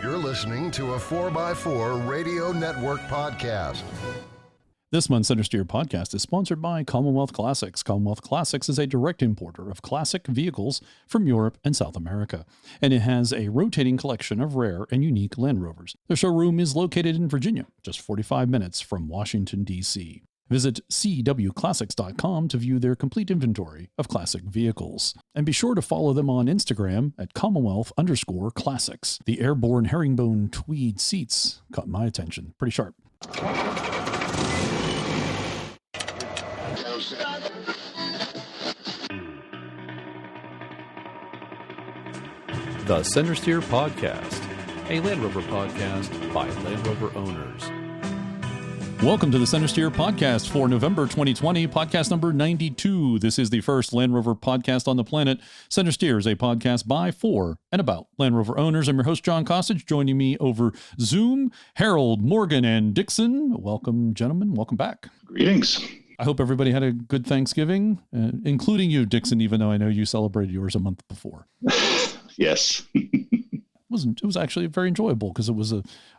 You're listening to a 4x4 Radio Network podcast. This month's Centresteer podcast is sponsored by Commonwealth Classics. Commonwealth Classics is a direct importer of classic vehicles from Europe and South America, and it has a rotating collection of rare and unique Land Rovers. Their showroom is located in Virginia, just 45 minutes from Washington, D.C. Visit cwclassics.com to view their complete inventory of classic vehicles. And be sure to follow them on Instagram at Commonwealth_Classics. The airborne herringbone tweed seats caught my attention. Pretty sharp. The Centresteer Podcast, a Land Rover podcast by Land Rover owners. Welcome to the Centresteer Podcast for November 2020, podcast number 92. This is the first Land Rover podcast on the planet. Centresteer is a podcast by, for, and about Land Rover owners. I'm your host, John Costage. Joining me over Zoom, Harold, Morgan, and Dixon. Welcome, gentlemen. Welcome back. Greetings. I hope everybody had a good Thanksgiving, including you, Dixon, even though I know you celebrated yours a month before. Yes. It was actually very enjoyable because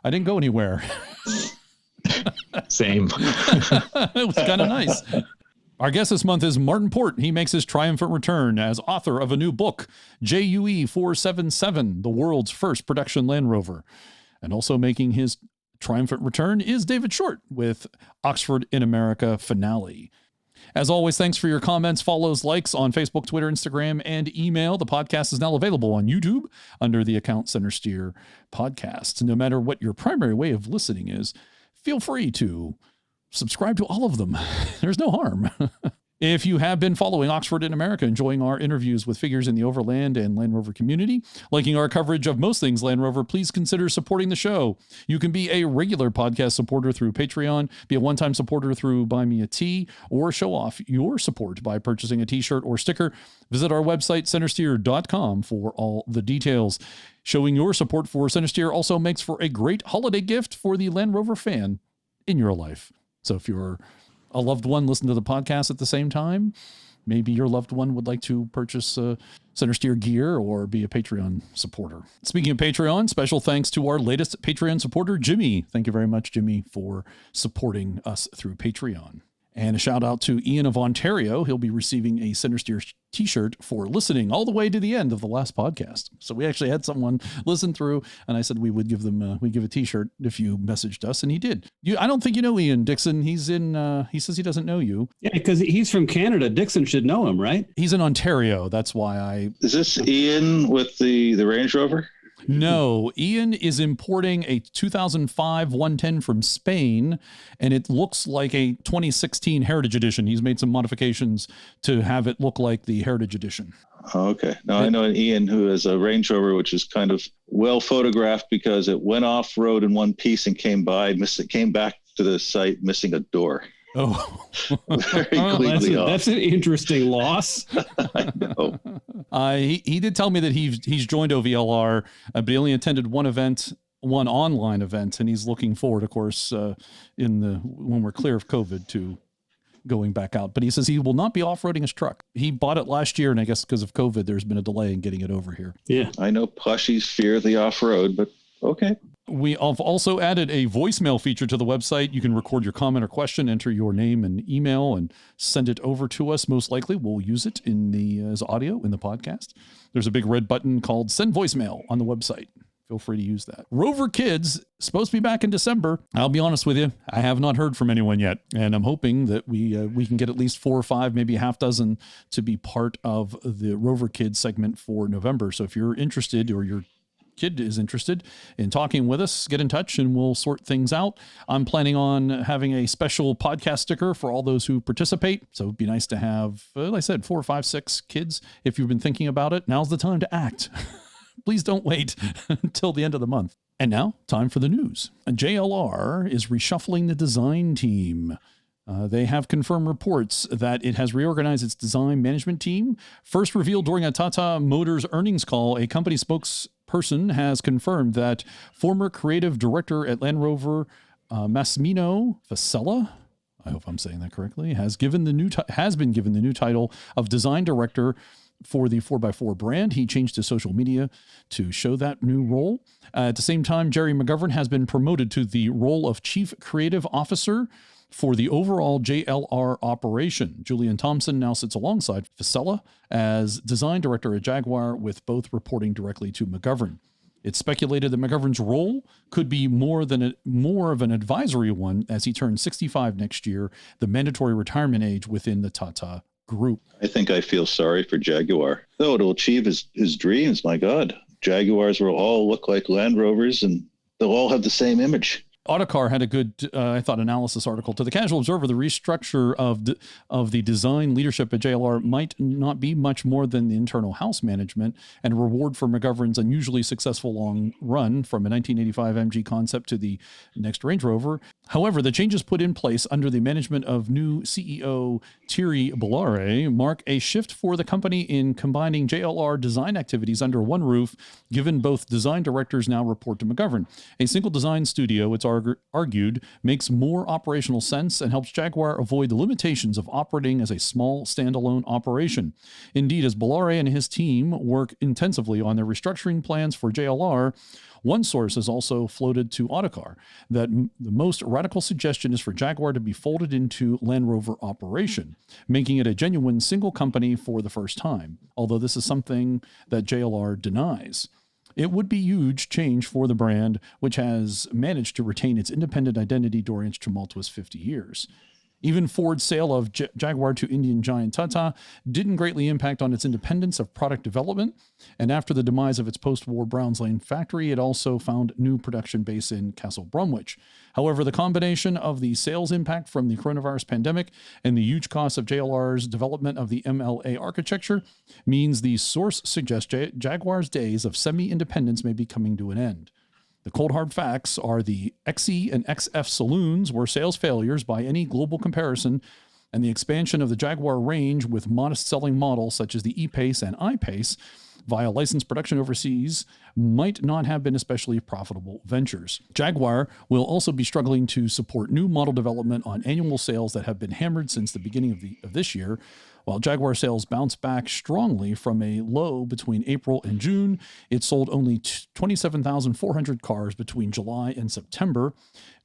I didn't go anywhere. Same. It was kind of nice. Our guest this month is Martin Port. He makes his triumphant return as author of a new book, JUE 477, the world's first production Land Rover. And also making his triumphant return is David Short with Oxford in America Finale. As always, thanks for your comments, follows, likes on Facebook, Twitter, Instagram, and email. The podcast is now available on YouTube under the account Centresteer Podcast. No matter what your primary way of listening is, feel free to subscribe to all of them. There's no harm. If you have been following Oxford in America, enjoying our interviews with figures in the Overland and Land Rover community, liking our coverage of most things Land Rover, please consider supporting the show. You can be a regular podcast supporter through Patreon, be a one-time supporter through Buy Me a Tea, or show off your support by purchasing a t-shirt or sticker. Visit our website, centresteer.com, for all the details. Showing your support for Centresteer also makes for a great holiday gift for the Land Rover fan in your life. So if you're a loved one listen to the podcast at the same time, maybe your loved one would like to purchase Centresteer gear or be a Patreon supporter. Speaking of Patreon, special thanks to our latest Patreon supporter, Jimmy. Thank you very much, Jimmy, for supporting us through Patreon. And a shout out to Ian of Ontario. He'll be receiving a Centresteer t-shirt for listening all the way to the end of the last podcast. So we actually had someone listen through, and I said we would give them we'd give a t-shirt if you messaged us, and he did. I don't think you know Ian, Dixon. He's in. He says he doesn't know you. Yeah, because he's from Canada. Dixon should know him, right? He's in Ontario. That's why I. Is this Ian with the Range Rover? No, Ian is importing a 2005 110 from Spain, and it looks like a 2016 Heritage Edition. He's made some modifications to have it look like the Heritage Edition. Oh, okay. Now I know an Ian who has a Range Rover, which is kind of well photographed because it went off road in one piece and came back to the site missing a door. Oh, very quickly off. That's an interesting loss. I know. He did tell me that he's joined OVLR, but he only attended one online event, and he's looking forward, of course, when we're clear of COVID, to going back out. But he says he will not be off-roading his truck. He bought it last year, and I guess because of COVID, there's been a delay in getting it over here. Yeah, I know plushies fear the off-road, but okay. We have also added a voicemail feature to the website. You can record your comment or question, enter your name and email, and send it over to us. Most likely, we'll use it as audio in the podcast. There's a big red button called Send Voicemail on the website. Feel free to use that. Rover Kids, supposed to be back in December. I'll be honest with you, I have not heard from anyone yet, and I'm hoping that we can get at least 4 or 5, maybe a half dozen to be part of the Rover Kids segment for November. So if you're interested, or your kid is interested in talking with us, get in touch and we'll sort things out. I'm planning on having a special podcast sticker for all those who participate. So it'd be nice to have, like I said, 4, 5, 6 kids. If you've been thinking about it, now's the time to act. Please don't wait until the end of the month. And now, time for the news. JLR is reshuffling the design team. They have confirmed reports that it has reorganized its design management team. First revealed during a Tata Motors earnings call, a company spokesperson has confirmed that former creative director at Land Rover, Massimino Fasella, I hope I'm saying that correctly, has been given the new title of design director for the 4x4 brand. He changed his social media to show that new role. At the same time, Jerry McGovern has been promoted to the role of Chief Creative Officer for the overall JLR operation. Julian Thompson now sits alongside Fasella as design director at Jaguar, with both reporting directly to McGovern. It's speculated that McGovern's role could be more of an advisory one, as he turns 65 next year, the mandatory retirement age within the Tata Group. I think I feel sorry for Jaguar. Though it'll achieve his dreams, my God. Jaguars will all look like Land Rovers, and they'll all have the same image. Autocar had a good, I thought, analysis article. To the casual observer, the restructure of the design leadership at JLR might not be much more than the internal house management and a reward for McGovern's unusually successful long run from a 1985 MG concept to the next Range Rover. However, the changes put in place under the management of new CEO Thierry Bolloré mark a shift for the company in combining JLR design activities under one roof, given both design directors now report to McGovern. A single design studio, it's argued, makes more operational sense and helps Jaguar avoid the limitations of operating as a small standalone operation. Indeed, as Bolloré and his team work intensively on their restructuring plans for JLR, one source has also floated to Autocar that the most radical suggestion is for Jaguar to be folded into Land Rover operation, making it a genuine single company for the first time, although this is something that JLR denies. It would be huge change for the brand, which has managed to retain its independent identity during its tumultuous 50 years. Even Ford's sale of Jaguar to Indian giant Tata didn't greatly impact on its independence of product development, and after the demise of its post-war Browns Lane factory, it also found new production base in Castle Bromwich. However, the combination of the sales impact from the coronavirus pandemic and the huge cost of JLR's development of the MLA architecture means the source suggests Jaguar's days of semi-independence may be coming to an end. The cold hard facts are the XE and XF saloons were sales failures by any global comparison, and the expansion of the Jaguar range with modest selling models such as the E-Pace and I-Pace via licensed production overseas might not have been especially profitable ventures. Jaguar will also be struggling to support new model development on annual sales that have been hammered since the beginning of this year. While Jaguar sales bounced back strongly from a low between April and June, it sold only 27,400 cars between July and September.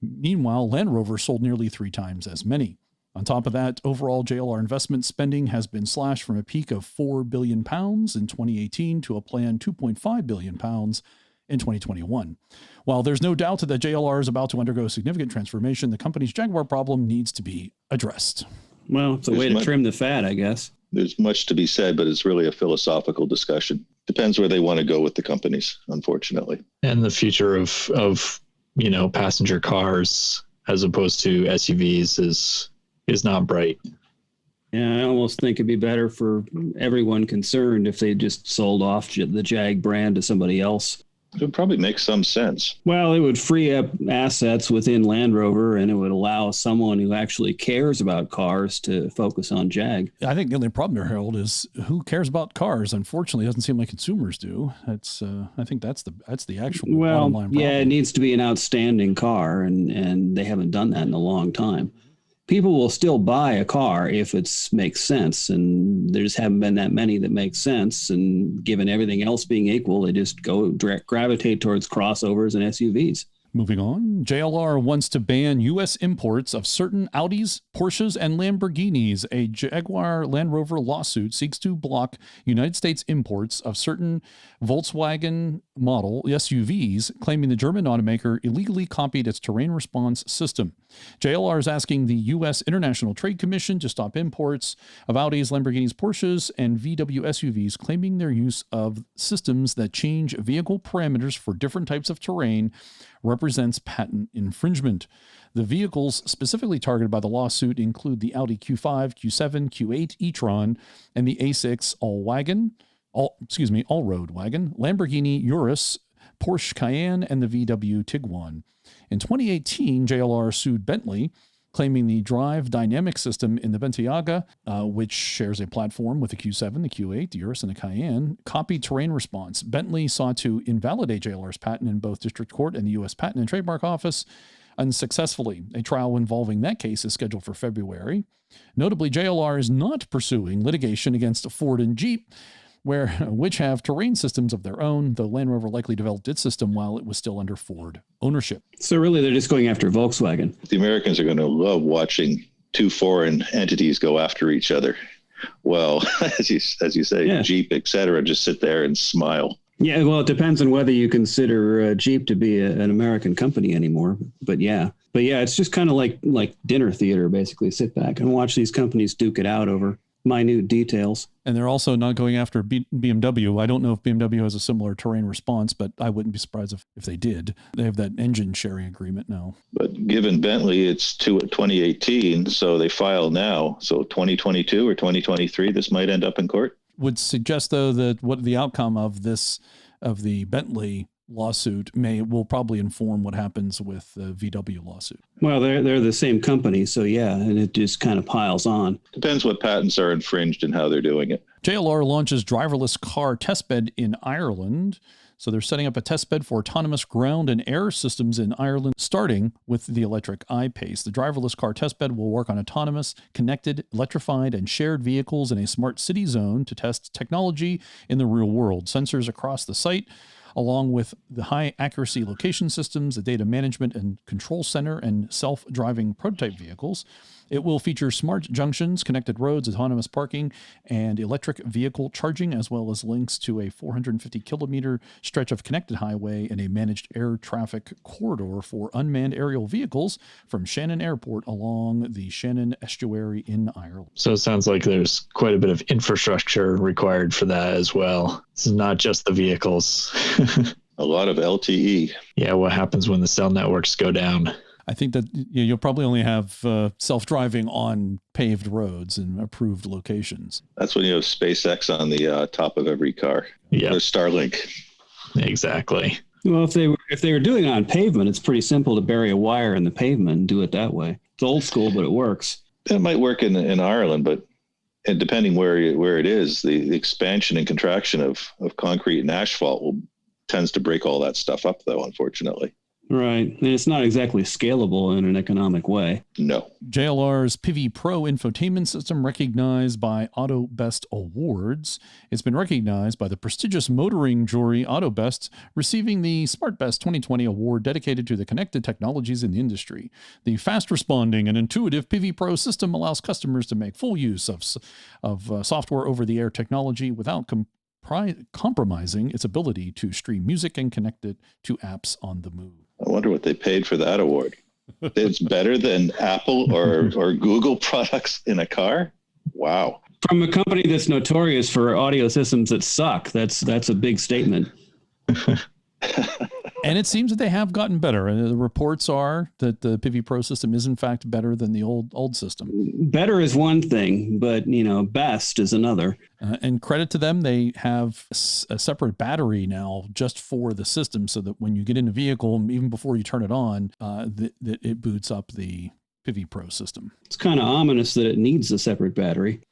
Meanwhile, Land Rover sold nearly 3 times as many. On top of that, overall JLR investment spending has been slashed from a peak of £4 billion in 2018 to a planned £2.5 billion in 2021. While there's no doubt that JLR is about to undergo significant transformation, the company's Jaguar problem needs to be addressed. Well, it's a way to trim the fat, I guess. There's much to be said, but it's really a philosophical discussion. Depends where they want to go with the companies, unfortunately. And the future of passenger cars as opposed to SUVs is not bright. Yeah, I almost think it'd be better for everyone concerned if they just sold off the Jag brand to somebody else. It would probably make some sense. Well, it would free up assets within Land Rover, and it would allow someone who actually cares about cars to focus on Jag. I think the only problem there, Harold, is who cares about cars? Unfortunately, it doesn't seem like consumers do. I think that's the actual bottom line problem. Yeah, it needs to be an outstanding car, and they haven't done that in a long time. People will still buy a car if it makes sense, and there just haven't been that many that make sense. And given everything else being equal, they just gravitate towards crossovers and SUVs. Moving on, JLR wants to ban U.S. imports of certain Audis, Porsches, and Lamborghinis. A Jaguar Land Rover lawsuit seeks to block United States imports of certain Volkswagen model SUVs, claiming the German automaker illegally copied its terrain response system. JLR is asking the U.S. International Trade Commission to stop imports of Audis, Lamborghinis, Porsches, and VW SUVs, claiming their use of systems that change vehicle parameters for different types of terrain represents patent infringement. The vehicles specifically targeted by the lawsuit include the Audi Q5, Q7, Q8 e-tron, and the A6 all-road wagon, Lamborghini Urus, Porsche Cayenne, and the VW Tiguan. In 2018, JLR sued Bentley, claiming the drive dynamic system in the Bentayga, which shares a platform with the Q7, the Q8, the Urus, and the Cayenne, copied terrain response. Bentley sought to invalidate JLR's patent in both district court and the U.S. Patent and Trademark Office unsuccessfully. A trial involving that case is scheduled for February. Notably, JLR is not pursuing litigation against Ford and Jeep, which have terrain systems of their own. The Land Rover likely developed its system while it was still under Ford ownership. So really, they're just going after Volkswagen. The Americans are going to love watching two foreign entities go after each other. Well, as you say, yeah. Jeep, et cetera, just sit there and smile. Yeah, well, it depends on whether you consider Jeep to be an American company anymore. But yeah, it's just kind of like dinner theater, basically. Sit back and watch these companies duke it out over minute details. And they're also not going after BMW. I don't know if BMW has a similar terrain response, but I wouldn't be surprised if they did. They have that engine sharing agreement now. But given Bentley, it's 2018, so they file now. So 2022 or 2023, this might end up in court. Would suggest, though, that what the outcome of the Bentley lawsuit will probably inform what happens with the VW lawsuit. Well, they're the same company, so yeah, and it just kind of piles on. Depends what patents are infringed and how they're doing it. JLR launches driverless car testbed in Ireland. So they're setting up a testbed for autonomous ground and air systems in Ireland, starting with the electric I-Pace. The driverless car testbed will work on autonomous, connected, electrified, and shared vehicles in a smart city zone to test technology in the real world. Sensors across the site, along with the high-accuracy location systems, the data management and control center, and self-driving prototype vehicles. It will feature smart junctions, connected roads, autonomous parking, and electric vehicle charging, as well as links to a 450-kilometer stretch of connected highway and a managed air traffic corridor for unmanned aerial vehicles from Shannon Airport along the Shannon Estuary in Ireland. So it sounds like there's quite a bit of infrastructure required for that as well. This is not just the vehicles. A lot of LTE. Yeah, what happens when the cell networks go down? I think that you'll probably only have self-driving on paved roads and approved locations. That's when you have SpaceX on the top of every car. Yeah, or Starlink. Exactly. Well, if they were doing it on pavement, it's pretty simple to bury a wire in the pavement and do it that way. It's old school, but it works. It might work in Ireland, but and depending where it is, the expansion and contraction of concrete and asphalt tends to break all that stuff up, though, unfortunately. Right. And it's not exactly scalable in an economic way. No. JLR's Pivi Pro infotainment system recognized by AUTOBEST Awards. It's been recognized by the prestigious motoring jury AUTOBEST, receiving the SmartBest 2020 award dedicated to the connected technologies in the industry. The fast-responding and intuitive Pivi Pro system allows customers to make full use of software over-the-air technology without compromising its ability to stream music and connect it to apps on the move. I wonder what they paid for that award. It's better than Apple or Google products in a car? Wow. From a company that's notorious for audio systems that suck, that's a big statement. And it seems that they have gotten better. The reports are that the Pivi Pro system is in fact better than the old system. Better is one thing, but best is another. And credit to them, they have a separate battery now just for the system, so that when you get in a vehicle, even before you turn it on, that it boots up the Pivi Pro system. It's kind of ominous that it needs a separate battery.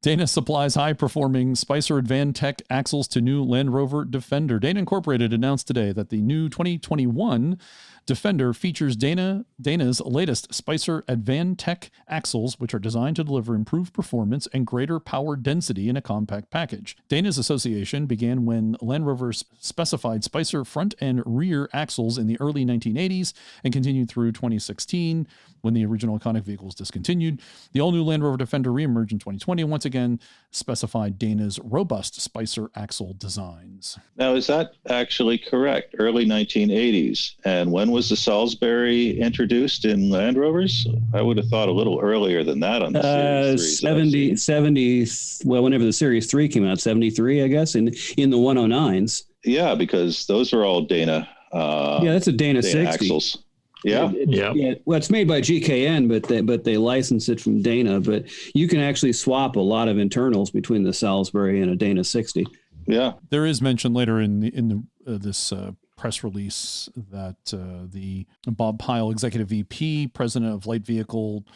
Dana supplies high-performing Spicer AdvanTEK axles to new Land Rover Defender. Dana Incorporated announced today that the new 2021 Defender features Dana's latest Spicer AdvanTEK axles, which are designed to deliver improved performance and greater power density in a compact package. Dana's association began when Land Rover specified Spicer front and rear axles in the early 1980s and continued through 2016 when the original iconic vehicle was discontinued. The all-new Land Rover Defender reemerged in 2020 and once again specified Dana's robust Spicer axle designs. Now, is that actually correct? Early 1980s. And when was the Salisbury introduced in Land Rovers? I would have thought a little earlier than that on the Series 3. 70, well, whenever the Series 3 came out, 73, I guess, in the 109s. Yeah, because those are all Dana. Yeah, that's a Dana 60. Axles. Yeah. Yeah. Well, it's made by GKN, but they license it from Dana. But you can actually swap a lot of internals between the Salisbury and a Dana 60. Yeah. There is mention later in this press release that the Bob Pyle, Executive VP, President of Light Vehicle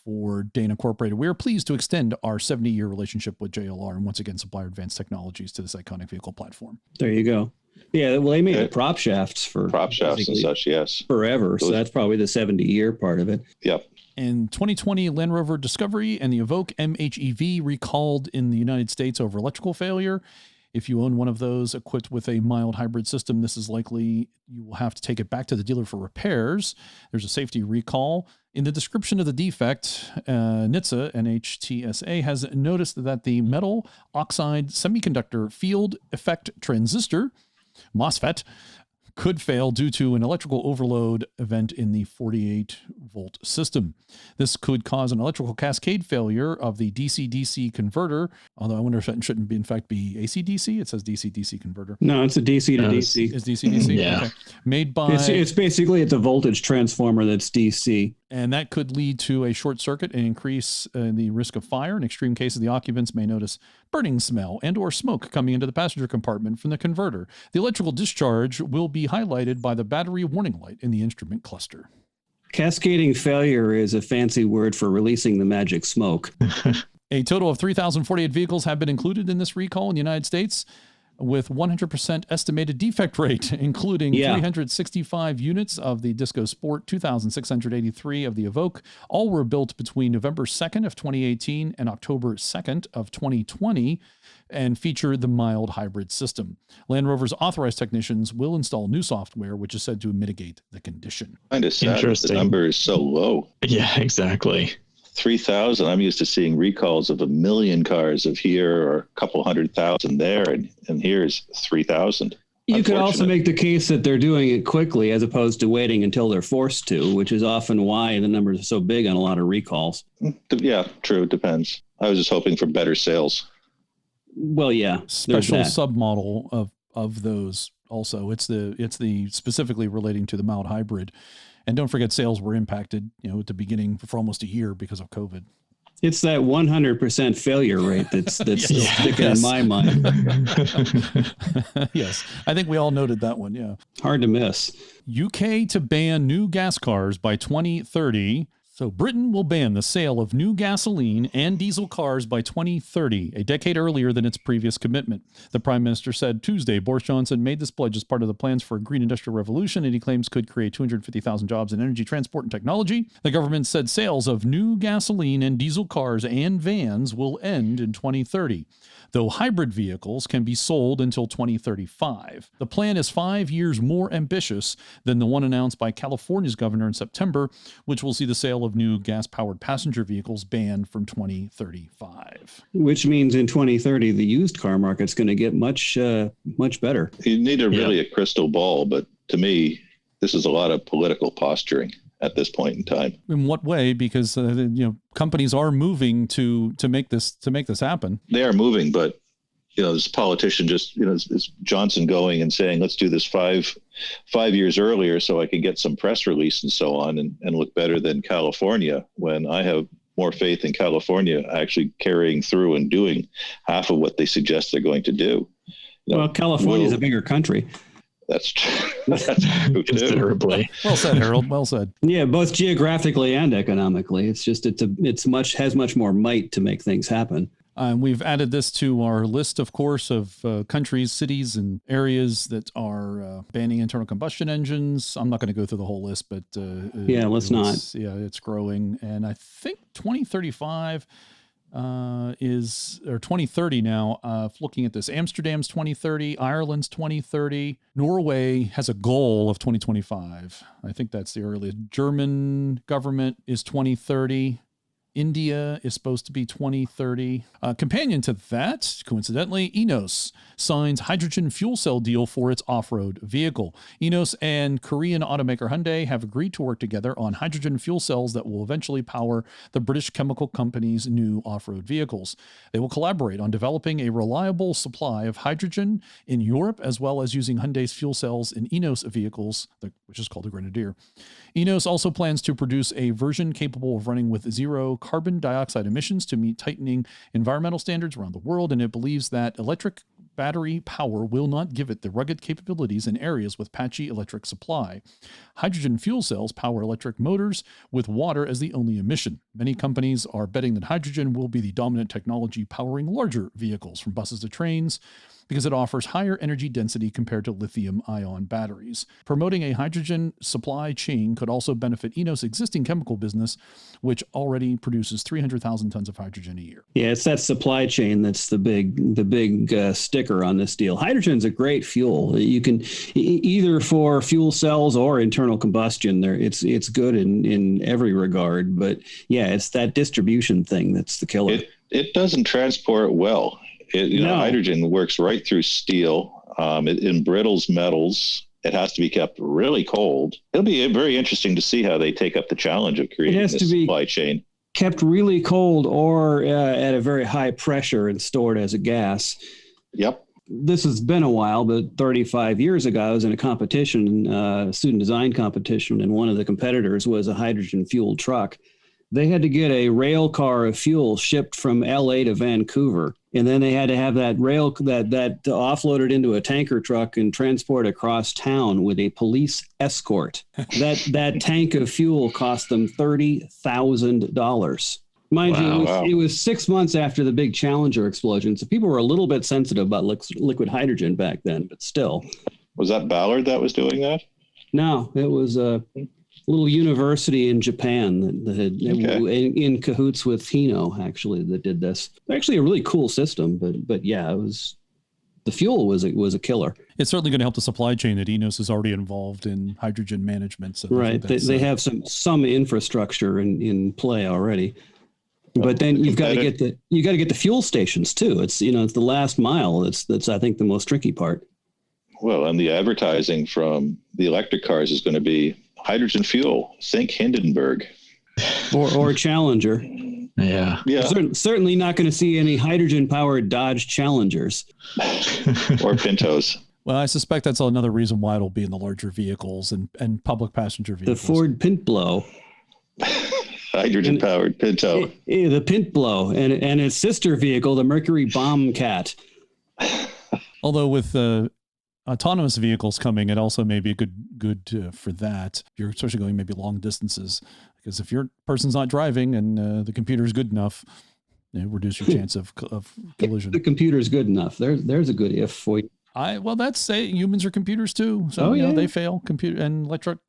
for Dana Incorporated, we are pleased to extend our 70-year relationship with JLR and once again supply advanced technologies to this iconic vehicle platform. There you go. Yeah, well, they made the prop shafts and such, yes, forever. So that's probably the 70-year part of it. Yep. And 2020 Land Rover Discovery and the Evoque MHEV recalled in the United States over electrical failure. If you own one of those equipped with a mild hybrid system, this is likely you will have to take it back to the dealer for repairs. There's a safety recall. In the description of the defect, NHTSA has noticed that the metal oxide semiconductor field effect transistor, MOSFET, could fail due to an electrical overload event in the 48-volt system. This could cause an electrical cascade failure of the DC-DC converter, although I wonder if it shouldn't be, in fact, be AC-DC. It says DC-DC converter. No, it's a DC to DC. It's DC-DC? Yeah. Okay. Made by... It's basically, it's a voltage transformer that's DC. And that could lead to a short circuit and increase the risk of fire. In extreme cases, the occupants may notice burning smell and or smoke coming into the passenger compartment from the converter. The electrical discharge will be highlighted by the battery warning light in the instrument cluster. Cascading failure is a fancy word for releasing the magic smoke. A total of 3,048 vehicles have been included in this recall in the United States, with 100% estimated defect rate, including 365 units of the Disco Sport, 2,683 of the Evoque. All were built between November 2nd of 2018 and October 2nd of 2020 and feature the mild hybrid system. Land Rover's authorized technicians will install new software, which is said to mitigate the condition. Kind of sad that the number is so low. Yeah, exactly. 3,000. I'm used to seeing recalls of 1 million cars of here or a couple 100,000 there, and here's 3,000. You could also make the case that they're doing it quickly as opposed to waiting until they're forced to, which is often why the numbers are so big on a lot of recalls. Yeah, true. It depends. I was just hoping for better sales. Well, yeah. Special submodel of those also. It's the specifically relating to the mild hybrid. And don't forget, sales were impacted, at the beginning for almost a year because of COVID. It's that 100% failure rate that's still sticking in my mind. Yes, I think we all noted that one. Yeah, hard to miss. UK to ban new gas cars by 2030. So Britain will ban the sale of new gasoline and diesel cars by 2030, a decade earlier than its previous commitment. The Prime Minister said Tuesday Boris Johnson made this pledge as part of the plans for a green industrial revolution, and he claims could create 250,000 jobs in energy, transport, and technology. The government said sales of new gasoline and diesel cars and vans will end in 2030, though hybrid vehicles can be sold until 2035. The plan is 5 years more ambitious than the one announced by California's governor in September, which will see the sale of new gas-powered passenger vehicles banned from 2035. Which means in 2030, the used car market's going to get much better. You need a crystal ball, but to me, this is a lot of political posturing at this point in time. In what way? Because companies are moving to make this happen. They are moving, but this politician just is Johnson going and saying, let's do this five years earlier so I can get some press release and so on and look better than California, when I have more faith in California actually carrying through and doing half of what they suggest they're going to do. Well, California is a bigger country. That's true. That's true considerably. Well said, Harold. Well said. Yeah, both geographically and economically. It's just has much more might to make things happen. We've added this to our list, of course, of countries, cities, and areas that are banning internal combustion engines. I'm not going to go through the whole list, but let's not. Yeah, it's growing, and I think 2035 or 2030 now. Looking at this, Amsterdam's 2030, Ireland's 2030, Norway has a goal of 2025. I think that's the earliest. German government is 2030. India is supposed to be 2030. Companion to that, coincidentally, Ineos signs hydrogen fuel cell deal for its off-road vehicle. Ineos and Korean automaker Hyundai have agreed to work together on hydrogen fuel cells that will eventually power the British chemical company's new off-road vehicles. They will collaborate on developing a reliable supply of hydrogen in Europe, as well as using Hyundai's fuel cells in Ineos vehicles, which is called the Grenadier. Ineos also plans to produce a version capable of running with zero carbon dioxide emissions to meet tightening environmental standards around the world, and it believes that electric battery power will not give it the rugged capabilities in areas with patchy electric supply. Hydrogen fuel cells power electric motors with water as the only emission. Many companies are betting that hydrogen will be the dominant technology powering larger vehicles, from buses to trains, because it offers higher energy density compared to lithium-ion batteries. Promoting a hydrogen supply chain could also benefit Eneos' existing chemical business, which already produces 300,000 tons of hydrogen a year. Yeah, it's that supply chain that's the big sticker on this deal. Hydrogen's a great fuel. You can either for fuel cells or internal combustion. There, it's good in every regard. But yeah, it's that distribution thing that's the killer. It doesn't transport well. Hydrogen works right through steel. It embrittles metals. It has to be kept really cold. It'll be very interesting to see how they take up the challenge of creating this supply chain. Kept really cold or at a very high pressure and stored as a gas. Yep. This has been a while, but 35 years ago, I was in a competition, student design competition, and one of the competitors was a hydrogen fueled truck. They had to get a rail car of fuel shipped from LA to Vancouver. And then they had to have that rail that offloaded into a tanker truck and transport across town with a police escort. That tank of fuel cost them $30,000. Mind you, it was 6 months after the big Challenger explosion, so people were a little bit sensitive about liquid hydrogen back then, but still. Was that Ballard that was doing that? No, it was a little university in Japan that had in cahoots with Hino, actually, that did this. Actually, a really cool system, but yeah, it was. The fuel was a killer. It's certainly going to help the supply chain that Eneos is already involved in hydrogen management. So right, they have some infrastructure in play already. But then you've got to get the fuel stations too. It's it's the last mile that's I think the most tricky part. Well, and the advertising from the electric cars is going to be hydrogen fuel. Think Hindenburg or Challenger. Yeah. Certainly not going to see any hydrogen powered Dodge Challengers or Pintos. Well, I suspect that's another reason why it'll be in the larger vehicles and public passenger vehicles. The Ford Pintblow. Hydrogen-powered Pinto. The Pintblow and its sister vehicle, the Mercury Bombcat. Although with autonomous vehicles coming, it also may be good for that. You're especially going maybe long distances, because if your person's not driving and the computer's good enough, reduce your chance of collision. The computer's good enough. There's a good if for you. That's humans are computers too. So they fail. And electric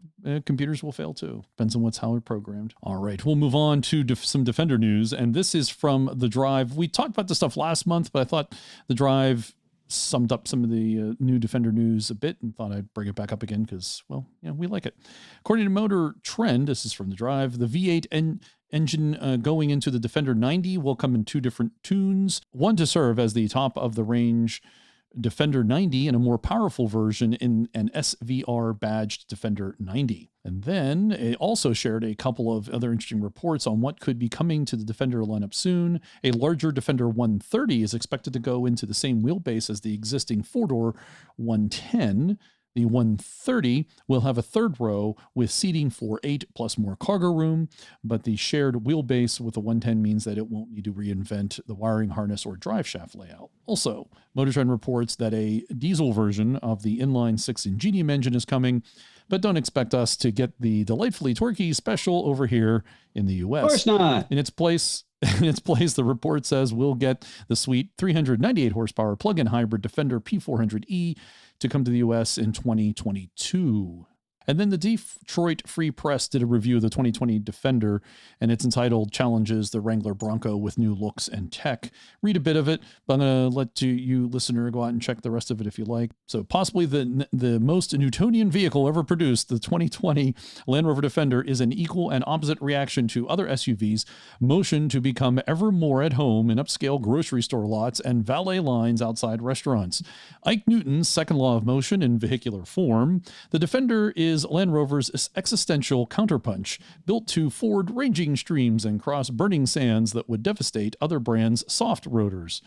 computers will fail too. Depends on how they're programmed. All right, we'll move on to some Defender news, and this is from The Drive. We talked about this stuff last month, but I thought The Drive summed up some of the new Defender news a bit, and thought I'd bring it back up again because, we like it. According to Motor Trend, this is from The Drive, the V8 engine going into the Defender 90 will come in two different tunes, one to serve as the top of the range Defender 90 and a more powerful version in an SVR badged Defender 90. And then it also shared a couple of other interesting reports on what could be coming to the Defender lineup soon. A larger Defender 130 is expected to go into the same wheelbase as the existing four-door 110. The 130 will have a third row with seating for 8 plus more cargo room, but the shared wheelbase with the 110 means that it won't need to reinvent the wiring harness or drive shaft layout. Also, Motor Trend reports that a diesel version of the inline-6 Ingenium engine is coming, but don't expect us to get the delightfully torquey special over here in the US. Of course not. In its place, the report says we'll get the sweet 398 horsepower plug-in hybrid Defender P400E to come to the US in 2022. And then the Detroit Free Press did a review of the 2020 Defender, and it's entitled Challenges the Wrangler Bronco with New Looks and Tech. Read a bit of it, but I'm going to let you listener, go out and check the rest of it if you like. So possibly the most Newtonian vehicle ever produced, the 2020 Land Rover Defender, is an equal and opposite reaction to other SUVs, motion to become ever more at home in upscale grocery store lots and valet lines outside restaurants. Ike Newton's second law of motion in vehicular form, the Defender is Land Rover's existential counterpunch, built to ford raging streams and cross burning sands that would devastate other brands' soft rotors.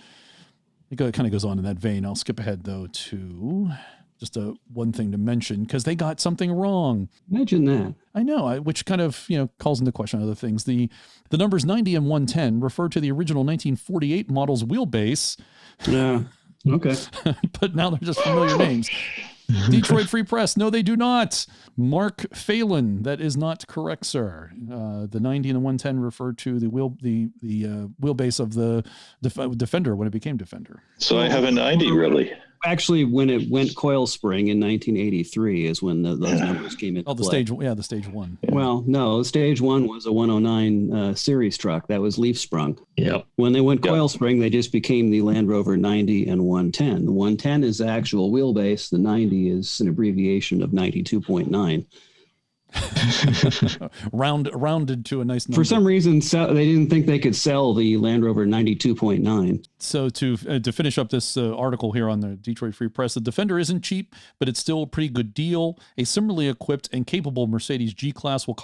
It kind of goes on in that vein. I'll skip ahead, though, to just one thing to mention, because they got something wrong. Imagine that. I know, which kind of calls into question other things. The numbers 90 and 110 refer to the original 1948 model's wheelbase. Yeah. Okay. But now they're just familiar names. Detroit Free Press, no, they do not. Mark Phelan, that is not correct, sir. The 90 and the 110 refer to the wheelbase of the Defender when it became Defender. So I have a 90, really. Actually, when it went coil spring in 1983 is when those numbers came into play. The stage one. Yeah. Well, no, stage one was a 109 series truck that was leaf sprung. Yep. When they went coil spring, they just became the Land Rover 90 and 110. The 110 is the actual wheelbase. The 90 is an abbreviation of 92.9. rounded to a nice number. For some reason, they didn't think they could sell the Land Rover 92.9. So to finish up this article here on the Detroit Free Press, the Defender isn't cheap, but it's still a pretty good deal. A similarly equipped and capable Mercedes G-Class will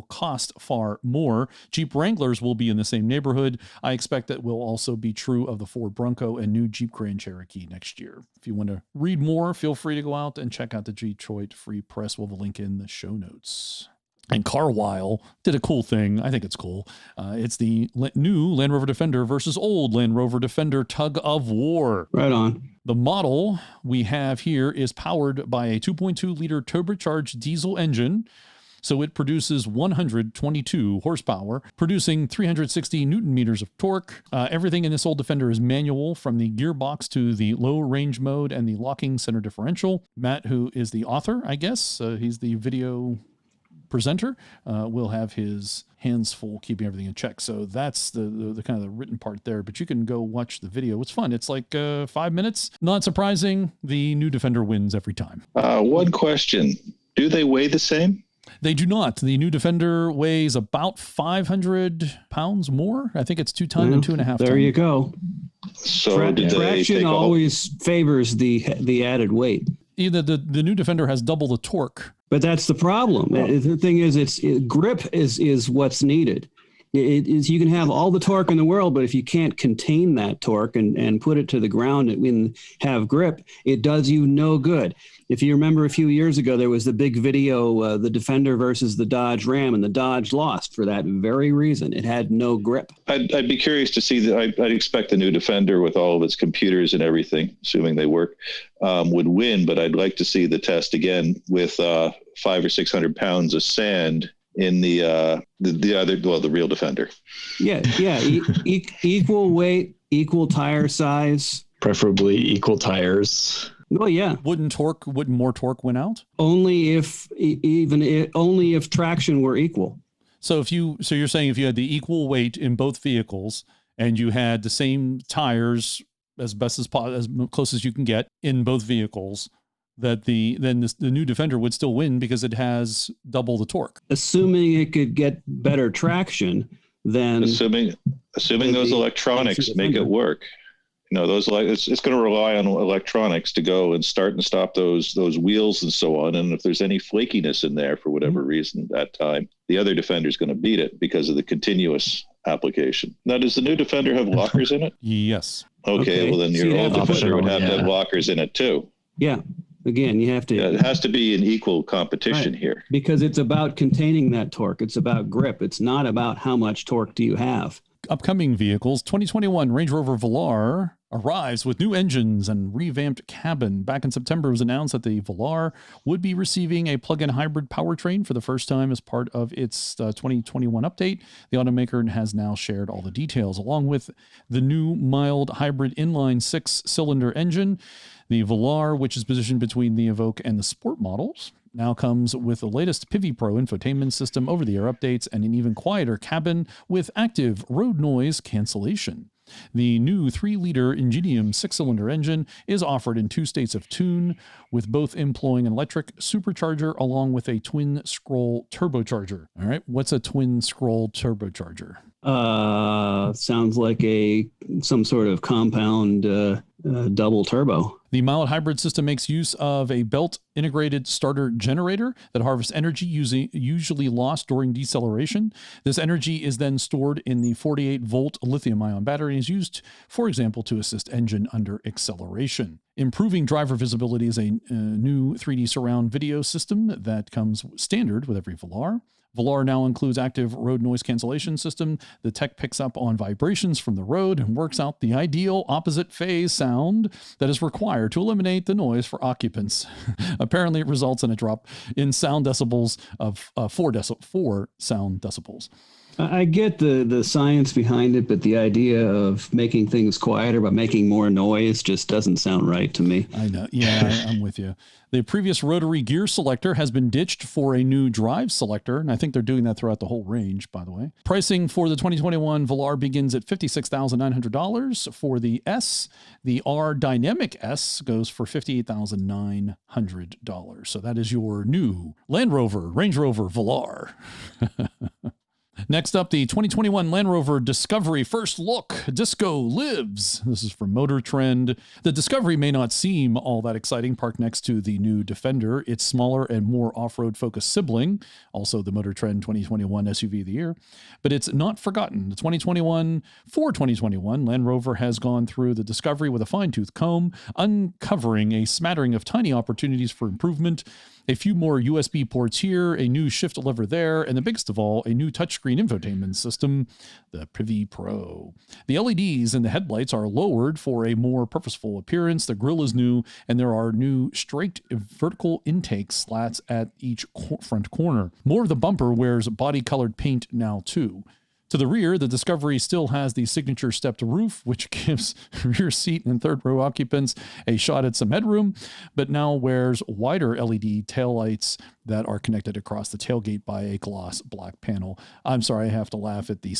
cost far more. Jeep Wranglers will be in the same neighborhood. I expect that will also be true of the Ford Bronco and new Jeep Grand Cherokee next year. If you want to read more, feel free to go out and check out the Detroit Free Press. We'll have a link in the show notes. And Carlisle did a cool thing. I think it's cool. It's the new Land Rover Defender versus old Land Rover Defender tug of war. Right on. The model we have here is powered by a 2.2-liter turbocharged diesel engine. So it produces 122 horsepower, producing 360 Newton meters of torque. Everything in this old Defender is manual, from the gearbox to the low range mode and the locking center differential. Matt, who is the author, I guess, he's the video presenter, will have his hands full keeping everything in check. So that's the kind of the written part there, but you can go watch the video. It's fun. It's like 5 minutes. Not surprising. The new Defender wins every time. One question. Do they weigh the same? They do not. The new Defender weighs about 500 pounds more. I think it's 2 ton and 2.5 ton. There you go. So traction always favors the added weight. Either the new Defender has double the torque. But that's the problem. The thing is, grip is what's needed. You can have all the torque in the world, but if you can't contain that torque and put it to the ground and have grip, it does you no good. If you remember a few years ago, there was the big video, the Defender versus the Dodge Ram, and the Dodge lost for that very reason. It had no grip. I'd be curious to see that. I'd expect the new Defender with all of its computers and everything, assuming they work, would win, but I'd like to see the test again with 500 or 600 pounds of sand in the real Defender. Yeah. Equal weight, equal tire size. Preferably equal tires. Oh yeah. Wouldn't more torque win out? Only if traction were equal. So you're saying if you had the equal weight in both vehicles and you had the same tires as close as you can get in both vehicles, that the new Defender would still win because it has double the torque. Assuming it could get better traction, then assuming those electronics make it work. It's going to rely on electronics to go and start and stop those wheels and so on. And if there's any flakiness in there for whatever reason that time, the other Defender is going to beat it because of the continuous application. Now, does the new Defender have lockers in it? Yes. Okay. Well, then your old Defender would have to have lockers in it too. Yeah. Again, you have to. Yeah, it has to be an equal competition here. Because it's about containing that torque. It's about grip. It's not about how much torque do you have. Upcoming vehicles, 2021 Range Rover Velar arrives with new engines and revamped cabin. Back in September, it was announced that the Velar would be receiving a plug-in hybrid powertrain for the first time as part of its 2021 update. The automaker has now shared all the details, along with the new mild hybrid inline 6-cylinder engine. The Velar, which is positioned between the Evoque and the Sport models, now comes with the latest Pivi Pro infotainment system, over-the-air updates, and an even quieter cabin with active road noise cancellation. The new 3-liter Ingenium 6-cylinder engine is offered in 2 states of tune, with both employing an electric supercharger along with a twin-scroll turbocharger. All right, what's a twin-scroll turbocharger? Sounds like some sort of compound double turbo. The mild hybrid system makes use of a belt-integrated starter generator that harvests energy usually lost during deceleration. This energy is then stored in the 48-volt lithium-ion battery and is used, for example, to assist engine under acceleration. Improving driver visibility is a new 3D surround video system that comes standard with every Velar. Velar now includes active road noise cancellation system. The tech picks up on vibrations from the road and works out the ideal opposite phase sound that is required to eliminate the noise for occupants. Apparently, it results in a drop in sound decibels of 4 sound decibels. I get the science behind it, but the idea of making things quieter by making more noise just doesn't sound right to me. I know. Yeah, I'm with you. The previous rotary gear selector has been ditched for a new drive selector, and I think they're doing that throughout the whole range, by the way. Pricing for the 2021 Velar begins at $56,900 for the S. The R Dynamic S goes for $58,900. So that is your new Land Rover, Range Rover Velar. Next up, the 2021 Land Rover Discovery First Look. Disco Lives. This is from Motor Trend. The Discovery may not seem all that exciting parked next to the new Defender, its smaller and more off-road focused sibling, also the Motor Trend 2021 SUV of the year, but it's not forgotten. The 2021 Land Rover has gone through the Discovery with a fine-tooth comb, uncovering a smattering of tiny opportunities for improvement. A few more USB ports here, a new shift lever there, and the biggest of all, a new touchscreen infotainment system, the Pivi Pro. The LEDs in the headlights are lowered for a more purposeful appearance. The grille is new, and there are new straight vertical intake slats at each front corner. More of the bumper wears body-colored paint now, too. To the rear, the Discovery still has the signature stepped roof, which gives rear seat and third row occupants a shot at some headroom, but now wears wider LED taillights that are connected across the tailgate by a gloss black panel. I'm sorry, I have to laugh at the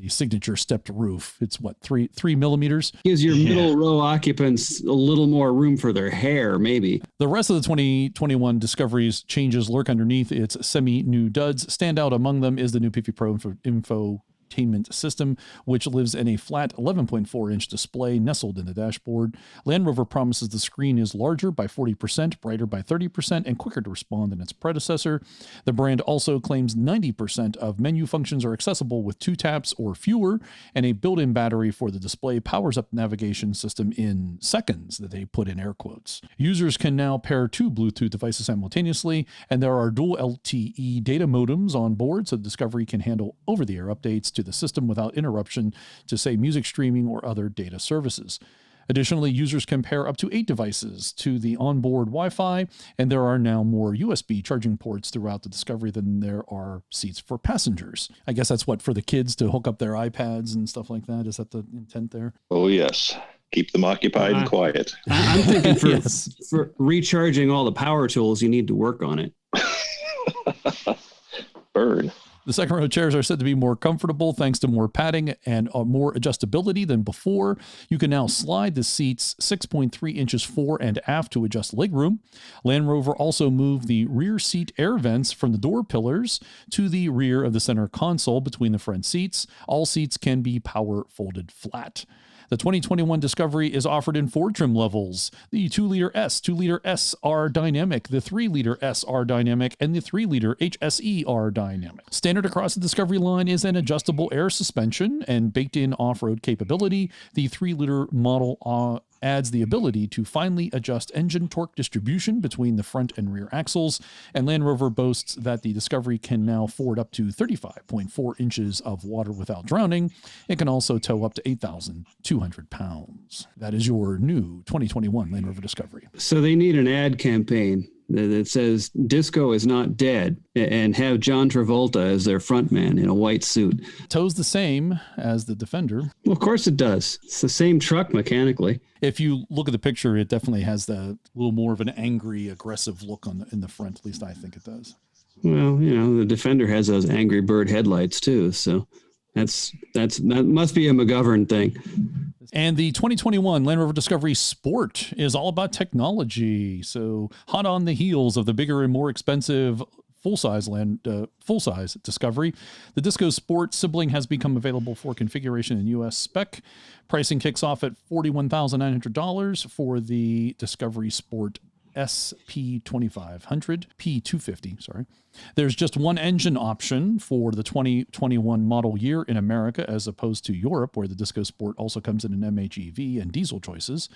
signature stepped roof. It's what, 3 millimeters? Gives your middle row occupants a little more room for their hair, maybe. The rest of the 2021 Discovery's changes lurk underneath its semi-new duds. Stand out among them is the new Pivi Pro infotainment system, which lives in a flat 11.4-inch display nestled in the dashboard. Land Rover promises the screen is larger by 40%, brighter by 30%, and quicker to respond than its predecessor. The brand also claims 90% of menu functions are accessible with 2 taps or fewer, and a built-in battery for the display powers up the navigation system in seconds, that they put in air quotes. Users can now pair 2 Bluetooth devices simultaneously, and there are dual LTE data modems on board, so Discovery can handle over-the-air updates to the system without interruption to, say, music streaming or other data services. Additionally, users can pair up to 8 devices to the onboard Wi-Fi, and there are now more USB charging ports throughout the Discovery than there are seats for passengers. I guess that's what, for the kids to hook up their iPads and stuff like that? Is that the intent there? Oh, yes. Keep them occupied and quiet. I'm thinking for recharging all the power tools, you need to work on it. Burn. The second row chairs are said to be more comfortable thanks to more padding and more adjustability than before. You can now slide the seats 6.3 inches fore and aft to adjust legroom. Land Rover also moved the rear seat air vents from the door pillars to the rear of the center console between the front seats. All seats can be power folded flat. The 2021 Discovery is offered in 4 trim levels: the 2-liter S, 2-liter SR Dynamic, the 3-liter SR Dynamic, and the 3-liter HSER Dynamic. Standard across the Discovery line is an adjustable air suspension and baked-in off-road capability. The 3-liter model adds the ability to finely adjust engine torque distribution between the front and rear axles, and Land Rover boasts that the Discovery can now ford up to 35.4 inches of water without drowning. It can also tow up to 8,200 pounds. That is your new 2021 Land Rover Discovery. So they need an ad campaign that says disco is not dead, and have John Travolta as their frontman in a white suit. Tows the same as the Defender. Well, of course it does. It's the same truck mechanically. If you look at the picture, it definitely has the little more of an angry, aggressive look in the front. At least I think it does. Well, the Defender has those Angry Bird headlights too, so that must be a McGovern thing. And the 2021 Land Rover Discovery Sport is all about technology. So hot on the heels of the bigger and more expensive full-size Discovery, the Disco Sport sibling has become available for configuration in U.S. spec. Pricing kicks off at $41,900 for the Discovery Sport SP2500, P250, sorry. There's just one engine option for the 2021 model year in America, as opposed to Europe, where the Disco Sport also comes in an MHEV and diesel choices,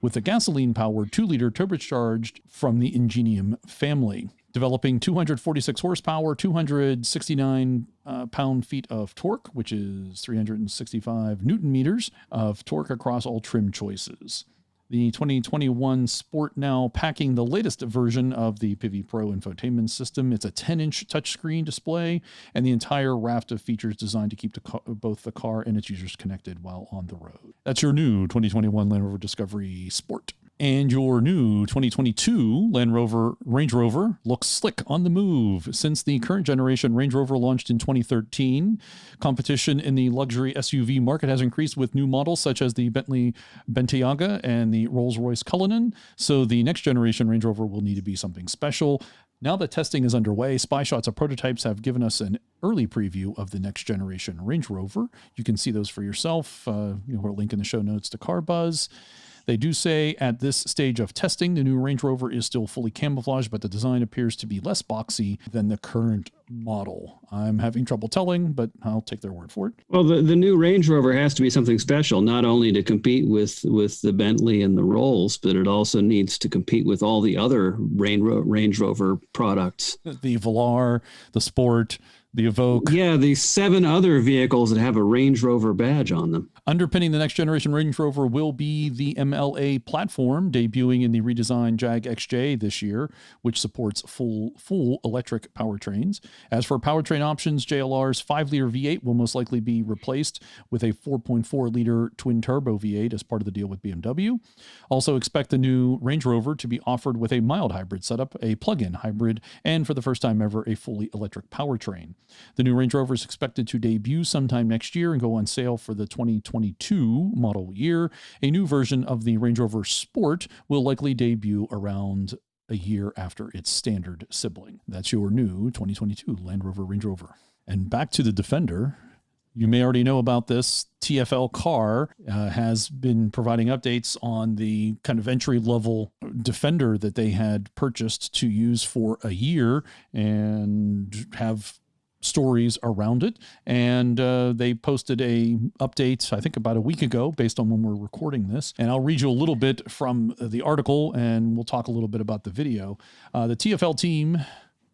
with the gasoline-powered 2-liter turbocharged from the Ingenium family. Developing 246 horsepower, 269 pound-feet of torque, which is 365 Newton meters of torque across all trim choices. The 2021 Sport now packing the latest version of the Pivi Pro infotainment system. It's a 10-inch touchscreen display and the entire raft of features designed to keep both the car and its users connected while on the road. That's your new 2021 Land Rover Discovery Sport. And your new 2022 Range Rover looks slick on the move. Since the current generation Range Rover launched in 2013, competition in the luxury SUV market has increased with new models such as the Bentley Bentayga and the Rolls-Royce Cullinan. So the next generation Range Rover will need to be something special. Now that testing is underway, spy shots of prototypes have given us an early preview of the next generation Range Rover. You can see those for yourself. We'll link in the show notes to CarBuzz. They do say at this stage of testing, the new Range Rover is still fully camouflaged, but the design appears to be less boxy than the current model. I'm having trouble telling, but I'll take their word for it. Well, the new Range Rover has to be something special, not only to compete with the Bentley and the Rolls, but it also needs to compete with all the other Range Rover products. The Velar, the Sport, the Evoque. Yeah, the 7 other vehicles that have a Range Rover badge on them. Underpinning the next generation Range Rover will be the MLA platform, debuting in the redesigned Jag XJ this year, which supports full electric powertrains. As for powertrain options, JLR's 5-liter V8 will most likely be replaced with a 4.4-liter twin-turbo V8 as part of the deal with BMW. Also expect the new Range Rover to be offered with a mild hybrid setup, a plug-in hybrid, and for the first time ever, a fully electric powertrain. The new Range Rover is expected to debut sometime next year and go on sale for the 2022 model year. A new version of the Range Rover Sport will likely debut around a year after its standard sibling. That's your new 2022 Land Rover Range Rover. And back to the Defender. You may already know about this. TfL Car has been providing updates on the kind of entry-level Defender that they had purchased to use for a year and have stories around it. And they posted a update, I think about a week ago, based on when we're recording this. And I'll read you a little bit from the article and we'll talk a little bit about the video. The TfL team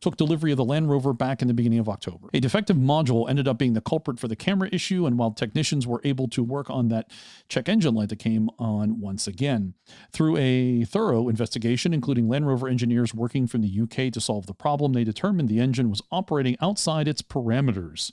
took delivery of the Land Rover back in the beginning of October. A defective module ended up being the culprit for the camera issue, and while technicians were able to work on that check engine light that came on once again. Through a thorough investigation, including Land Rover engineers working from the UK to solve the problem, they determined the engine was operating outside its parameters.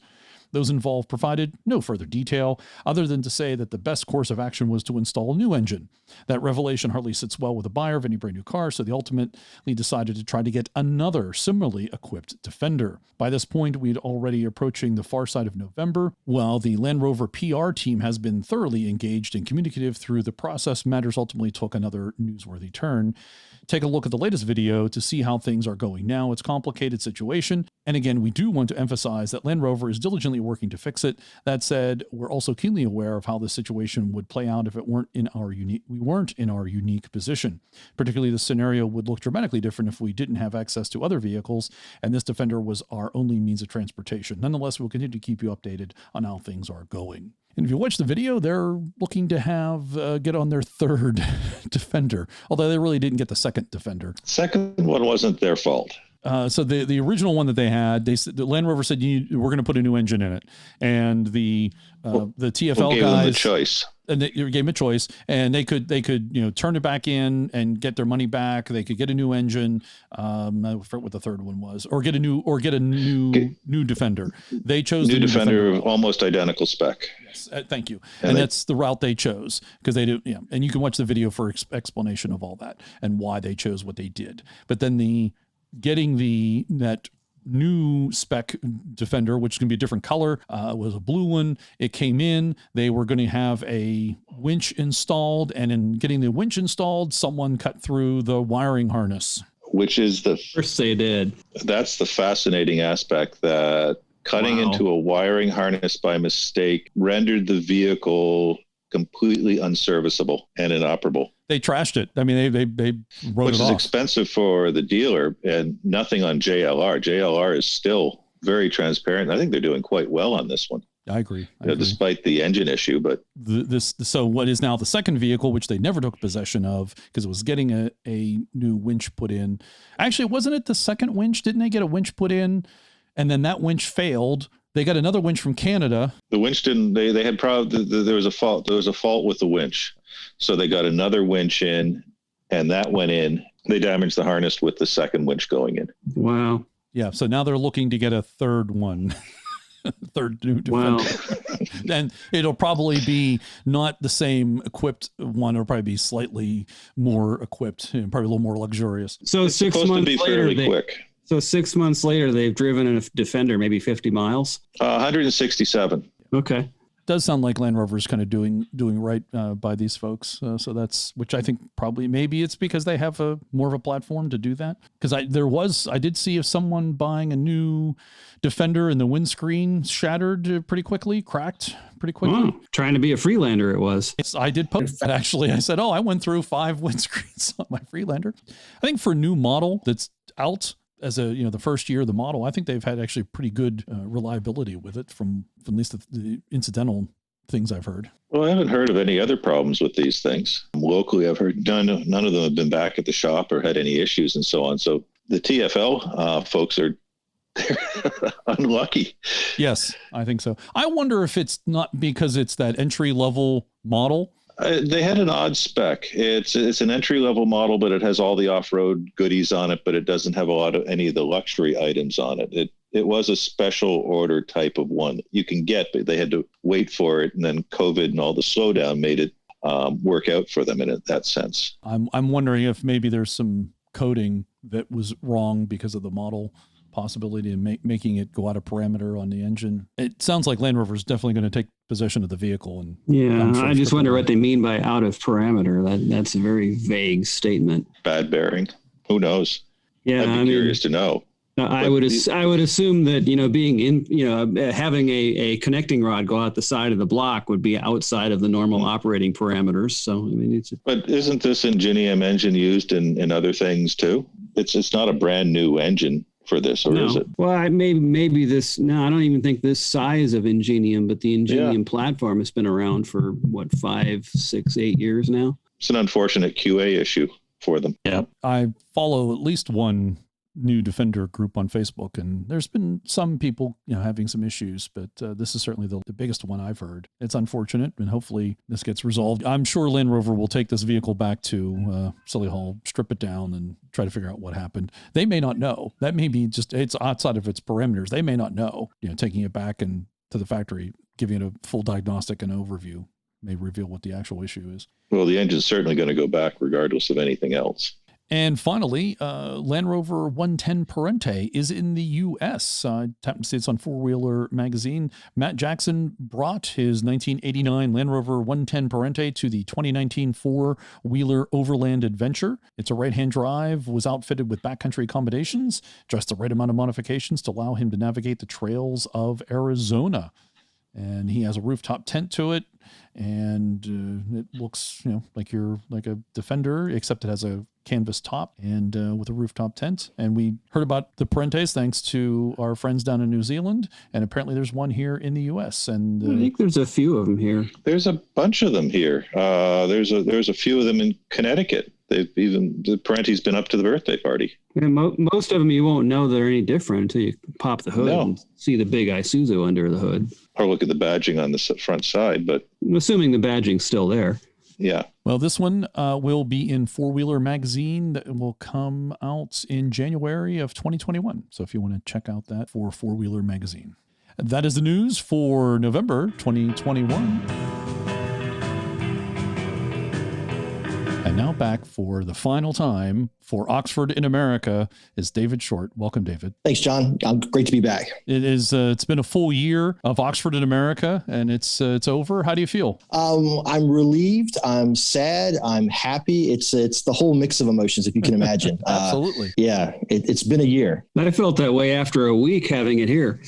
Those involved provided no further detail other than to say that the best course of action was to install a new engine. That revelation hardly sits well with a buyer of any brand new car, so they ultimately decided to try to get another similarly equipped Defender. By this point, we'd already approaching the far side of November. While the Land Rover PR team has been thoroughly engaged and communicative through the process, matters ultimately took another newsworthy turn. Take a look at the latest video to see how things are going now. It's a complicated situation. And again, we do want to emphasize that Land Rover is diligently working to fix it. That said, we're also keenly aware of how the situation would play out if we weren't in our unique position. Particularly, the scenario would look dramatically different if we didn't have access to other vehicles, and this Defender was our only means of transportation. Nonetheless, we'll continue to keep you updated on how things are going. And if you watch the video, they're looking to have get on their third Defender, although they really didn't get the second Defender. Second one wasn't their fault. So the original one that they had, the Land Rover said we're going to put a new engine in it, and the TfL gave guys them the choice. And they gave them a choice, and they could turn it back in and get their money back. They could get a new engine. I forget what the third one was, or get a new Defender. They chose new the new Defender, almost identical spec. Yes, thank you. And that's the route they chose because they do. Yeah, and you can watch the video for explanation of all that and why they chose what they did. But then getting that new spec Defender, which is going to be a different color, was a blue one. It came in. They were going to have a winch installed, and in getting the winch installed, someone cut through the wiring harness. Which is First they did. That's the fascinating aspect, that cutting into a wiring harness by mistake rendered the vehicle completely unserviceable and inoperable. They trashed it. I mean, they wrote Which it is off. expensive for the dealer, and nothing on JLR. JLR is still very transparent. I think they're doing quite well on this one. I agree. Despite the engine issue, but so what is now the second vehicle, which they never took possession of because it was getting a new winch put in. Actually, wasn't it the second winch? Didn't they get a winch put in, and then that winch failed? They got another winch from Canada. The winch didn't. They had there was a fault. There was a fault with the winch, so they got another winch in, and that went in. They damaged the harness with the second winch going in. Wow. Yeah. So now they're looking to get a third one. Third new Defender. Wow. And it'll probably be not the same equipped one. It'll probably be slightly more equipped, probably a little more luxurious. So it's 6 months later, quick. So 6 months later, they've driven a Defender maybe 50 miles. 167. Okay. Does sound like Land Rover is kind of doing right by these folks. So that's, which I think probably maybe it's because they have more of a platform to do that. Because I did see of someone buying a new Defender and the windscreen shattered pretty quickly, cracked pretty quickly. Oh, trying to be a Freelander, it was. I did post that actually. I said, I went through 5 windscreens on my Freelander. I think for a new model that's out, as the first year of the model, I think they've had actually pretty good reliability with it from at least the incidental things I've heard. Well, I haven't heard of any other problems with these things. Locally, I've heard none of them have been back at the shop or had any issues and so on. So the TFL folks they're unlucky. Yes, I think so. I wonder if it's not because it's that entry level model. They had an odd spec. It's an entry level model, but it has all the off-road goodies on it, but it doesn't have any of the luxury items on it. It was a special order type of one that you can get, but they had to wait for it. And then COVID and all the slowdown made it work out for them in that sense. I'm wondering if maybe there's some coding that was wrong because of the model possibility and making it go out of parameter on the engine. It sounds like Land Rover is definitely going to take possession of the vehicle. And I just wonder what they mean by out of parameter. That's a very vague statement. Bad bearing. Who knows? Yeah, I'd be curious to know. I would assume that, being in, having a connecting rod go out the side of the block would be outside of the normal operating parameters. So, but isn't this Ingenium engine used in other things too? It's not a brand new engine for this, or is it? Well, maybe this. No, I don't even think this size of Ingenium, but the Ingenium platform has been around for 5, 6, 8 years now. It's an unfortunate QA issue for them. Yeah, I follow at least one new Defender group on Facebook, and there's been some people having some issues, but this is certainly the biggest one I've heard. It's unfortunate, and hopefully this gets resolved. I'm sure Land Rover will take this vehicle back to Sully Hall, strip it down, and try to figure out what happened. They may not know. That may be just it's outside of its parameters. They may not know. Taking it back and to the factory, giving it a full diagnostic and overview may reveal what the actual issue is. Well, the engine's certainly going to go back regardless of anything else. And finally, Land Rover 110 Parente is in the U.S. I happened to see it's on Four Wheeler Magazine. Matt Jackson brought his 1989 Land Rover 110 Parente to the 2019 Four Wheeler Overland Adventure. It's a right-hand drive, was outfitted with backcountry accommodations, just the right amount of modifications to allow him to navigate the trails of Arizona. And he has a rooftop tent to it, and it looks, like a Defender, except it has a canvas top and with a rooftop tent. And we heard about the Parentes thanks to our friends down in New Zealand, and apparently there's one here in the U.S. And I think there's a few of them here. There's a bunch of them here. There's a few of them in Connecticut. The Parenti's been up to the birthday party. Yeah, most of them you won't know they're any different until you pop the hood and see the big Isuzu under the hood. Or look at the badging on the front side, but I'm assuming the badging's still there. Yeah. Well, this one will be in Four Wheeler Magazine. That will come out in January of 2021. So if you want to check out that for Four Wheeler Magazine. That is the news for November 2021. And now back for the final time for Oxford in America is David Short. Welcome, David. Thanks, John. Great to be back. It is. It's been a full year of Oxford in America, and it's over. How do you feel? I'm relieved. I'm sad. I'm happy. It's the whole mix of emotions, if you can imagine. Absolutely. Yeah, it's been a year. I felt that way after a week having it here.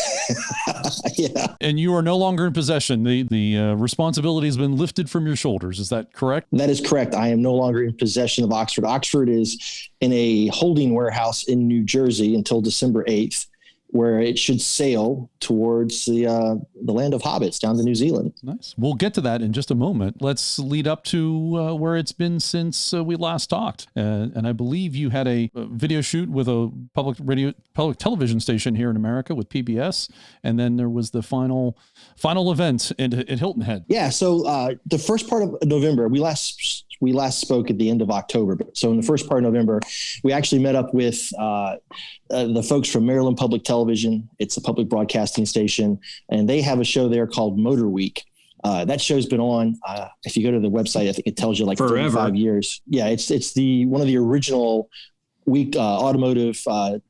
Yeah. And you are no longer in possession. The responsibility has been lifted from your shoulders. Is that correct? That is correct. I am no longer in possession of Oxford. Oxford is in a holding warehouse in New Jersey until December 8th. where it should sail towards the land of hobbits down to New Zealand. Nice. We'll get to that in just a moment. Let's lead up to where it's been since we last talked. And I believe you had a video shoot with a public television station here in America with PBS. And then there was the final event in Hilton Head. Yeah. So the first part of November, we last spoke at the end of October. So in the first part of November, we actually met up with the folks from Maryland Public Television. It's a public broadcasting station, and they have a show there called MOTORWEEK. That show's been on. If you go to the website, I think it tells you like forever. 35 years. Yeah, it's one of the original week automotive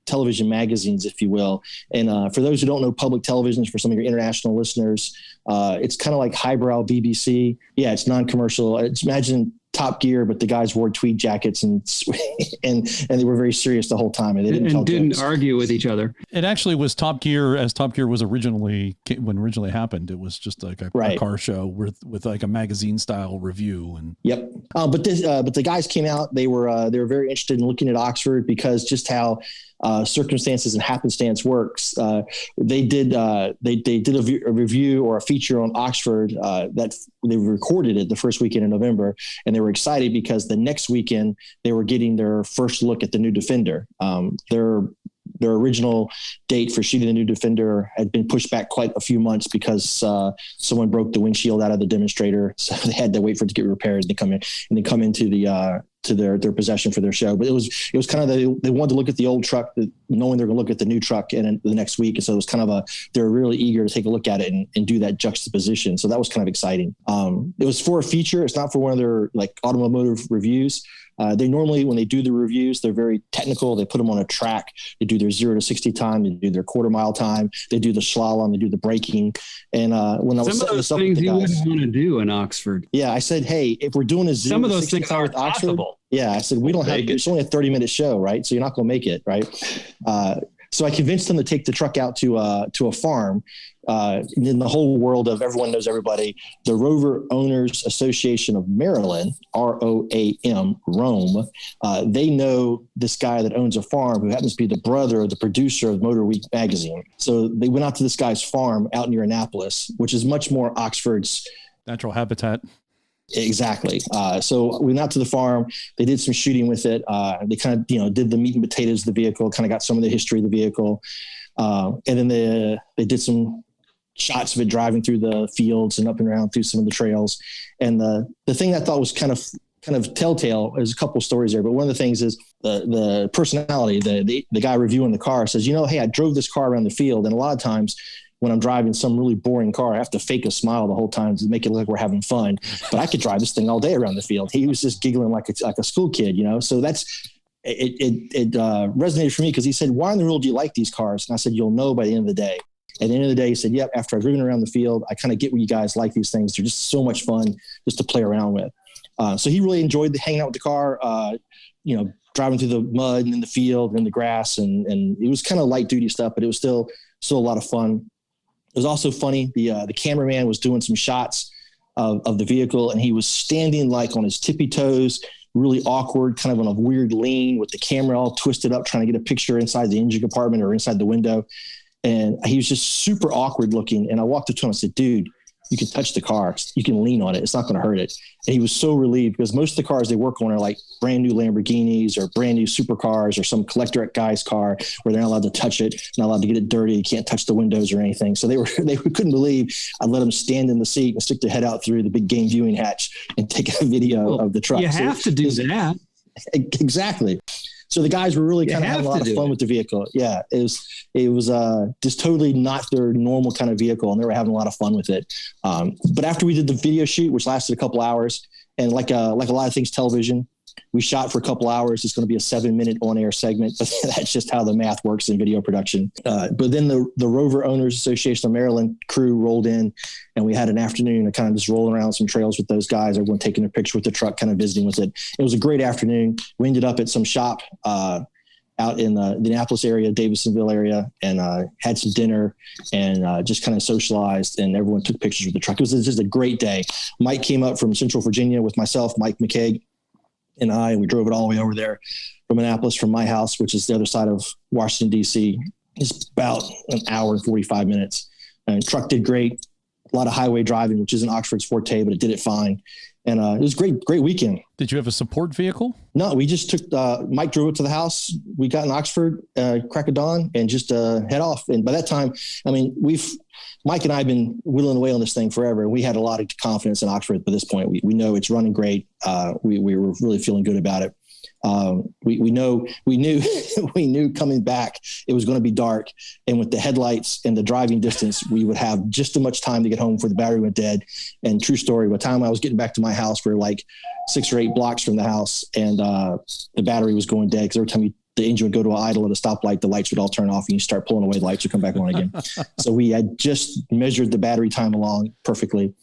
television magazines, if you will. And for those who don't know public television, for some of your international listeners, it's kind of like highbrow BBC. Yeah, it's non-commercial. Imagine Top Gear, but the guys wore tweed jackets and they were very serious the whole time. And they didn't argue with each other. It actually was Top Gear as Top Gear was originally happened. It was just like a car show with like a magazine style review. And yep. But the guys came out. They were very interested in looking at Oxford because just how circumstances and happenstance works. They did a review or a feature on Oxford that they recorded it the first weekend in November, and they were excited because the next weekend they were getting their first look at the new Defender. Their original date for shooting the new Defender had been pushed back quite a few months because someone broke the windshield out of the demonstrator, so they had to wait for it to get repaired and then come into the to their possession for their show. But it was kind of they wanted to look at the old truck, knowing they're going to look at the new truck in the next week, and so it was kind of they're really eager to take a look at it and do that juxtaposition. So that was kind of exciting. It was for a feature. It's not for one of their like automotive reviews. They normally, when they do the reviews, they're very technical. They put them on a track. They do their 0 to 60 time. They do their quarter mile time. They do the slalom. They do the braking. And when I was some of those things you wouldn't want to do in Oxford. Yeah, I said, hey, if we're doing a 0 some of to those 60 things time are with Oxford, possible. yeah, I said we don't have. It's only a 30-minute show, right? So you're not going to make it, right? So I convinced them to take the truck out to a farm. In the whole world of everyone knows everybody, the Rover Owners Association of Maryland, ROAM, Rome, they know this guy that owns a farm who happens to be the brother of the producer of MOTORWEEK magazine. So they went out to this guy's farm out near Annapolis, which is much more Oxford's natural habitat. Exactly. So we went out to the farm. They did some shooting with it. They kind of, did the meat and potatoes of the vehicle, kind of got some of the history of the vehicle. And then they did some shots of it driving through the fields and up and around through some of the trails. And the thing I thought was kind of telltale, there's a couple of stories there, but one of the things is the personality, the guy reviewing the car says, hey, I drove this car around the field. And a lot of times when I'm driving some really boring car, I have to fake a smile the whole time to make it look like we're having fun, but I could drive this thing all day around the field. He was just giggling like a school kid, so that's, it resonated for me because he said, why in the world do you like these cars? And I said, you'll know by the end of the day. At the end of the day, he said, yep, after I've driven around the field, I kind of get what you guys like these things. They're just so much fun just to play around with. So he really enjoyed hanging out with the car, driving through the mud and in the field and in the grass. And it was kind of light duty stuff, but it was still a lot of fun. It was also funny. The cameraman was doing some shots of the vehicle, and he was standing like on his tippy toes, really awkward, kind of on a weird lean with the camera all twisted up, trying to get a picture inside the engine compartment or inside the window. And he was just super awkward looking. And I walked up to him and said, dude, you can touch the car. You can lean on it. It's not going to hurt it. And he was so relieved because most of the cars they work on are like brand new Lamborghinis or brand new supercars or some collector guy's car where they're not allowed to touch it, not allowed to get it dirty. You can't touch the windows or anything. So they couldn't believe I let them stand in the seat and stick their head out through the big game viewing hatch and take a video of the truck. You have to do that. Exactly. So the guys were really kind of having a lot of fun with the vehicle. Yeah, it was just totally not their normal kind of vehicle, and they were having a lot of fun with it. But after we did the video shoot, which lasted a couple hours, and like a lot of things television, we shot for a couple hours. It's going to be a 7-minute on-air segment, but that's just how the math works in video production. But then the Rover Owners Association of Maryland crew rolled in, and we had an afternoon of kind of just rolling around some trails with those guys, everyone taking a picture with the truck, kind of visiting with it. It was a great afternoon. We ended up at some shop out in the Annapolis area, Davisonville area, and had some dinner and just kind of socialized, and everyone took pictures with the truck. It was just a great day. Mike came up from Central Virginia with myself, Mike McKeag, and we drove it all the way over there from Annapolis, from my house, which is the other side of Washington, D.C., It's about an hour and 45 minutes. And truck did great. A lot of highway driving, which isn't Oxford's forte, but it did it fine. And it was great weekend. Did you have a support vehicle? No, we just took, Mike drove it to the house. We got in Oxford, crack of dawn, and just head off. And by that time, I mean, Mike and I have been whittling away on this thing forever. We had a lot of confidence in Oxford by this point. We know it's running great. We were really feeling good about it. We knew coming back, it was going to be dark. And with the headlights and the driving distance, we would have just as much time to get home before the battery went dead. And true story, by the time I was getting back to my house, we were like 6 or 8 blocks from the house, and the battery was going dead, because every time the engine would go to an idle at a stoplight, the lights would all turn off and you start pulling away, the lights would come back on again. So we had just measured the battery time along perfectly.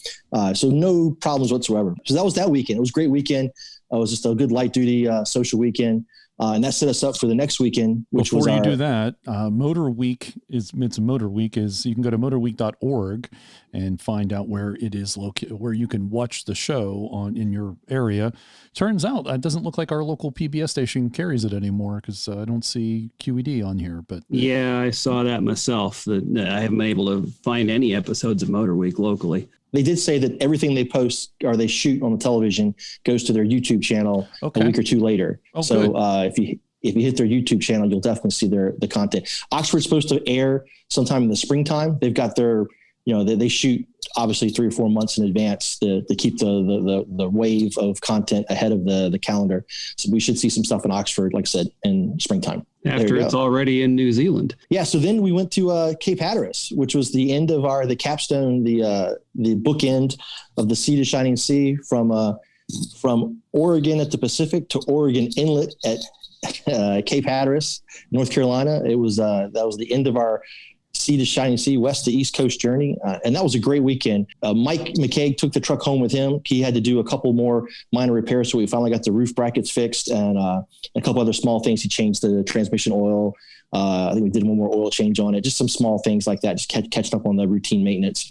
So no problems whatsoever. So that was that weekend. It was a great weekend. It was just a good light duty social weekend. And that set us up for the next weekend, which Before you do that, MOTORWEEK is you can go to motorweek.org and find out where it is located, where you can watch the show in your area. Turns out it doesn't look like our local PBS station carries it anymore, because I don't see QED on here. But yeah, I saw that myself. That I haven't been able to find any episodes of MOTORWEEK locally. They did say that everything they post or they shoot on the television goes to their YouTube channel a week or two later. Oh, so if you hit their YouTube channel, you'll definitely see the content. Oxford's supposed to air sometime in the springtime. They've got their, they shoot obviously 3 or 4 months in advance to keep the wave of content ahead of the calendar. So we should see some stuff in Oxford, like I said, in springtime. After it's already in New Zealand. Yeah. So then we went to Cape Hatteras, which was the end of the capstone, the bookend of the Sea to Shining Sea, from Oregon at the Pacific to Oregon Inlet at Cape Hatteras, North Carolina. It was that was the end of our Sea to Shining Sea, west to East Coast journey. And that was a great weekend. Mike McKay took the truck home with him. He had to do a couple more minor repairs, so we finally got the roof brackets fixed, and a couple other small things. He changed the transmission oil. I think we did one more oil change on it, just some small things like that, just catching up on the routine maintenance.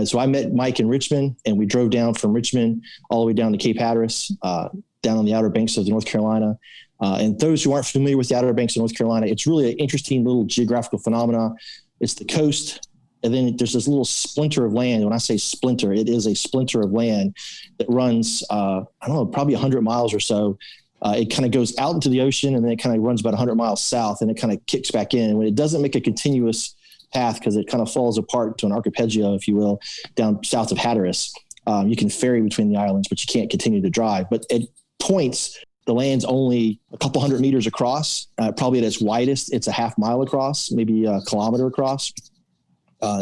So I met Mike in Richmond, and we drove down from Richmond all the way down to Cape Hatteras, down on the Outer Banks of North Carolina. And those who aren't familiar with the Outer Banks of North Carolina, it's really an interesting little geographical phenomena. It's the coast, and then there's this little splinter of land. When I say splinter, it is a splinter of land that runs, I don't know, probably 100 miles or so. It kind of goes out into the ocean, and then it kind of runs about 100 miles south, and it kind of kicks back in. When it doesn't make a continuous path, because it kind of falls apart to an archipelago, if you will, down south of Hatteras, you can ferry between the islands, but you can't continue to drive. But at points, the land's only a couple hundred meters across. Probably at its widest, it's a half mile across, maybe a kilometer across.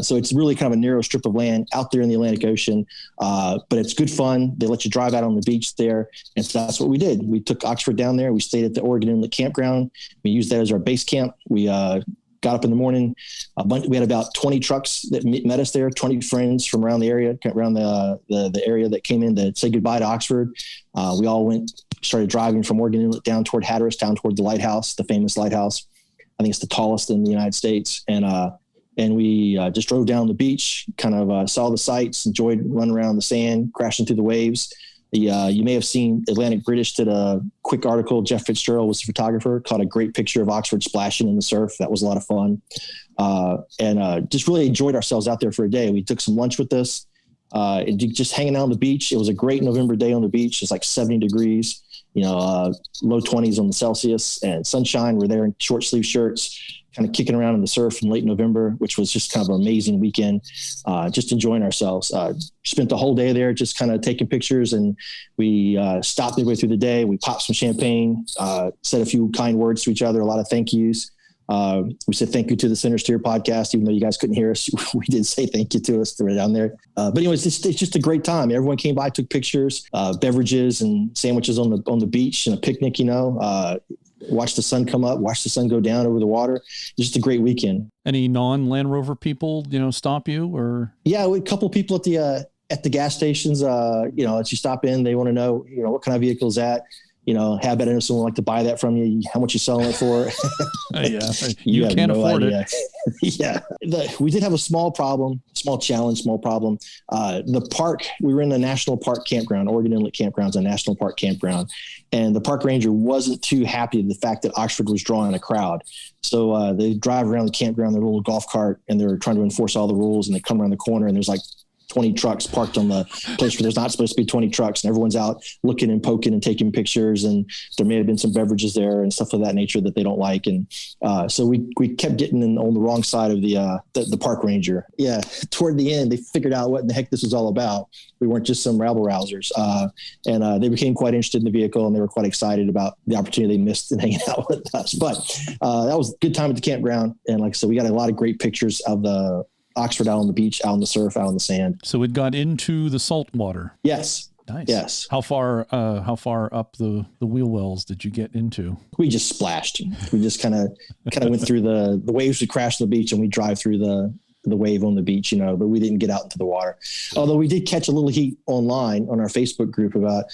So it's really kind of a narrow strip of land out there in the Atlantic Ocean. But it's good fun. They let you drive out on the beach there. And so that's what we did. We took Oxford down there. We stayed at the Oregon Inlet Campground. We used that as our base camp. We got up in the morning. We had about 20 trucks that met us there, 20 friends from around the area, around the area that came in to say goodbye to Oxford. We all started driving from Oregon Inlet down toward Hatteras, down toward the lighthouse, the famous lighthouse. I think it's the tallest in the United States. And we just drove down the beach, kind of saw the sights, enjoyed running around the sand, crashing through the waves. You may have seen Atlantic British did a quick article. Jeff Fitzgerald was the photographer, caught a great picture of Oxford splashing in the surf. That was a lot of fun. And just really enjoyed ourselves out there for a day. We took some lunch with us, and just hanging out on the beach. It was a great November day on the beach. It's like 70 degrees, low 20s on the Celsius, and sunshine. We're there in short sleeve shirts, kind of kicking around in the surf in late November, which was just kind of an amazing weekend, just enjoying ourselves. Spent the whole day there just kind of taking pictures, and we stopped midway through the day. We popped some champagne, said a few kind words to each other, a lot of thank yous. We said thank you to the Centresteer podcast, even though you guys couldn't hear us. We did say thank you to us down there. But anyways, it's just a great time. Everyone came by, took pictures, beverages and sandwiches on the beach, and a picnic, watch the sun come up, watch the sun go down over the water. Just a great weekend. Any non-Land Rover people, stop you or? Yeah, a couple people at the gas stations, as you stop in, they want to know, what kind of vehicle is that? have that. Someone like to buy that from you. How much you selling it for? Yeah, you can't afford it. Yeah. We did have a small problem. The park, we were in the national park campground. Oregon Inlet Campground's a national park campground. And the park ranger wasn't too happy with the fact that Oxford was drawing a crowd. So they drive around the campground, their little golf cart, and they're trying to enforce all the rules. And they come around the corner and there's like 20 trucks parked on the place where there's not supposed to be 20 trucks, and everyone's out looking and poking and taking pictures. And there may have been some beverages there and stuff of that nature that they don't like. And so we kept getting on the wrong side of the park ranger. Yeah. Toward the end, they figured out what in the heck this was all about. We weren't just some rabble rousers. And they became quite interested in the vehicle, and they were quite excited about the opportunity they missed in hanging out with us. But that was a good time at the campground. And like I said, we got a lot of great pictures of the Oxford out on the beach, out on the surf, out on the sand. So it got into the salt water. Yes. Nice. Yes. How far up the wheel wells did you get into? We just splashed. We just kind of went through the waves. We crashed on the beach, and we drive through the wave on the beach, but we didn't get out into the water. Although we did catch a little heat online on our Facebook group about,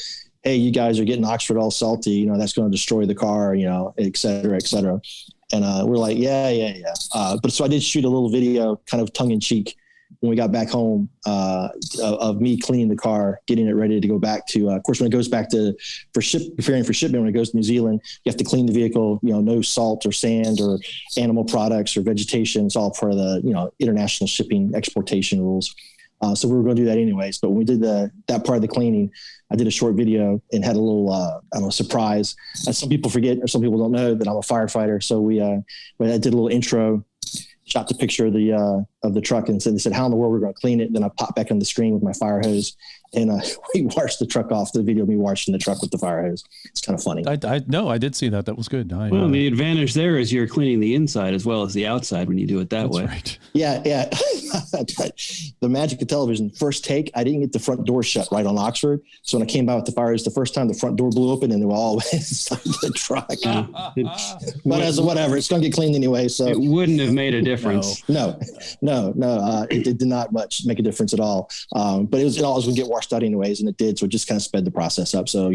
hey, you guys are getting Oxford all salty, that's going to destroy the car, et cetera, et cetera. And we're like, yeah. But so I did shoot a little video, kind of tongue in cheek, when we got back home, of me cleaning the car, getting it ready to go back to. Of course, when it goes back preparing for shipment, when it goes to New Zealand, you have to clean the vehicle. No salt or sand or animal products or vegetation. It's all part of the international shipping exportation rules. So we were going to do that anyways. But when we did that part of the cleaning, I did a short video and had a little, surprise. As some people forget, or some people don't know, that I'm a firefighter. So I did a little intro, shot the picture of the truck, and they said, how in the world we're going to clean it? Then I popped back on the screen with my fire hose, and we washed the truck off. The video of me washing the truck with the fire hose. It's kind of funny. I did see that. That was good. The advantage there is you're cleaning the inside as well as the outside when you do it that way. Right. Yeah. The magic of television. First take, I didn't get the front door shut right on Oxford. So when I came by with the fire hose the first time, the front door blew open, and they were all inside the truck. But as whatever, it's going to get cleaned anyway. So it wouldn't have made a difference. No. It did not much make a difference at all. But it always would get washed out anyways, and it did. So it just kind of sped the process up. So,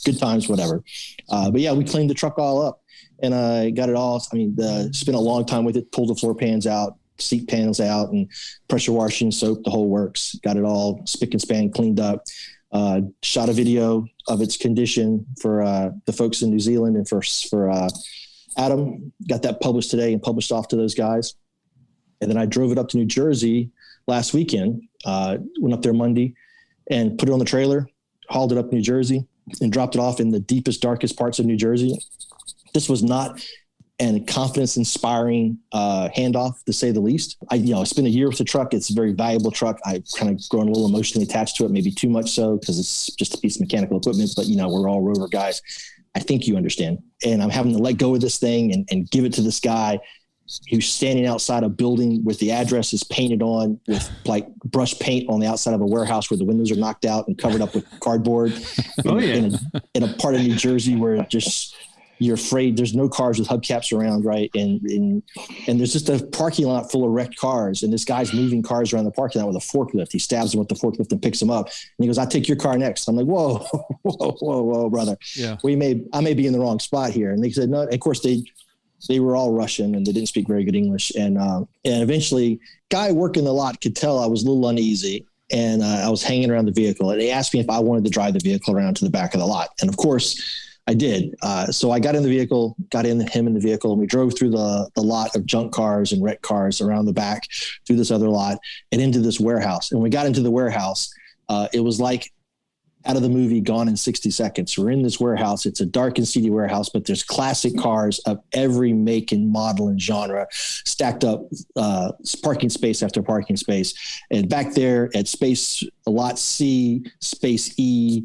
good times, whatever. But yeah, we cleaned the truck all up, and got it all. Spent a long time with it, pulled the floor pans out, seat panels out, and pressure washing, soap, the whole works. Got it all spick and span cleaned up. Shot a video of its condition for the folks in New Zealand, and for Adam. Got that published today and published off to those guys. And then I drove it up to New Jersey last weekend. Went up there Monday and put it on the trailer, hauled it up New Jersey, and dropped it off in the deepest, darkest parts of New Jersey. This was not a confidence-inspiring handoff, to say the least. I spent a year with the truck. It's a very valuable truck. I've kind of grown a little emotionally attached to it, maybe too much so, because it's just a piece of mechanical equipment. But, we're all Rover guys. I think you understand. And I'm having to let go of this thing and give it to this guy who's standing outside a building with the addresses painted on with like brush paint on the outside of a warehouse where the windows are knocked out and covered up with cardboard. In a part of New Jersey where you're afraid there's no cars with hubcaps around, right? And there's just a parking lot full of wrecked cars, and this guy's moving cars around the parking lot with a forklift. He stabs them with the forklift and picks them up. And he goes, "I'll take your car next." I'm like, whoa, brother. Yeah. I may be in the wrong spot here. And they said, no. And of course, they were all Russian, and they didn't speak very good English. And eventually, guy working the lot could tell I was a little uneasy, and I was hanging around the vehicle. And they asked me if I wanted to drive the vehicle around to the back of the lot. And of course, I did. So I got in the vehicle, him in the vehicle, and we drove through the lot of junk cars and wrecked cars around the back, through this other lot, and into this warehouse. And when we got into the warehouse, it was like out of the movie Gone in 60 Seconds. We're in this warehouse. It's a dark and seedy warehouse, but there's classic cars of every make and model and genre stacked up, parking space after parking space. And back there at lot C, space E,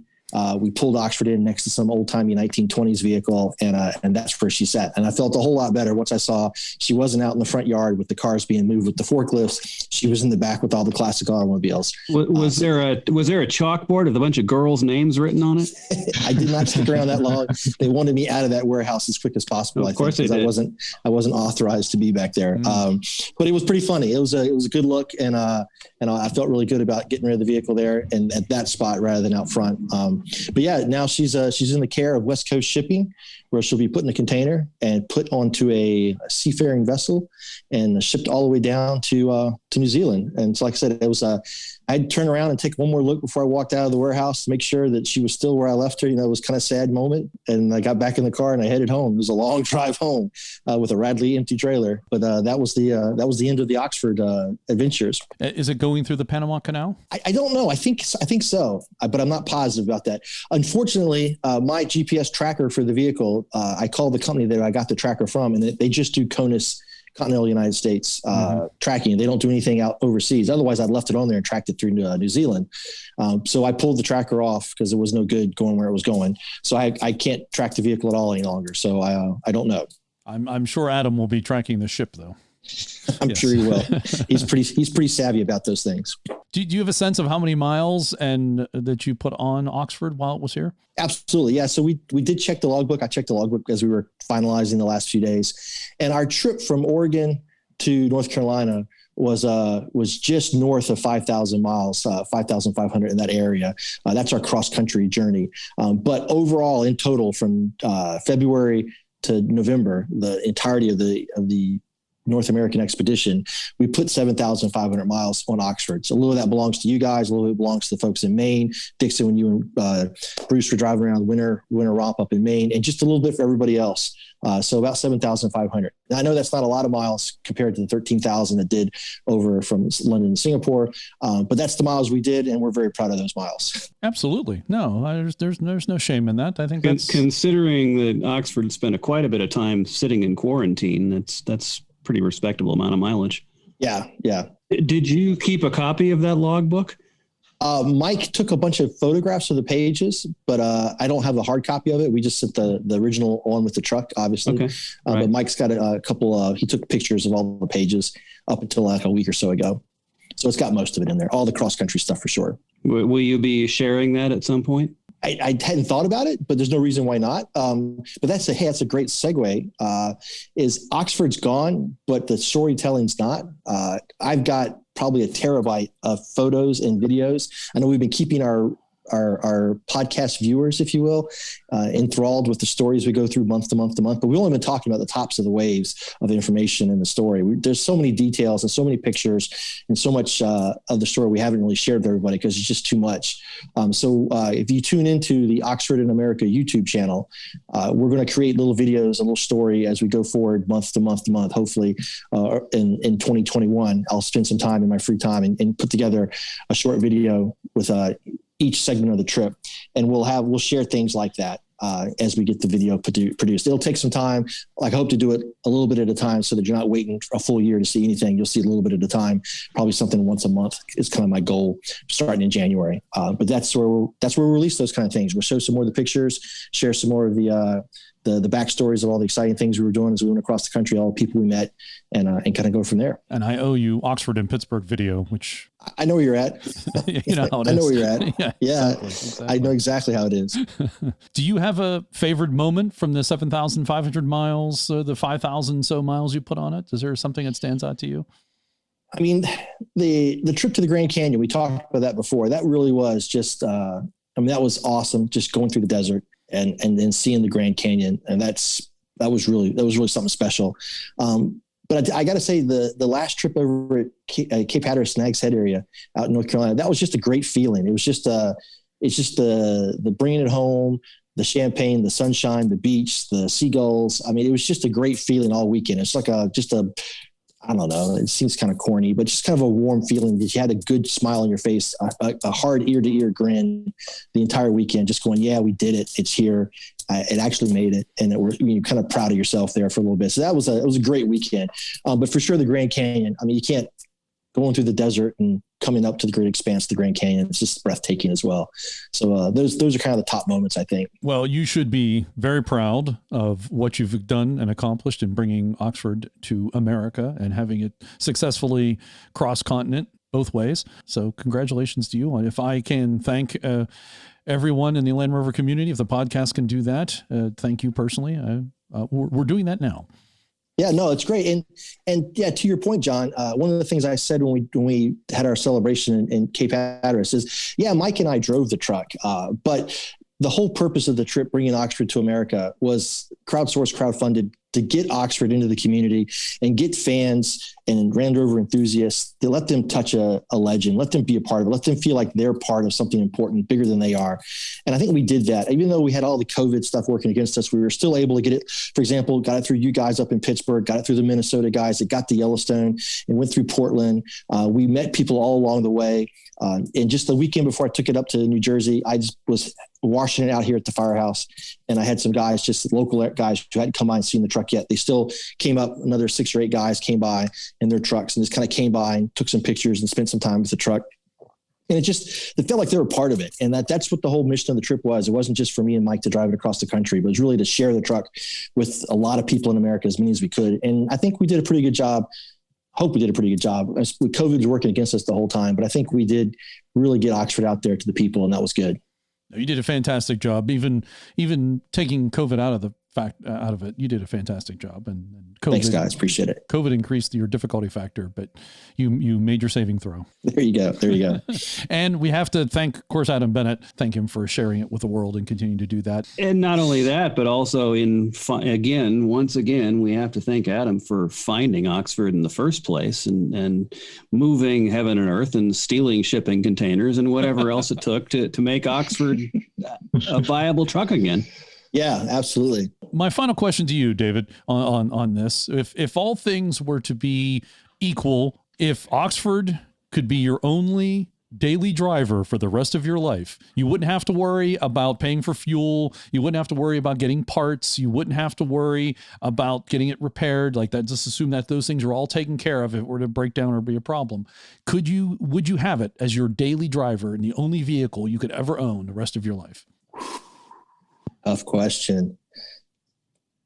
we pulled Oxford in next to some old-timey 1920s vehicle, and that's where she sat. And I felt a whole lot better once I saw she wasn't out in the front yard with the cars being moved with the forklifts. She was in the back with all the classic automobiles. Was there a chalkboard with a bunch of girls' names written on it? I did not stick around that long. They wanted me out of that warehouse as quick as possible. Of course they did. I wasn't authorized to be back there. But it was pretty funny. It was a good look, and I felt really good about getting rid of the vehicle there and at that spot rather than out front. But yeah, now she's in the care of West Coast Shipping, where she'll be put in a container and put onto a seafaring vessel and shipped all the way down to New Zealand. And so, like I said, it was I'd turn around and take one more look before I walked out of the warehouse to make sure that she was still where I left her. You know, it was kind of a sad moment. And I got back in the car and I headed home. It was a long drive home with a radly empty trailer. But that was the end of the Oxford adventures. Is it going through the Panama Canal? I don't know. I think so, but I'm not positive about that. Unfortunately, my GPS tracker for the vehicle, I called the company that I got the tracker from, and they just do CONUS, continental United States tracking. They don't do anything out overseas. Otherwise, I'd left it on there and tracked it through New Zealand. So I pulled the tracker off because it was no good going where it was going. So I can't track the vehicle at all any longer. So I don't know. I'm sure Adam will be tracking the ship, though. I'm sure he will. He's pretty savvy about those things. Do you have a sense of how many miles and that you put on Oxford while it was here? Absolutely. Yeah. So we did check the logbook. I checked the logbook as we were finalizing the last few days, and our trip from Oregon to North Carolina was just north of 5,000 miles, 5,500 in that area. That's our cross country journey. But overall, in total, from February to November, the entirety of the North American expedition, we put 7,500 miles on Oxford. So a little of that belongs to you guys, a little bit belongs to the folks in Maine. Dixon, when you and Bruce were driving around the winter romp up in Maine, and just a little bit for everybody else. So about 7,500. Now, I know that's not a lot of miles compared to the 13,000 that did over from London to Singapore, but that's the miles we did, and we're very proud of those miles. Absolutely. No, there's no shame in that. I think that's... Considering that Oxford spent quite a bit of time sitting in quarantine, that's pretty respectable amount of mileage. Yeah. Did you keep a copy of that logbook? Mike took a bunch of photographs of the pages, but I don't have the hard copy of it. We just sent the original on with the truck, obviously. Okay. Right. But Mike's got a couple he took pictures of all the pages up until like a week or so ago. So it's got most of it in there, all the cross-country stuff for sure. Will you be sharing that at some point? I hadn't thought about it, but there's no reason why not. But that's a great segue. Is Oxford's gone, but the storytelling's not. I've got probably a terabyte of photos and videos. I know we've been keeping our podcast viewers, if you will, enthralled with the stories we go through month to month, but we've only been talking about the tops of the waves of the information in the story. There's so many details and so many pictures and so much of the story we haven't really shared with everybody because it's just too much. So if you tune into the Oxford in America YouTube channel, we're going to create little videos, a little story as we go forward month to month to month. Hopefully in 2021, I'll spend some time in my free time and put together a short video with each segment of the trip, and we'll share things like that as we get the video produced. It'll take some time. Like I hope to do it a little bit at a time so that you're not waiting a full year to see anything. You'll see a little bit at a time, probably something once a month is kind of my goal starting in January. But that's where we'll release those kind of things. We'll show some more of the pictures, share some more of the backstories of all the exciting things we were doing as we went across the country, all the people we met, and kind of go from there. And I owe you Oxford and Pittsburgh video, which I know where you're at. You know how it is. I know where you're at. Yeah. Exactly. I know exactly how it is. Do you have a favorite moment from the 7,500 miles, the 5,000 so miles you put on it? Is there something that stands out to you? I mean, the trip to the Grand Canyon, we talked about that before. That really was just, that was awesome. Just going through the desert and then seeing the Grand Canyon. And that was really something special. But I got to say the last trip over at Cape Hatteras Snags Head area out in North Carolina, that was just a great feeling. It was just the bringing it home, the champagne, the sunshine, the beach, the seagulls. I mean, it was just a great feeling all weekend. It's like I don't know, it seems kind of corny, but just kind of a warm feeling that you had a good smile on your face, a hard ear to ear grin the entire weekend, just going, yeah, we did it. It's here. It actually made it. And you're kind of proud of yourself there for a little bit. So it was a great weekend. But for sure, the Grand Canyon, I mean, you can't going through the desert and coming up to the great expanse of the Grand Canyon. It's just breathtaking as well. So those are kind of the top moments, I think. Well, you should be very proud of what you've done and accomplished in bringing Oxford to America and having it successfully cross-continent both ways. So congratulations to you. And if I can thank everyone in the Land Rover community, if the podcast can do that, thank you personally. We're doing that now. Yeah, no, it's great. And yeah, to your point, John, one of the things I said when we had our celebration in Cape Hatteras is, yeah, Mike and I drove the truck, but the whole purpose of the trip, bringing Oxford to America, was crowdsourced, crowdfunded to get Oxford into the community and get fans and Land Rover enthusiasts to let them touch a legend, let them be a part of it, let them feel like they're part of something important, bigger than they are. And I think we did that. Even though we had all the COVID stuff working against us, we were still able to get it. For example, got it through you guys up in Pittsburgh, got it through the Minnesota guys. It got to Yellowstone and went through Portland. We met people all along the way. And just the weekend before I took it up to New Jersey, I just was washing it out here at the firehouse. And I had some guys, just local guys who hadn't come by and seen the truck yet. They still came up, another 6 or 8 guys came by in their trucks and just kind of came by and took some pictures and spent some time with the truck. And it felt like they were part of it. And that's what the whole mission of the trip was. It wasn't just for me and Mike to drive it across the country, but it was really to share the truck with a lot of people in America, as many as we could. And I think we did a pretty good job. Hope we did a pretty good job. COVID was working against us the whole time, but I think we did really get Oxford out there to the people, and that was good. You did a fantastic job. Even taking COVID out of it, you did a fantastic job. And COVID, thanks, guys. Appreciate it. COVID increased your difficulty factor, but you made your saving throw. There you go. And we have to thank, of course, Adam Bennett. Thank him for sharing it with the world and continuing to do that. And not only that, but also once again, we have to thank Adam for finding Oxford in the first place and moving heaven and earth and stealing shipping containers and whatever else it took to make Oxford a viable truck again. Yeah, absolutely. My final question to you, David, on this, if all things were to be equal, if Oxford could be your only daily driver for the rest of your life, you wouldn't have to worry about paying for fuel. You wouldn't have to worry about getting parts. You wouldn't have to worry about getting it repaired like that. Just assume that those things are all taken care of if it were to break down or be a problem. Would you have it as your daily driver and the only vehicle you could ever own the rest of your life? Tough question.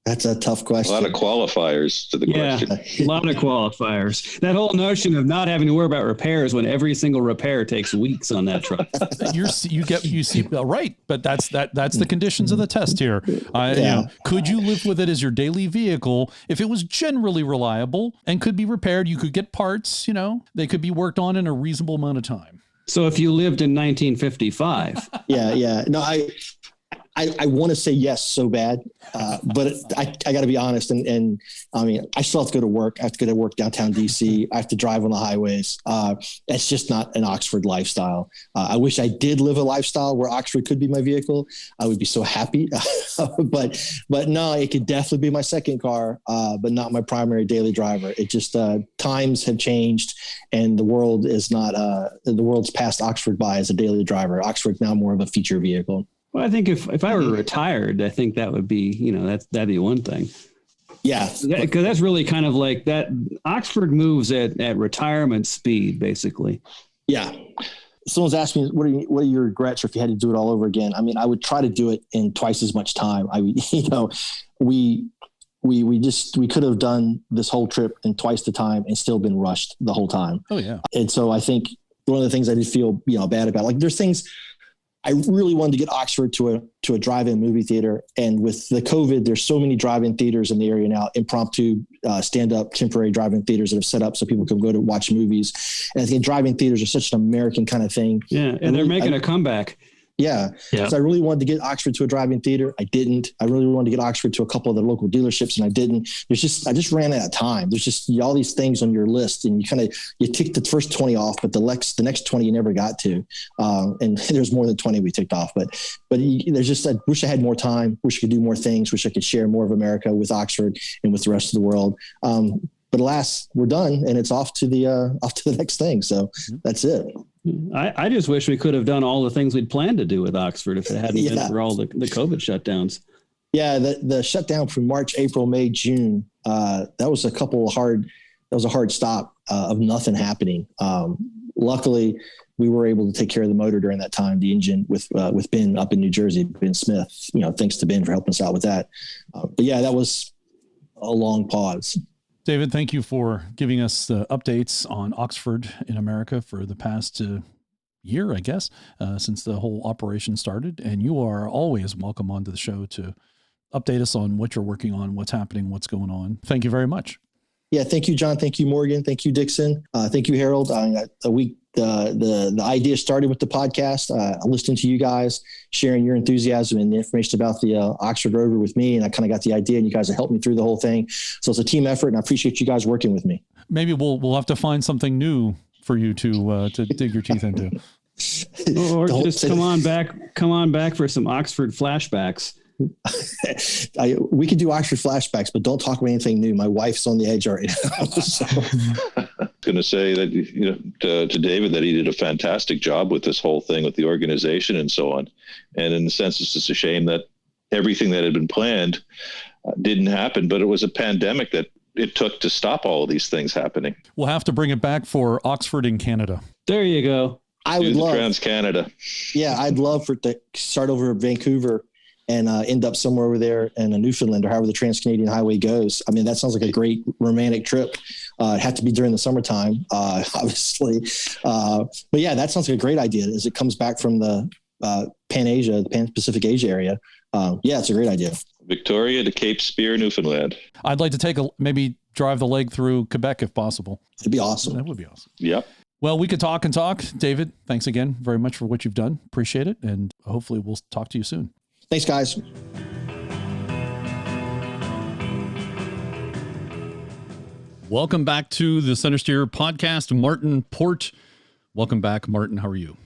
That's a tough question. A lot of qualifiers to the question. A lot of qualifiers. That whole notion of not having to worry about repairs when every single repair takes weeks on that truck. You see right, but that's the conditions of the test here. Could you live with it as your daily vehicle if it was generally reliable and could be repaired? You could get parts. They could be worked on in a reasonable amount of time. So if you lived in 1955, yeah. No, I want to say yes so bad, but I got to be honest. And I mean, I still have to go to work. I have to go to work downtown DC. I have to drive on the highways. It's just not an Oxford lifestyle. I wish I did live a lifestyle where Oxford could be my vehicle. I would be so happy, but no, it could definitely be my second car, but not my primary daily driver. It just, times have changed and the world is not, the world's passed Oxford by as a daily driver. Oxford's now more of a feature vehicle. Well, I think if I were retired, I think that would be, that'd be one thing. Yeah. Because that's really kind of like that. Oxford moves at retirement speed, basically. Yeah. Someone's asked me, what are your regrets or if you had to do it all over again? I mean, I would try to do it in twice as much time. We could have done this whole trip in twice the time and still been rushed the whole time. Oh yeah. And so I think one of the things I did feel, bad about, like there's things I really wanted to get Oxford to a drive-in movie theater. And with the COVID, there's so many drive-in theaters in the area now, impromptu stand-up temporary drive-in theaters that have set up so people can go to watch movies. And I think drive-in theaters are such an American kind of thing. Yeah, and they're making a comeback. Yeah. So I really wanted to get Oxford to a drive-in theater. I didn't. I really wanted to get Oxford to a couple of the local dealerships, and I didn't. I just ran out of time. There's just all these things on your list, and you tick the first 20 off, but the next 20 you never got to. And there's more than 20 we ticked off, but there's just, I wish I had more time. Wish I could do more things. Wish I could share more of America with Oxford and with the rest of the world. But alas, we're done, and it's off to the next thing. So that's it. I just wish we could have done all the things we'd planned to do with Oxford if it hadn't been for all the COVID shutdowns. Yeah, the shutdown from March, April, May, June. That was a hard stop of nothing happening. Luckily, we were able to take care of the motor during that time, the engine with Ben up in New Jersey, Ben Smith. Thanks to Ben for helping us out with that. But yeah, that was a long pause. David, thank you for giving us the updates on Oxford in America for the past year, I guess, since the whole operation started. And you are always welcome onto the show to update us on what you're working on, what's happening, what's going on. Thank you very much. Yeah, thank you, John. Thank you, Morgan. Thank you, Dixon. Thank you, Harold. The idea started with the podcast. Listening to you guys, sharing your enthusiasm and the information about the Oxford Rover with me, and I kind of got the idea, and you guys have helped me through the whole thing. So it's a team effort, and I appreciate you guys working with me. Maybe we'll have to find something new for you to dig your teeth into. Or just come on back for some Oxford flashbacks. We could do Oxford flashbacks, but don't talk about anything new. My wife's on the edge right now. So. Going to say that to David that he did a fantastic job with this whole thing with the organization and so on. And in the sense, it's just a shame that everything that had been planned didn't happen. But it was a pandemic that it took to stop all of these things happening. We'll have to bring it back for Oxford in Canada. There you go. I would love Trans-Canada. Yeah, I'd love for it to start over Vancouver and end up somewhere over there in Newfoundland or however the Trans-Canadian Highway goes. I mean, that sounds like a great romantic trip. It had to be during the summertime, obviously. But yeah, that sounds like a great idea as it comes back from the Pan-Asia, the Pan-Pacific Asia area. Yeah, it's a great idea. Victoria to Cape Spear, Newfoundland. I'd like to maybe drive the leg through Quebec if possible. It'd be awesome. That would be awesome. Yep. Well, we could talk and talk. David, thanks again very much for what you've done. Appreciate it. And hopefully we'll talk to you soon. Thanks, guys. Welcome back to the Centresteer podcast. Martin Port. Welcome back, Martin. How are you?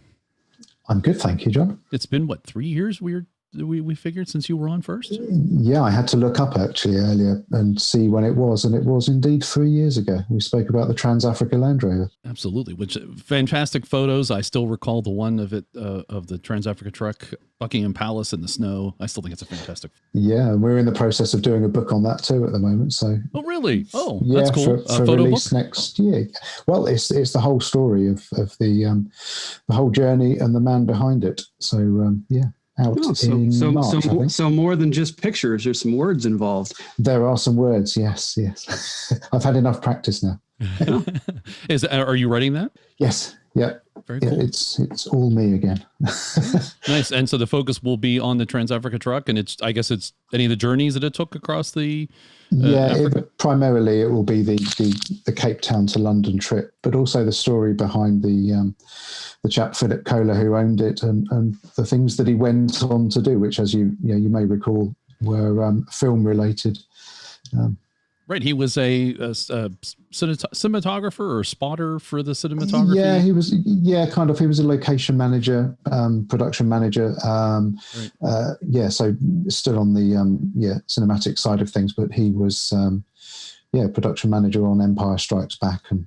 I'm good, thank you, John. It's been, 3 years we figured since you were on first? Yeah, I had to look up actually earlier and see when it was, and it was indeed 3 years ago. We spoke about the Trans-Africa Land Rover. Absolutely, which fantastic photos. I still recall the one of it of the Trans-Africa truck, Buckingham Palace in the snow. I still think it's a fantastic. Yeah, and we're in the process of doing a book on that too at the moment. So. Oh, really? Oh, yeah, that's cool. For release next year. Well, it's the whole story of the whole journey and the man behind it. So yeah. So more than just pictures. There's some words involved. There are some words. Yes. I've had enough practice now. Are you writing that? Yes. Yeah. Very cool. It's all me again. Nice. And so the focus will be on the Trans-Africa truck, and I guess it's any of the journeys that it took across the. Primarily it will be the Cape Town to London trip, but also the story behind the chap Philip Kohler who owned it and the things that he went on to do, which, as you may recall, were film related. Right, he was a cinematographer or spotter for the cinematography. Yeah, he was. Yeah, kind of. He was a location manager, production manager. Right. So still on the cinematic side of things, but he was production manager on Empire Strikes Back and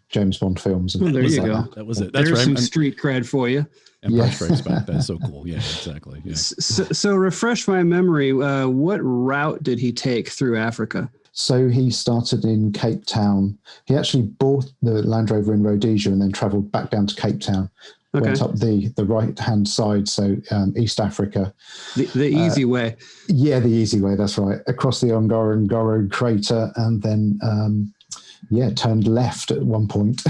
James Bond films. And there you go. That was it. That's There's right. Some street cred for you. Empire Strikes Back. That's so cool. Yeah, exactly. Yeah. So refresh my memory. What route did he take through Africa? So he started in Cape Town. He actually bought the Land Rover in Rhodesia and then travelled back down to Cape Town. Okay. Went up the right-hand side, so East Africa. The easy way. Yeah, the easy way, that's right. Across the Ngorongoro crater and then, turned left at one point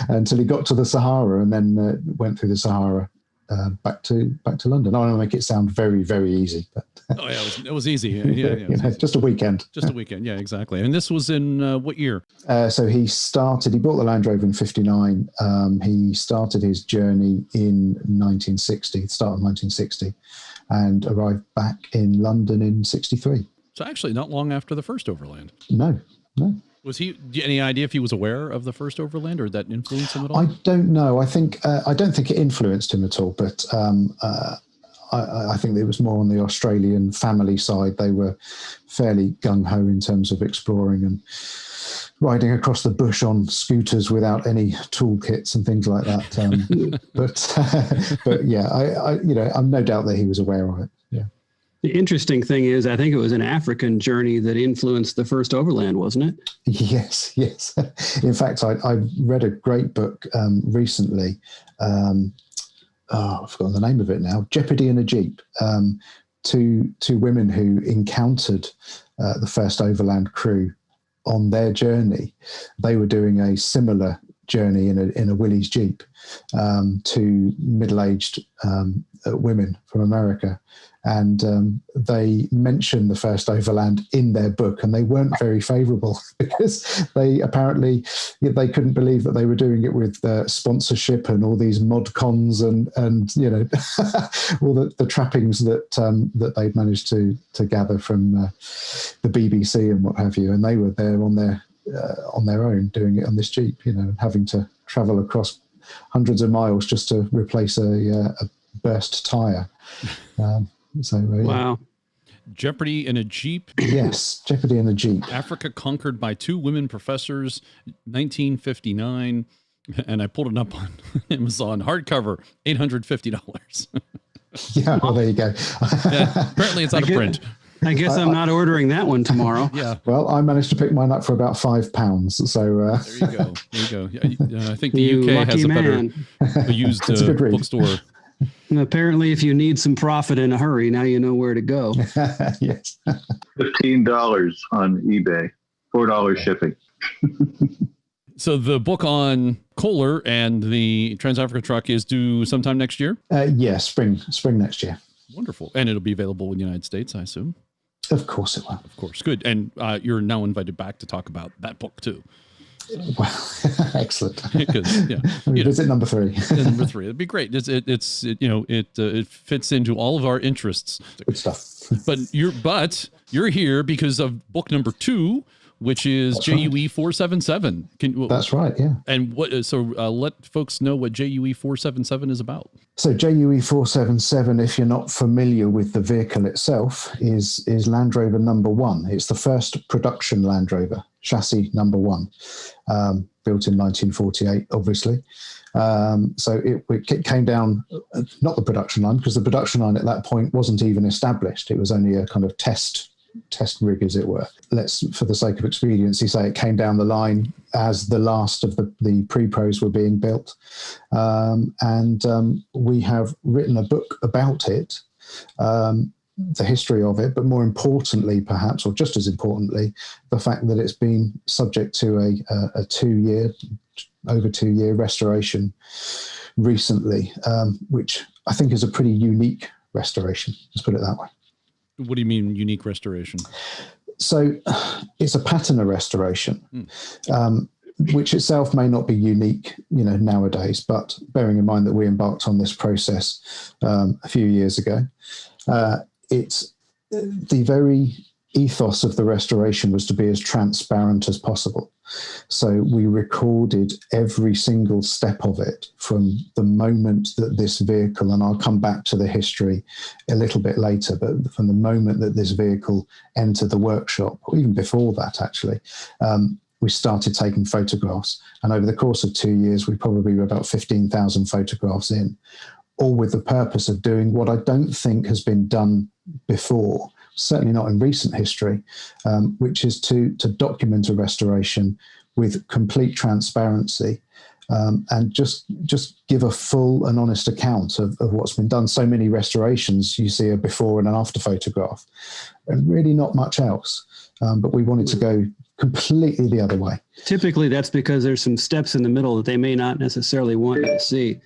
until he got to the Sahara and then went through the Sahara back to London. I don't want to make it sound very, very easy, but oh yeah, it was easy. Yeah, just a weekend. Just a weekend. Yeah, exactly. And this was in what year? So he bought the Land Rover in 59. He started his journey in 1960, start of 1960, and arrived back in London in 63. So actually not long after the first Overland. No. Was he, any idea if he was aware of the first Overland or that influenced him at all? I don't know. I don't think it influenced him at all, but I think it was more on the Australian family side. They were fairly gung-ho in terms of exploring and riding across the bush on scooters without any toolkits and things like that. But yeah, I'm no doubt that he was aware of it. Yeah. The interesting thing is, I think it was an African journey that influenced the first Overland, wasn't it? Yes. In fact, I read a great book recently. I've forgotten the name of it now. Jeopardy in a Jeep. Two women who encountered the first Overland crew on their journey. They were doing a similar journey in a Willys Jeep to middle-aged women from America. And they mentioned the first overland in their book, and they weren't very favorable because they couldn't believe that they were doing it with sponsorship and all these mod cons and all the trappings that they'd managed to gather from the BBC and what have you. And they were there on their own doing it on this Jeep, having to travel across hundreds of miles just to replace a burst tire. Wow. Jeopardy in a Jeep. Yes, Jeopardy in a Jeep. Africa conquered by two women professors, 1959. And I pulled it up on Amazon hardcover, $850. Yeah, well, there you go. Yeah, apparently it's out of print. I guess I'm not ordering that one tomorrow. Yeah. Well, I managed to pick mine up for about £5. So there you go. There you go. I think the UK has a better used bookstore. And apparently, if you need some profit in a hurry, now you know where to go. Yes. $15 on eBay, $4 shipping. So the book on Kohler and the Trans-Africa truck is due sometime next year? Yes, spring next year. Wonderful. And it'll be available in the United States, I assume? Of course it will. Of course. Good. And you're now invited back to talk about that book too. Well, excellent. Yeah, visit number 3. Number 3. It'd be great. It fits into all of our interests. Good stuff. But you're here because of book number 2, which is JUE 477. That's right. Yeah. And let folks know what JUE 477 is about. So JUE 477, if you're not familiar with the vehicle itself, is Land Rover number 1. It's the first production Land Rover, chassis number 1, built in 1948, obviously. So it came down, not the production line, because the production line at that point wasn't even established. It was only a kind of test rig, as it were. Let's, for the sake of expediency, say it came down the line as the last of the pre-pros were being built. We have written a book about it, the history of it, but more importantly, perhaps, or just as importantly, the fact that it's been subject to over 2 year restoration recently, which I think is a pretty unique restoration. Let's put it that way. What do you mean unique restoration? So it's a patina restoration, which itself may not be unique, nowadays, but bearing in mind that we embarked on this process a few years ago, it's the very ethos of the restoration was to be as transparent as possible. So we recorded every single step of it from the moment that this vehicle, and I'll come back to the history a little bit later, but from the moment that this vehicle entered the workshop, or even before that actually, we started taking photographs. And over the course of 2 years, we probably were about 15,000 photographs in, all with the purpose of doing what I don't think has been done before, certainly not in recent history, which is to document a restoration with complete transparency, and just give a full and honest account of what's been done. So many restorations, you see a before and an after photograph, and really not much else. But we wanted to go completely the other way. Typically, that's because there's some steps in the middle that they may not necessarily want you to see.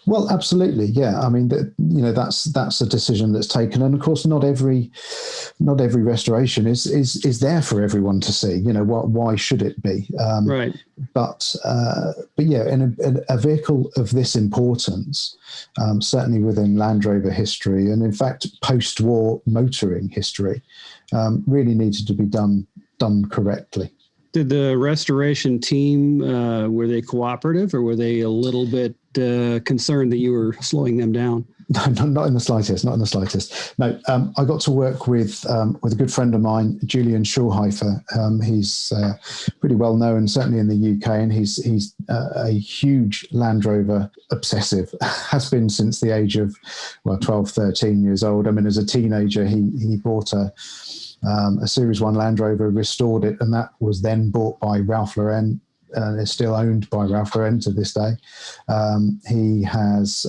Well, absolutely, yeah. I mean, that's a decision that's taken, and of course, not every restoration is there for everyone to see. Why should it be? Right. But yeah, in a vehicle of this importance, certainly within Land Rover history, and in fact post-war motoring history, really needed to be done correctly. Did the restoration team, were they cooperative, or were they a little bit concerned that you were slowing them down? No, not in the slightest. Not in the slightest. No, I got to work with a good friend of mine, Julian Schulheifer. He's pretty well known, certainly in the UK, and he's a huge Land Rover obsessive. Has been since the age of 12, 13 years old. I mean, as a teenager, he bought a Series 1 Land Rover, restored it, and that was then bought by Ralph Lauren is still owned by Ralph Lauren to this day. He has,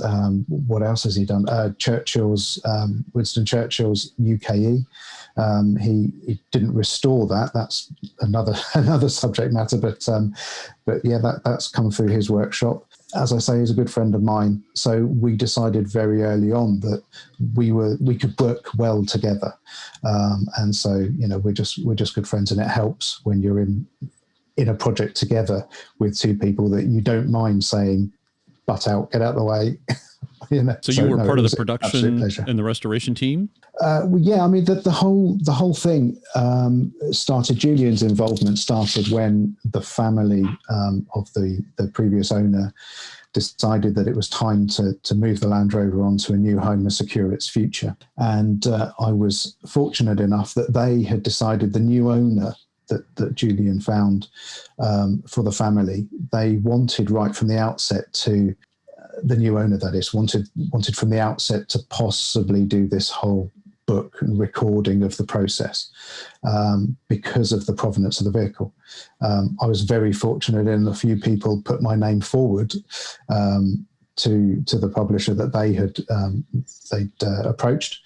what else has he done? Winston Churchill's UKE. He didn't restore that. That's another subject matter. But yeah, that's come through his workshop. As I say, he's a good friend of mine. So we decided very early on that we could work well together. And so, we're just good friends, and it helps when you're in a project together with two people that you don't mind saying, butt out, get out of the way. So you were part of the production and the restoration team? Well, yeah, I mean, the whole thing started, Julian's involvement started when the family of the previous owner decided that it was time to move the Land Rover onto a new home and secure its future. And I was fortunate enough that they had decided, the new owner that Julian found for the family, they wanted right from the outset to, the new owner that is, wanted from the outset to possibly do this whole book and recording of the process because of the provenance of the vehicle. I was very fortunate in a few people put my name forward to the publisher that they'd approached.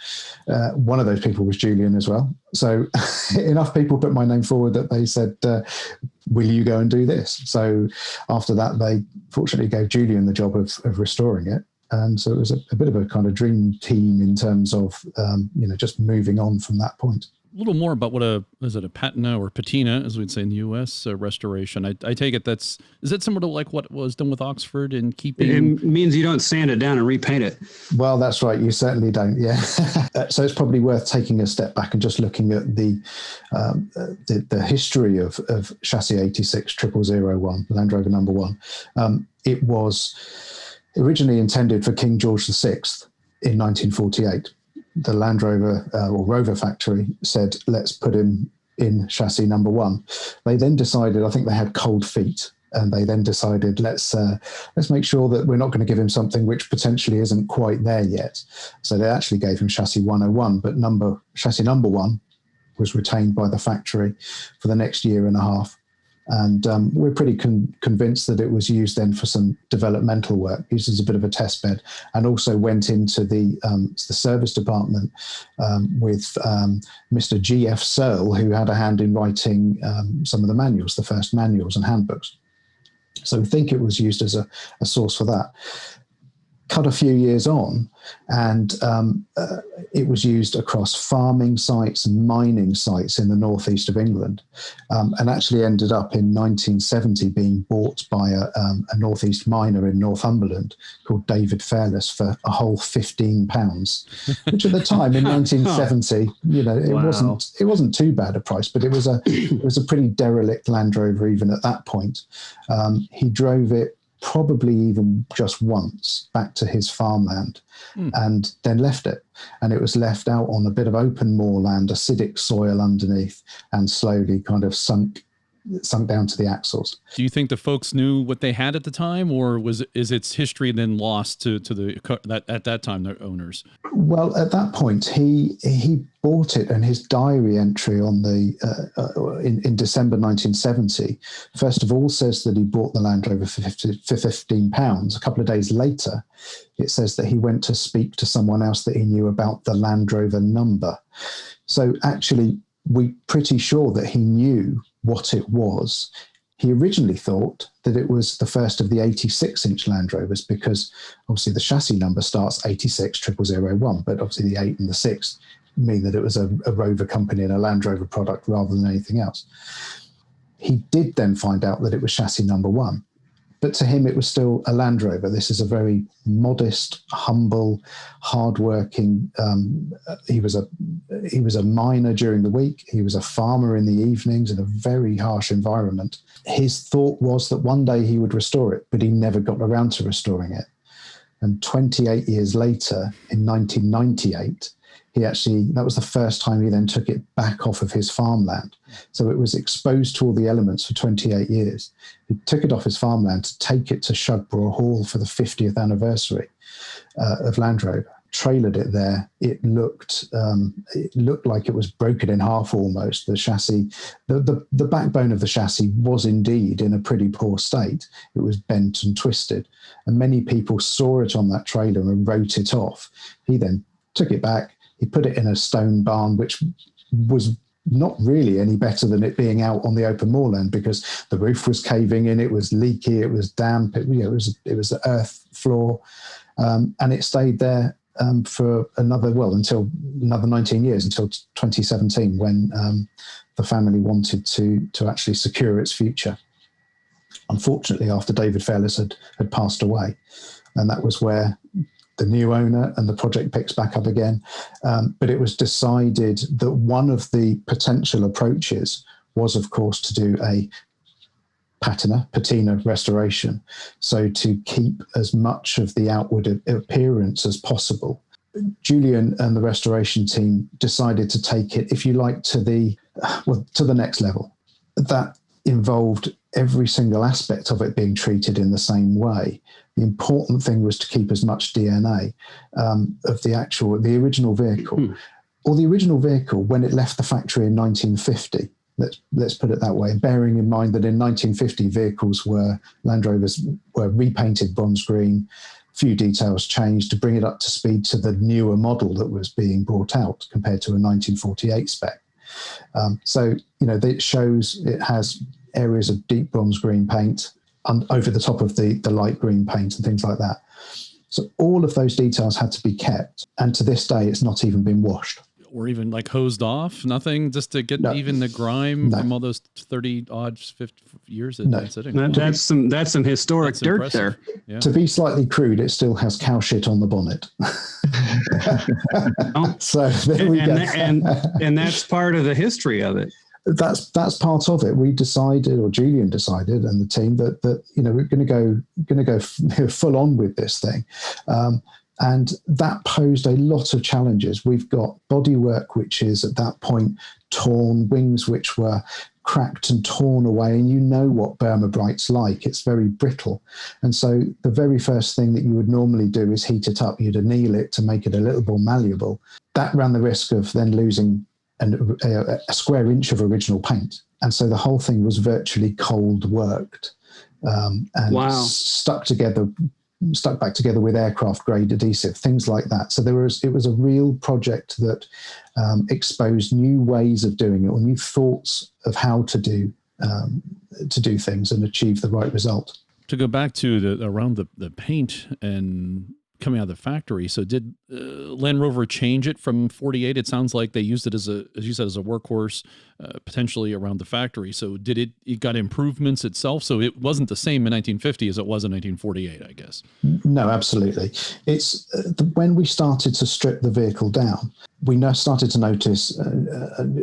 One of those people was Julian as well. So enough people put my name forward that they said, will you go and do this? So after that, they fortunately gave Julian the job of restoring it. And so it was a bit of a kind of dream team in terms of, just moving on from that point. A little more about what is it a patina or patina, as we'd say in the U.S., restoration. I take it is that similar to like what was done with Oxford in keeping? It means you don't sand it down and repaint it. Well, that's right. You certainly don't. Yeah. So it's probably worth taking a step back and just looking at the history of chassis 86 0001, Land Rover number 1. It was originally intended for King George VI in 1948. The Land Rover or Rover factory said, let's put him in chassis number 1. They then decided, I think they had cold feet, and they then decided, let's make sure that we're not going to give him something which potentially isn't quite there yet. So they actually gave him chassis 101, but chassis number 1 was retained by the factory for the next year and a half. And we're pretty convinced that it was used then for some developmental work, used as a bit of a test bed, and also went into the service department with Mr. G.F. Searle, who had a hand in writing some of the manuals, the first manuals and handbooks. So we think it was used as a source for that. Cut a few years on, and it was used across farming sites and mining sites in the northeast of England, and actually ended up in 1970 being bought by a northeast miner in Northumberland called David Fairless for a whole £15, which at the time in 1970, it wasn't too bad a price, but it was a pretty derelict Land Rover even at that point. He drove it probably even just once back to his farmland and then left it. And it was left out on a bit of open moorland, acidic soil underneath, and slowly kind of sunk down to the axles. Do you think the folks knew what they had at the time, or is its history then lost to at that time their owners? Well, at that point, he bought it, and his diary entry on in December 1970, first of all, says that he bought the Land Rover for £15. A couple of days later, it says that he went to speak to someone else that he knew about the Land Rover number. So actually, we're pretty sure that he knew what it was. He originally thought that it was the first of the 86-inch Land Rovers, because obviously the chassis number starts 86 0001, but obviously the 8 and the 6 mean that it was a Rover company and a Land Rover product rather than anything else. He did then find out that it was chassis number 1, but to him it was still a Land Rover. This is a very modest, humble, hardworking. He was a miner during the week. He was a farmer in the evenings in a very harsh environment. His thought was that one day he would restore it, but he never got around to restoring it. And 28 years later, in 1998, that was the first time he then took it back off of his farmland. So it was exposed to all the elements for 28 years. He took it off his farmland to take it to Shugborough Hall for the 50th anniversary of Land Rover. trailered it there, it looked like it was broken in half almost. The chassis, the backbone of the chassis was indeed in a pretty poor state. It was bent and twisted, and many people saw it on that trailer and wrote it off. He then took it back. He put it in a stone barn, which was not really any better than it being out on the open moorland, because the roof was caving in, it was leaky, it was damp, it was the earth floor, and it stayed there for until another 19 years, until 2017, when the family wanted to actually secure its future. Unfortunately, after David Fairless had passed away, and that was where the new owner and the project picks back up again. But it was decided that one of the potential approaches was, of course, to do a patina restoration. So to keep as much of the outward appearance as possible. Julian and the restoration team decided to take it, if you like, to the next level. That involved every single aspect of it being treated in the same way. The important thing was to keep as much DNA of the original vehicle, or the original vehicle when it left the factory in 1950. Let's put it that way, bearing in mind that in 1950 Land Rovers were repainted bronze green, few details changed to bring it up to speed to the newer model that was being brought out compared to a 1948 spec. So, it shows it has areas of deep bronze green paint over the top of the light green paint and things like that. So all of those details had to be kept. And to this day, it's not even been washed. Or even like hosed off? Nothing, just to get even the grime from all those 30 odd 50 years that it's sitting. That's some historic dirt impressive. there. Yeah. To be slightly crude, it still has cow shit on the bonnet. So there we go. And that's part of the history of it. That's part of it. We decided, or Julian decided, and the team that we're going to go full on with this thing, and that posed a lot of challenges. We've got bodywork which is at that point torn, wings which were cracked and torn away, and you know what Burma Bright's like. It's very brittle, and so the very first thing that you would normally do is heat it up. You'd anneal it to make it a little more malleable. That ran the risk of then losing a square inch of original paint, and so the whole thing was virtually cold worked and stuck back together with aircraft grade adhesive, things like that. So it was a real project that exposed new ways of doing it, or new thoughts of how to do things and achieve the right result. To go back to around the paint and coming out of the factory. So did Land Rover change it from 48? It sounds like they used it as you said, as a workhorse, potentially around the factory. So did it got improvements itself? So it wasn't the same in 1950 as it was in 1948, I guess. No, absolutely. It's when we started to strip the vehicle down, we now started to notice,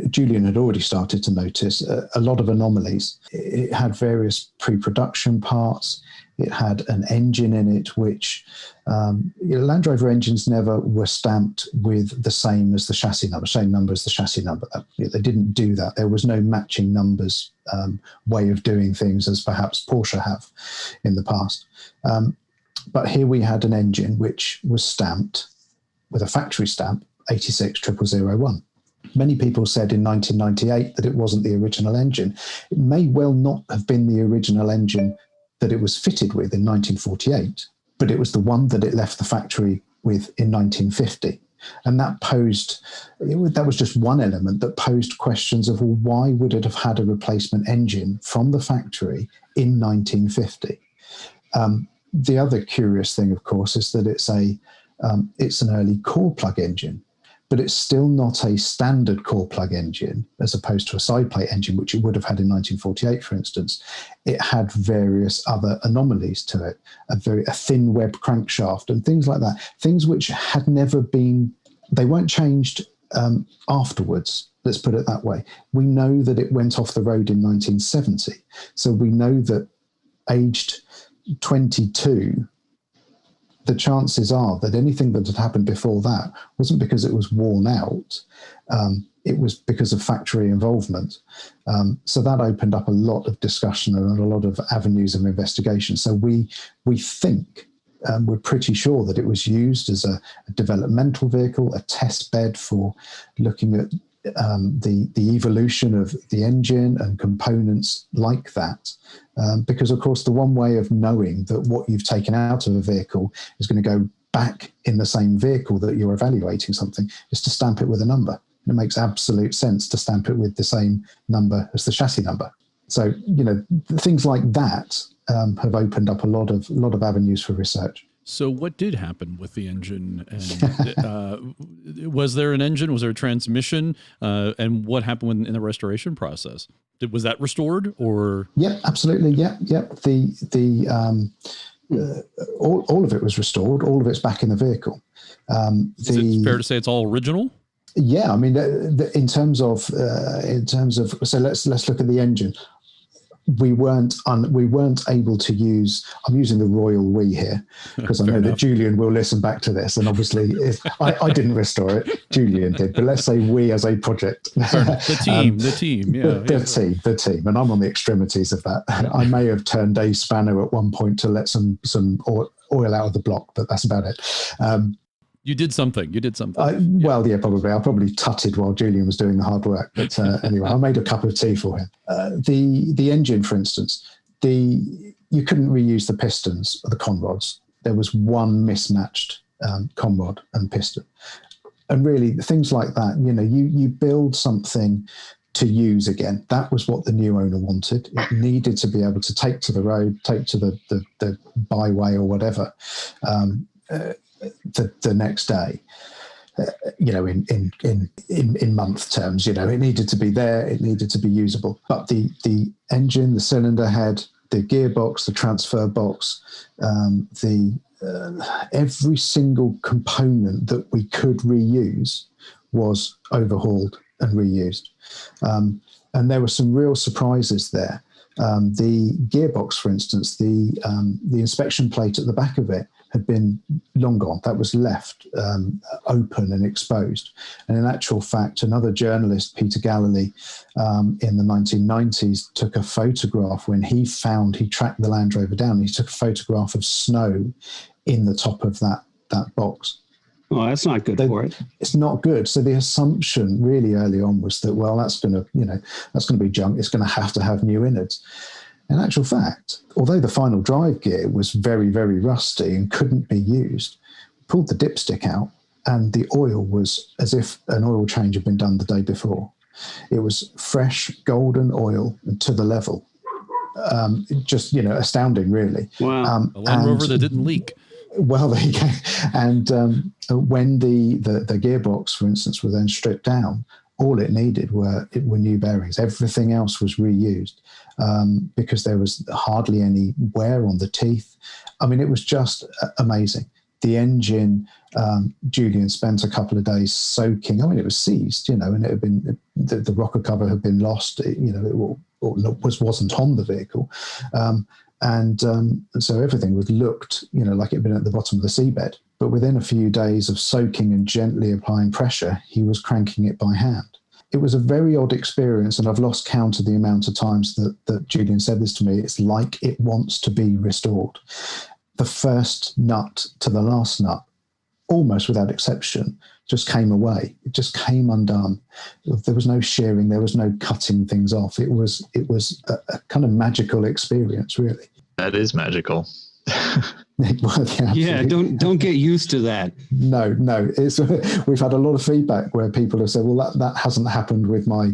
Julian had already started to notice a lot of anomalies. It had various pre-production parts. It had an engine in it, which Land Rover engines never were stamped with the same as the chassis number, same number as the chassis number. They didn't do that. There was no matching numbers way of doing things as perhaps Porsche have in the past. But here we had an engine which was stamped with a factory stamp, 860001. Many people said in 1998 that it wasn't the original engine. It may well not have been the original engine that it was fitted with in 1948, but it was the one that it left the factory with in 1950. And that was just one element that posed questions of, well, why would it have had a replacement engine from the factory in 1950? The other curious thing, of course, is that it's an early core plug engine, but it's still not a standard core plug engine as opposed to a side plate engine, which it would have had in 1948, for instance. It had various other anomalies to it, a thin web crankshaft and things like that, things which had never been, they weren't changed afterwards. Let's put it that way. We know that it went off the road in 1970. So we know that aged 22, the chances are that anything that had happened before that wasn't because it was worn out. It was because of factory involvement. So that opened up a lot of discussion and a lot of avenues of investigation. So we think we're pretty sure that it was used as a developmental vehicle, a test bed for looking at the evolution of the engine and components like that. Because, of course, the one way of knowing that what you've taken out of a vehicle is going to go back in the same vehicle that you're evaluating something is to stamp it with a number. And it makes absolute sense to stamp it with the same number as the chassis number. So, things like that have opened up a lot of avenues for research. So what did happen with the engine? And was there an engine? Was there a transmission? And what happened in the restoration process? Was that restored or? Yep, absolutely. Yep. All of it was restored. All of it's back in the vehicle. Is it fair to say it's all original? Yeah, I mean, in terms of, so let's look at the engine. We weren't able to use. I'm using the royal we here because I know that Julian will listen back to this, and obviously, I didn't restore it. Julian did, but let's say we as a project, the team, and I'm on the extremities of that. I may have turned a spanner at one point to let some oil out of the block, but that's about it. You did something. Well, yeah, probably. I probably tutted while Julian was doing the hard work. But anyway, I made a cup of tea for him. The engine, for instance, you couldn't reuse the pistons or the conrods. There was one mismatched conrod and piston. And really, things like that, you build something to use again. That was what the new owner wanted. It needed to be able to take to the road, take to the byway or whatever. The next day, in month terms, it needed to be there, it needed to be usable. But the engine, the cylinder head, the gearbox, the transfer box, every single component that we could reuse was overhauled and reused. And there were some real surprises there. The gearbox, for instance, the inspection plate at the back of it had been long gone. That was left open and exposed. And in actual fact, another journalist, Peter Galilee, in the 1990s, took a photograph when he tracked the Land Rover down. He took a photograph of snow in the top of that box. Oh, that's not good for it. It's not good. So the assumption really early on was that, well, that's going to be junk. It's going to have new innards. In actual fact, although the final drive gear was very, very rusty and couldn't be used, pulled the dipstick out and the oil was as if an oil change had been done the day before. It was fresh golden oil to the level. Just, astounding, really. Wow. A Land Rover that didn't leak. Well, there you go. And when the gearbox, for instance, was then stripped down, all it needed were new bearings. Everything else was reused because there was hardly any wear on the teeth. I mean, it was just amazing. The engine, Julian spent a couple of days soaking. I mean, it was seized, and it had been the rocker cover had been lost. It wasn't on the vehicle. And so everything was looked, like it had been at the bottom of the seabed. But within a few days of soaking and gently applying pressure, he was cranking it by hand. It was a very odd experience, and I've lost count of the amount of times that Julian said this to me. It's like it wants to be restored. The first nut to the last nut, almost without exception, just came away. It just came undone. There was no shearing. There was no cutting things off. It was a kind of magical experience, really. That is magical. Well, yeah, don't get used to that. No. We've had a lot of feedback where people have said, well, that hasn't happened with my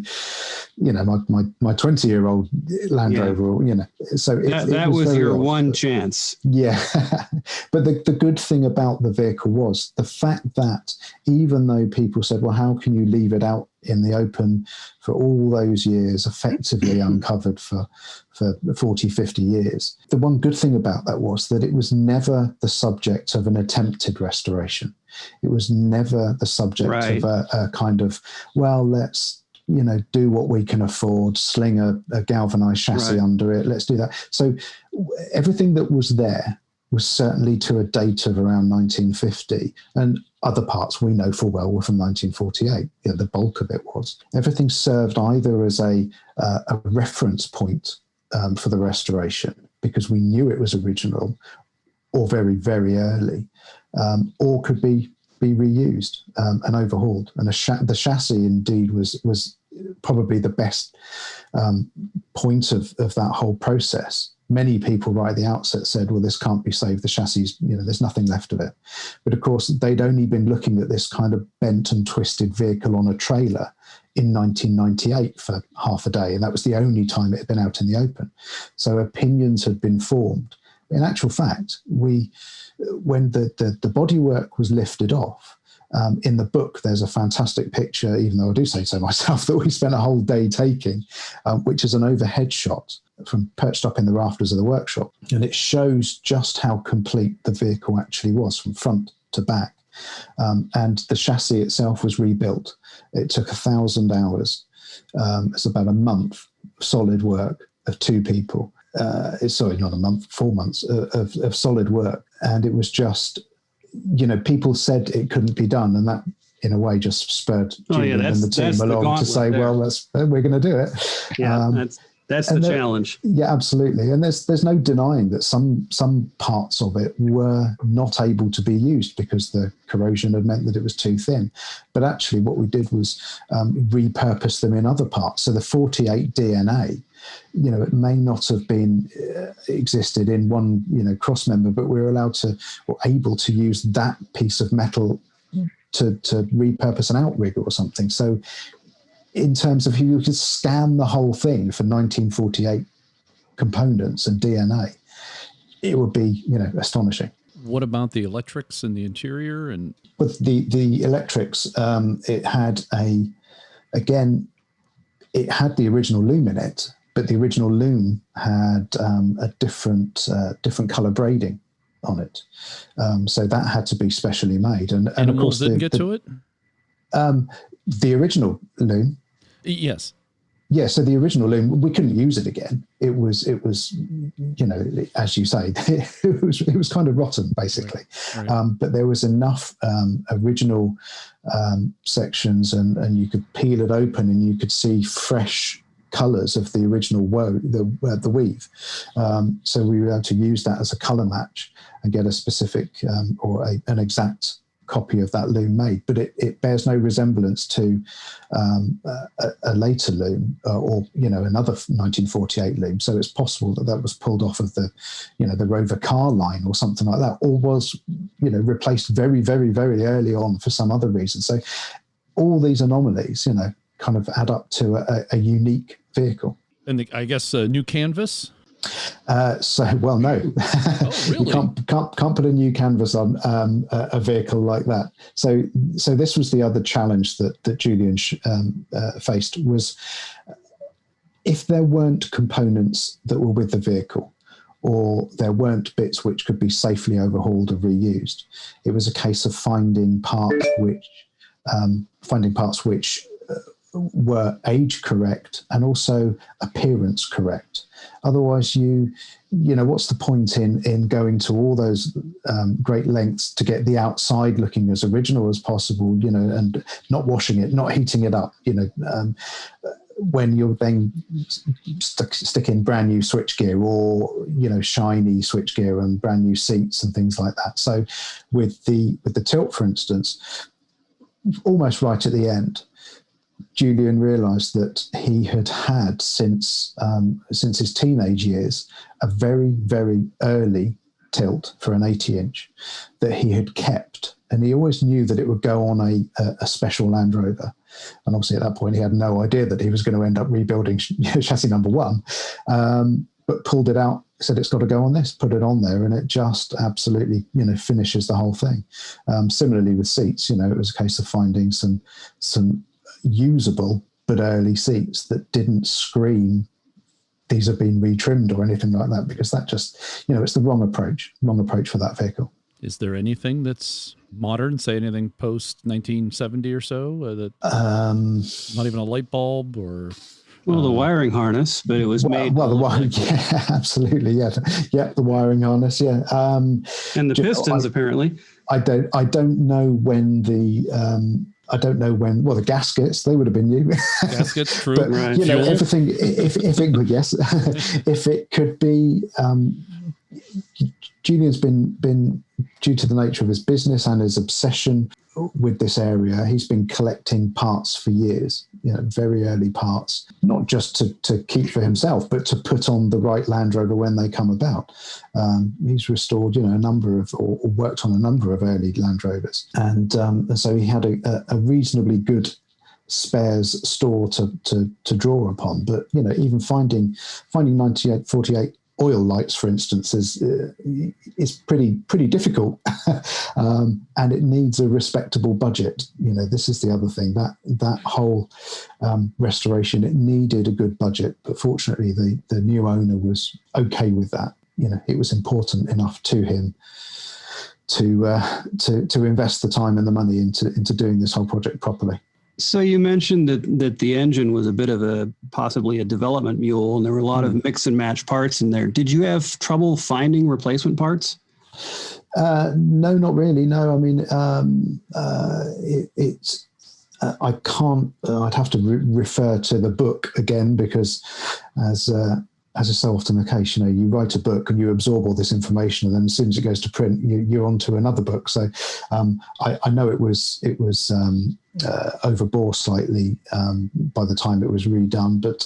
20-year-old Land Rover, So that was your one chance. Yeah. But the good thing about the vehicle was the fact that even though people said, well, how can you leave it out in the open for all those years, effectively uncovered for 40, 50 years. The one good thing about that was that it was never the subject of an attempted restoration. It was never the subject of a kind of, well, let's, do what we can afford, sling a galvanized chassis under it. Let's do that. So everything that was there was certainly to a date of around 1950. And other parts we know full well were from 1948. The bulk of it was. Everything served either as a reference point for the restoration, because we knew it was original, or very, very early, or could be reused and overhauled. And the chassis indeed was probably the best point of that whole process. Many people right at the outset said, well, this can't be saved. The chassis, there's nothing left of it. But of course, they'd only been looking at this kind of bent and twisted vehicle on a trailer in 1998 for half a day. And that was the only time it had been out in the open. So opinions had been formed. In actual fact, when the bodywork was lifted off, in the book, there's a fantastic picture, even though I do say so myself, that we spent a whole day taking, which is an overhead shot from perched up in the rafters of the workshop. And it shows just how complete the vehicle actually was from front to back. And the chassis itself was rebuilt. It took 1,000 hours. It's about a month solid work of 2 people. Sorry, not a month, 4 months of solid work. And it was just, people said it couldn't be done. And that, in a way, just spurred Julian and the team along to say, well, we're going to do it. Yeah, that's the challenge. Yeah, absolutely. And there's no denying that some parts of it were not able to be used because the corrosion had meant that it was too thin. But actually what we did was repurpose them in other parts. So the 48 DNA, it may not have been existed in one, cross member, but we were allowed to, or able to use that piece of metal to repurpose an outrigger or something. So in terms of if you could scan the whole thing for 1948 components and DNA, it would be, astonishing. What about the electrics in the interior? And with the electrics, it had it had the original loom in it, but the original loom had a different color braiding on it. So that had to be specially made. And of course didn't get to it? The original loom. Yes. Yeah, so the original loom, we couldn't use it again. It was, as you say, it was kind of rotten, basically. Right. But there was enough original sections, and you could peel it open, and you could see fresh colours of the original the weave. So we were able to use that as a colour match and get a specific or an exact copy of that loom made, but it bears no resemblance to a later loom or another 1948 loom. So it's possible that was pulled off of the Rover car line or something like that, or was replaced very, very, very early on for some other reason. So all these anomalies kind of add up to a unique vehicle. And I guess new canvas. No. Oh, really? You can't put a new canvas on a vehicle like that. So this was the other challenge that Julian faced, was if there weren't components that were with the vehicle, or there weren't bits which could be safely overhauled or reused, it was a case of finding parts which were age correct and also appearance correct. Otherwise, what's the point in going to all those great lengths to get the outside looking as original as possible, and not washing it, not heating it up, when you're then sticking brand new switchgear or, shiny switchgear and brand new seats and things like that. So with the tilt, for instance, almost right at the end, Julian realised that he had since his teenage years a very, very early tilt for an 80-inch that he had kept, and he always knew that it would go on a special Land Rover. And obviously at that point he had no idea that he was going to end up rebuilding chassis number 1, but pulled it out, said it's got to go on this, put it on there, and it just absolutely finishes the whole thing. Similarly with seats, it was a case of finding some usable but early seats that didn't scream these have been retrimmed or anything like that, because that just it's the wrong approach for that vehicle. Is there anything that's modern, say anything post 1970 or so, that not even a light bulb or the wiring harness, but it was made the wiring, yeah, absolutely, yeah, the wiring harness, yeah, and the pistons apparently. I don't know when the the gaskets, they would have been new. Gaskets, true. But, right. Everything, if it could, yes, if it could be Julian's been due to the nature of his business and his obsession with this area, he's been collecting parts for years, very early parts, not just to keep for himself, but to put on the right Land Rover when they come about. He's restored, a number of, or worked on a number of early Land Rovers. And so he had a reasonably good spares store to draw upon. But, even finding 9848 oil lights, for instance, is pretty difficult, and it needs a respectable budget. This is the other thing, that whole restoration, it needed a good budget, but fortunately the new owner was okay with that. It was important enough to him to invest the time and the money into doing this whole project properly. So you mentioned that the engine was a bit of possibly a development mule, and there were a lot of mix and match parts in there. Did you have trouble finding replacement parts? No, not really. No, I mean, I can't. I'd have to refer to the book again, because as is so often the case, you write a book and you absorb all this information, and then as soon as it goes to print, you're on to another book. So I know it was overbore slightly by the time it was redone, but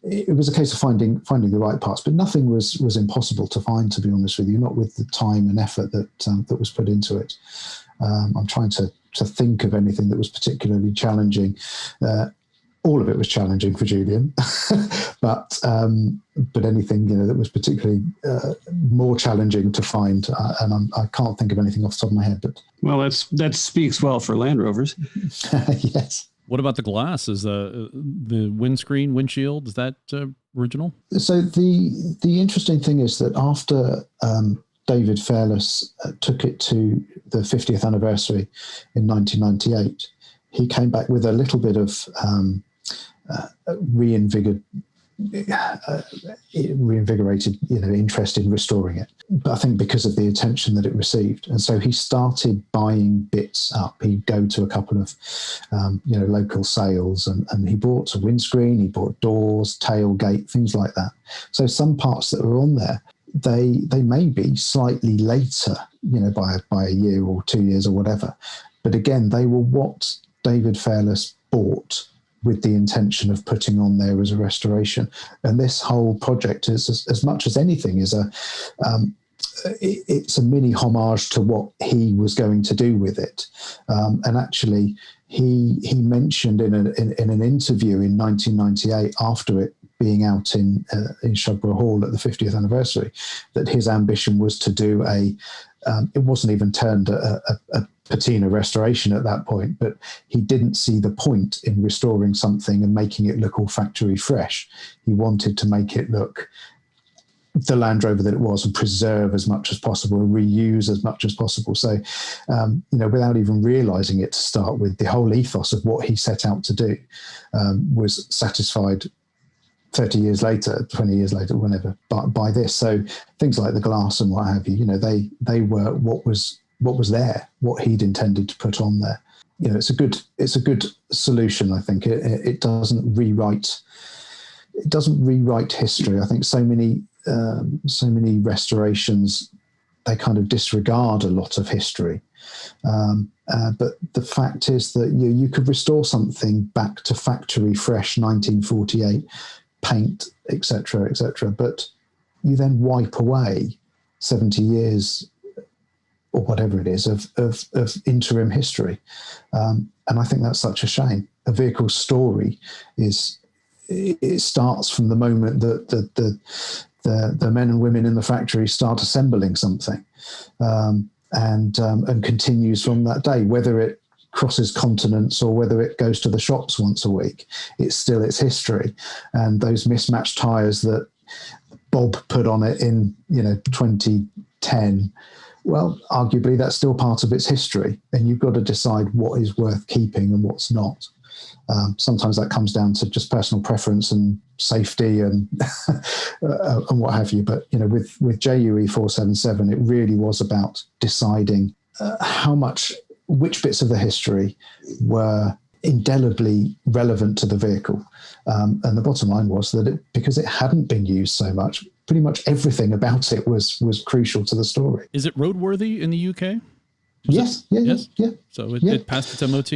it was a case of finding the right parts. But nothing was impossible to find, to be honest with you, not with the time and effort that was put into it. I'm trying to think of anything that was particularly challenging. All of it was challenging for Julian, but anything that was particularly more challenging to find, and I can't think of anything off the top of my head. But that speaks well for Land Rovers. Yes. What about the glass? Is the windshield, is that original? So the interesting thing is that after David Fairless took it to the 50th anniversary in 1998, he came back with a little bit of reinvigorated interest in restoring it, but I think because of the attention that it received. And so he started buying bits up. He'd go to a couple of local sales, and he bought a windscreen, he bought doors, tailgate, things like that. So some parts that were on there, they may be slightly later, by a year or 2 years or whatever, but again, they were what David Fairless bought with the intention of putting on there as a restoration. And this whole project is, as much as anything, is it's a mini homage to what he was going to do with it. And actually, he mentioned in an interview in 1998, after it being out in Shugborough Hall at the 50th anniversary, that his ambition was to do it wasn't even termed a patina restoration at that point, but he didn't see the point in restoring something and making it look all factory fresh. He wanted to make it look the Land Rover that it was, and preserve as much as possible and reuse as much as possible. So, without even realizing it to start with, the whole ethos of what he set out to do was satisfied 30 years later, 20 years later, whenever, by this. So things like the glass and what have you, they were what was there, what he'd intended to put on there. It's a good solution. I think it doesn't rewrite history. I think so many restorations, they kind of disregard a lot of history. But the fact is that you could restore something back to factory fresh 1948 paint, etc., but you then wipe away 70 years or whatever it is of interim history, and I think that's such a shame. A vehicle's story it starts from the moment that the men and women in the factory start assembling something, and continues from that day, whether it crosses continents or whether it goes to the shops once a week. It's still its history, and those mismatched tires that Bob put on it in 2010, well, arguably that's still part of its history, and you've got to decide what is worth keeping and what's not. Sometimes that comes down to just personal preference and safety and and what have you. But with JUE 477, it really was about deciding which bits of the history were indelibly relevant to the vehicle. And the bottom line was that because it hadn't been used so much, pretty much everything about it was crucial to the story. Is it roadworthy in the UK? Yes. So it passed its MOT?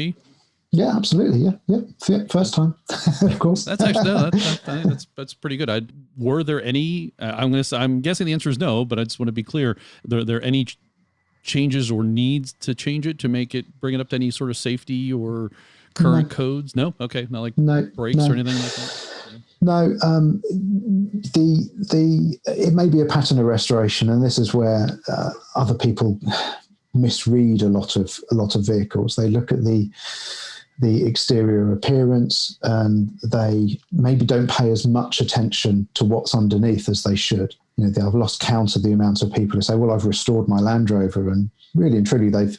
Yeah, absolutely. Yeah. First time, of course. That's actually that's pretty good. Were there any? I'm guessing the answer is no, but I just want to be clear. Are there any changes or needs to change it to bring it up to any sort of safety or current codes? No. Okay. Not like brakes or anything like that. No, it may be a pattern of restoration, and this is where other people misread a lot of vehicles. They look at the exterior appearance and they maybe don't pay as much attention to what's underneath as they should. I've lost count of the amount of people who say, well, I've restored my Land Rover, and really and truly they've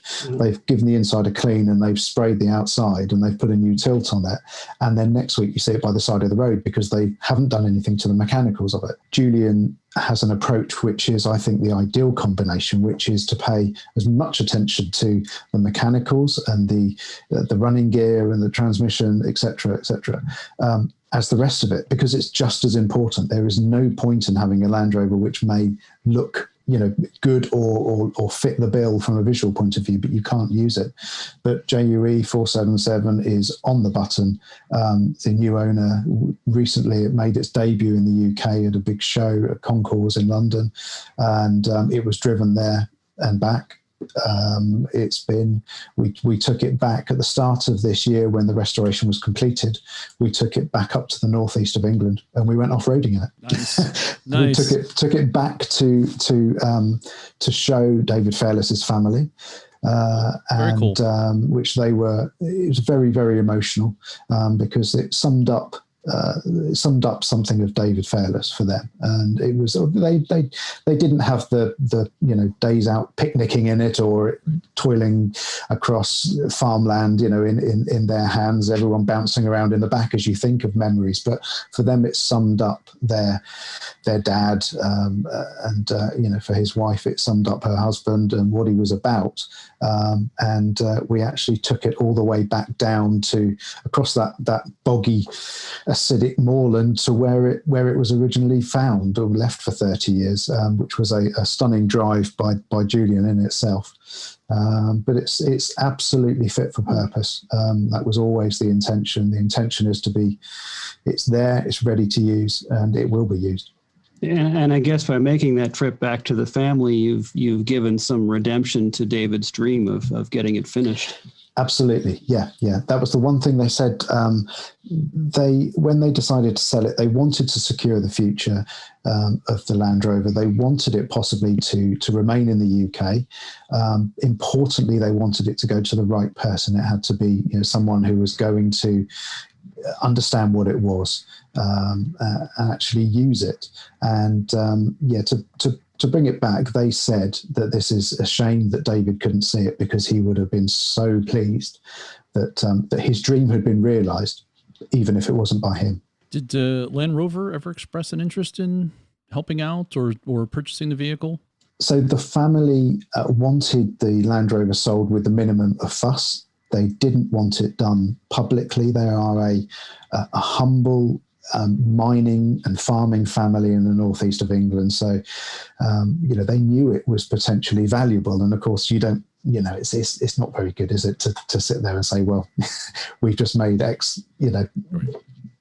given the inside a clean and they've sprayed the outside and they've put a new tilt on it, and then next week you see it by the side of the road because they haven't done anything to the mechanicals of it. Julian has an approach which is, I think, the ideal combination, which is to pay as much attention to the mechanicals and the running gear and the transmission, etc., as the rest of it, because it's just as important. There is no point in having a Land Rover which may look good or fit the bill from a visual point of view, but you can't use it. But JUE 477 is on the button. The new owner, recently it made its debut in the UK at a big show at Concours in London, and it was driven there and back. We took it back at the start of this year when the restoration was completed. We took it back up to the northeast of England and we went off-roading in it. Nice. We took it back to show David Fairless's family. Very cool. Which it was very, very emotional because it summed up something of David Fairless for them, and it was they didn't have the days out picnicking in it or toiling across farmland in their hands, everyone bouncing around in the back as you think of memories, but for them it summed up their dad, and for his wife it summed up her husband and what he was about, and we actually took it all the way back down to across that boggy acidic moorland to where it was originally found or left for 30 years, which was a stunning drive by Julian in itself. But it's absolutely fit for purpose. That was always the intention. The intention is it's there, it's ready to use, and it will be used. And I guess by making that trip back to the family, you've given some redemption to David's dream of getting it finished. Absolutely. Yeah. That was the one thing they said. When they decided to sell it, they wanted to secure the future of the Land Rover. They wanted it possibly to remain in the UK. Importantly, they wanted it to go to the right person. It had to be someone who was going to understand what it was and actually use it. And to bring it back, they said that this is a shame that David couldn't see it because he would have been so pleased that his dream had been realised, even if it wasn't by him. Did Land Rover ever express an interest in helping out or purchasing the vehicle? So the family wanted the Land Rover sold with the minimum of fuss. They didn't want it done publicly. They are a humble mining and farming family in the northeast of England. So, they knew it was potentially valuable. And of course, you don't, it's not very good, is it, to sit there and say, well, we've just made X,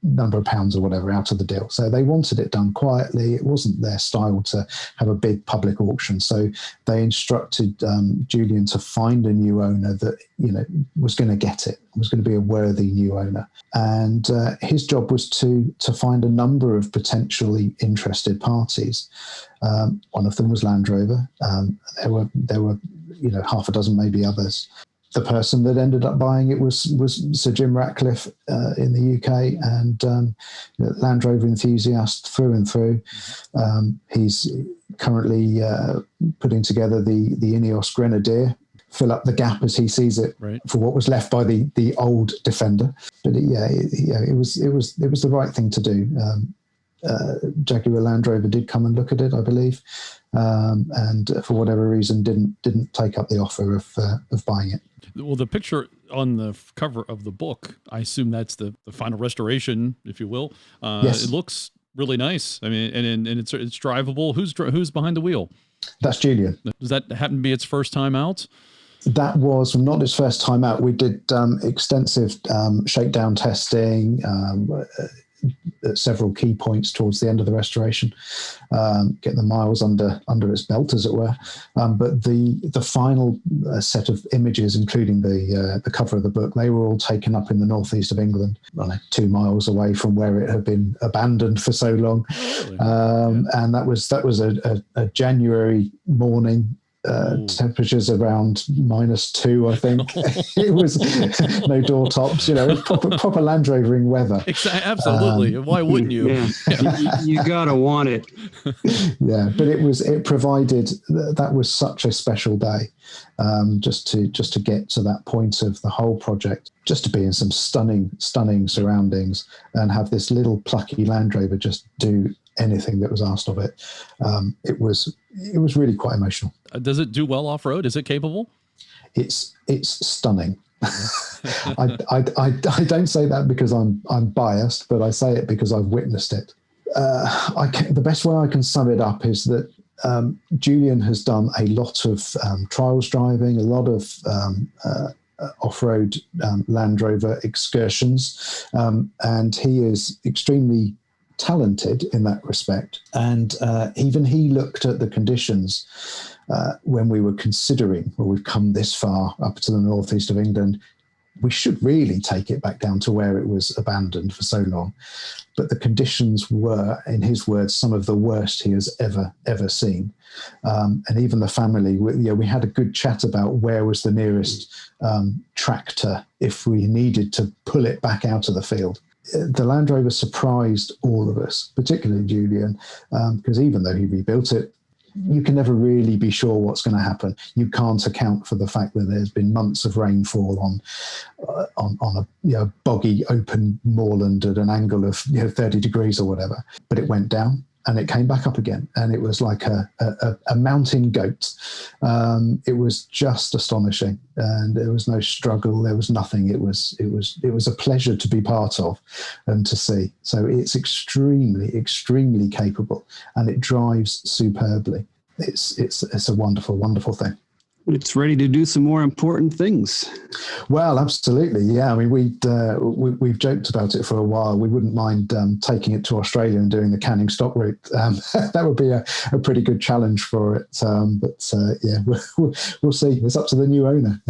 number of pounds or whatever out of the deal. So they wanted it done quietly. It wasn't their style to have a big public auction. So they instructed Julian to find a new owner that, was going to get it, was going to be a worthy new owner. And his job was to find a number of potentially interested parties. One of them was Land Rover. There were half a dozen, maybe others. The person that ended up buying it was Sir Jim Ratcliffe in the UK, and Land Rover enthusiast through and through. He's currently putting together the Ineos Grenadier, fill up the gap as he sees it, right, for what was left by the old Defender. But it was the right thing to do. Jaguar Land Rover did come and look at it, I believe, and for whatever reason didn't take up the offer of buying it. Well, the picture on the cover of the book, I assume that's the final restoration, if you will. Yes. It looks really nice. I mean, and it's drivable. Who's behind the wheel? That's Julian. Does that happen to be its first time out? That was not his first time out. We did extensive shakedown testing at several key points towards the end of the restoration, get the miles under its belt, as it were. But the final set of images, including the cover of the book, they were all taken up in the northeast of England, 2 miles away from where it had been abandoned for so long. And that was a January morning. Temperatures around -2, I think. It was no door tops, proper Land Rovering weather. Absolutely. Why wouldn't you? Yeah. You gotta want it. Yeah, but it provided that was such a special day, just to get to that point of the whole project, just to be in some stunning surroundings and have this little plucky Land Rover just do anything that was asked of it. It was really quite emotional. Does it do well off-road? Is it capable? It's stunning. I don't say that because I'm biased, but I say it because I've witnessed it. The best way I can sum it up is that Julian has done a lot of trials driving, a lot of off-road Land Rover excursions, and he is extremely talented in that respect. And even he looked at the conditions when we were considering, well, we've come this far up to the northeast of England, we should really take it back down to where it was abandoned for so long. But the conditions were, in his words, some of the worst he has ever seen. And even the family, we had a good chat about where was the nearest tractor if we needed to pull it back out of the field. The Land Rover surprised all of us, particularly Julian, because even though he rebuilt it, you can never really be sure what's going to happen. You can't account for the fact that there's been months of rainfall on a boggy open moorland at an angle of 30 degrees or whatever. But it went down and it came back up again, and it was like a mountain goat. It was just astonishing, and there was no struggle. There was nothing. It was a pleasure to be part of and to see. So it's extremely capable, and it drives superbly. It's a wonderful thing. It's ready to do some more important things. Well, absolutely, yeah. I mean, we've joked about it for a while. We wouldn't mind taking it to Australia and doing the Canning stock route. That would be a pretty good challenge for it. But we'll see. It's up to the new owner.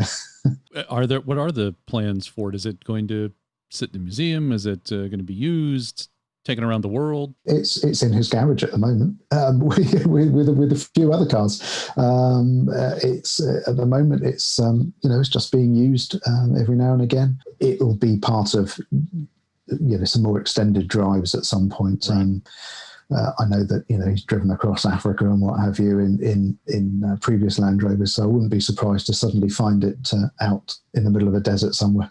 What are the plans for it? Is it going to sit in a museum? Is it going to be used, taken around the world? It's in his garage at the moment, with a few other cars. It's at the moment it's it's just being used every now and again. It will be part of some more extended drives at some point. Right. I know that he's driven across Africa and what have you in previous Land Rovers, so I wouldn't be surprised to suddenly find it out in the middle of a desert somewhere.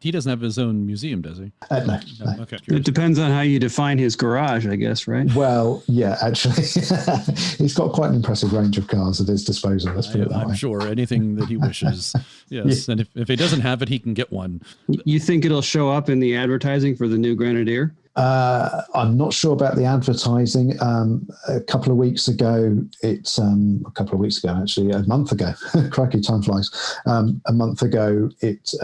He doesn't have his own museum, does he? No. Okay. It depends on how you define his garage, I guess, right? Well, yeah, actually, he's got quite an impressive range of cars at his disposal. Let's put it that way. I'm sure anything that he wishes. Yes, yeah. And if he doesn't have it, he can get one. You think it'll show up in the advertising for the new Grenadier? I'm not sure about the advertising. A couple of weeks ago, actually, a month ago, crikey, time flies. A month ago, it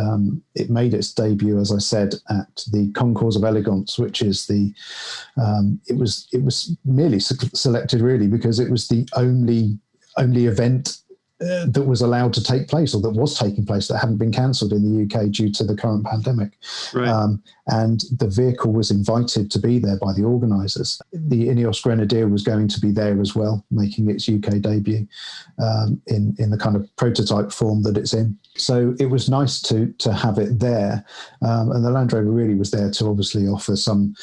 made its debut, as I said, at the Concours of Elegance, which is it was merely selected really because it was the only event that was allowed to take place, or that was taking place, that hadn't been cancelled in the UK due to the current pandemic. Right. And the vehicle was invited to be there by the organisers. The Ineos Grenadier was going to be there as well, making its UK debut in the kind of prototype form that it's in. So it was nice to have it there. And the Land Rover really was there to obviously offer some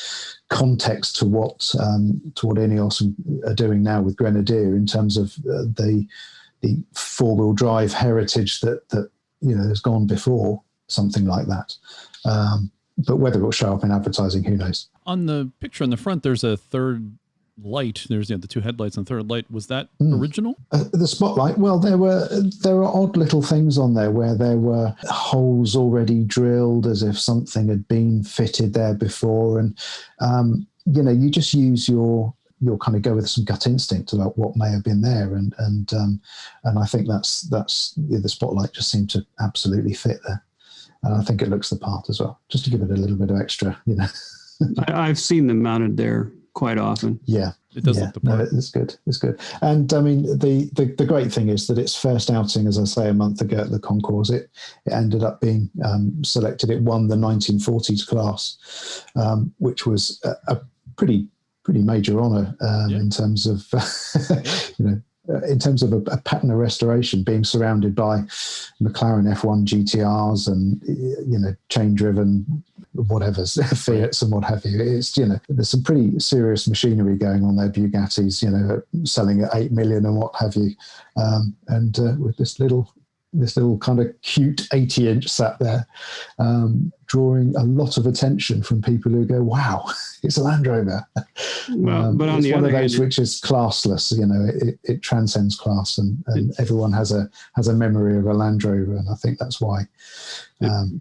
context to what Ineos are doing now with Grenadier in terms of the four-wheel drive heritage that has gone before, something like that. But whether it will show up in advertising, who knows? On the picture on the front, there's a third light, there's the two headlights and third light. Was that original? The spotlight. Well, there were odd little things on there where there were holes already drilled as if something had been fitted there before, and you just use your kind of go with some gut instinct about what may have been there, and I think that's the spotlight just seemed to absolutely fit there, and I think it looks the part as well, just to give it a little bit of extra, I've seen them mounted there quite often. Yeah, it does look the part. No, it's good. It's good. And I mean, the great thing is that its first outing, as I say, a month ago at the concours, it ended up being selected. It won the 1940s class, which was a pretty major honour in terms of in terms of a patina restoration, being surrounded by McLaren F1 GTRs and chain driven whatever's Fiats and what have you. It's there's some pretty serious machinery going on there. Bugattis, selling at 8 million and what have you, and with this little kind of cute 80-inch sat there, drawing a lot of attention from people who go, "Wow, it's a Land Rover." Well, but on the other hand, one of those which is classless. It transcends class, and everyone has a memory of a Land Rover, and I think that's why.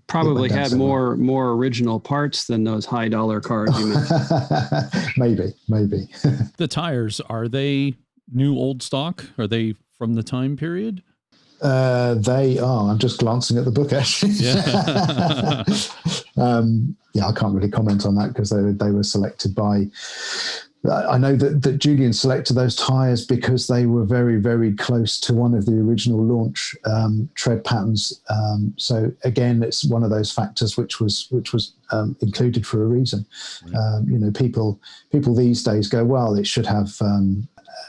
Probably had more original parts than those high dollar cars. You mean. maybe. The tires, are they new old stock? Are they from the time period? They are. I'm just glancing at the book, actually. Yeah. I can't really comment on that because they were selected by. I know that Julian selected those tyres because they were very, very close to one of the original launch tread patterns. So again, it's one of those factors which was included for a reason. Right. People these days go, well, it should have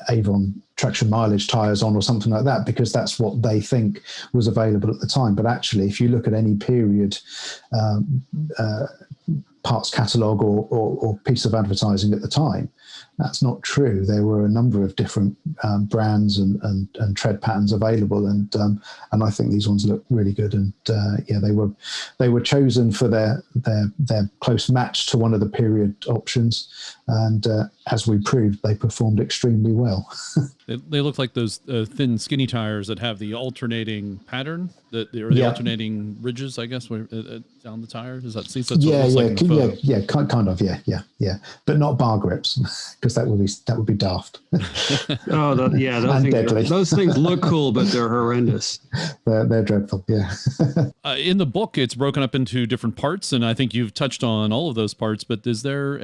Avon traction mileage tyres on or something like that because that's what they think was available at the time. But actually, if you look at any period parts catalogue or piece of advertising at the time, that's not true. There were a number of different brands and tread patterns available, and I think these ones look really good. And they were chosen for their close match to one of the period options, and as we proved, they performed extremely well. They look like those thin, skinny tires that have the alternating pattern, the alternating ridges, I guess, down the tire. Does that see? Kind of, yeah, but not bar grips because that would be daft. Those things look cool, but they're horrendous. They're dreadful. Yeah. In the book, it's broken up into different parts, and I think you've touched on all of those parts. But is there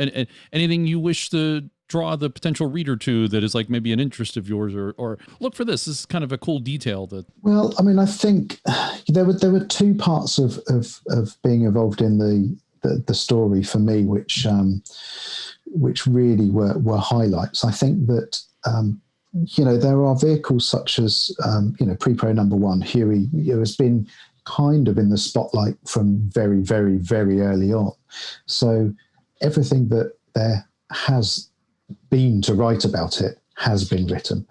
anything you wish to draw the potential reader to that is like maybe an interest of yours, or look for this is kind of a cool detail that? Well, I mean, I think there were two parts of being involved in the story for me, which really were highlights. I think that there are vehicles such as Pre-Pro number 1 Huey, has been kind of in the spotlight from very, very, very early on. So everything that there has been to write about it has been written.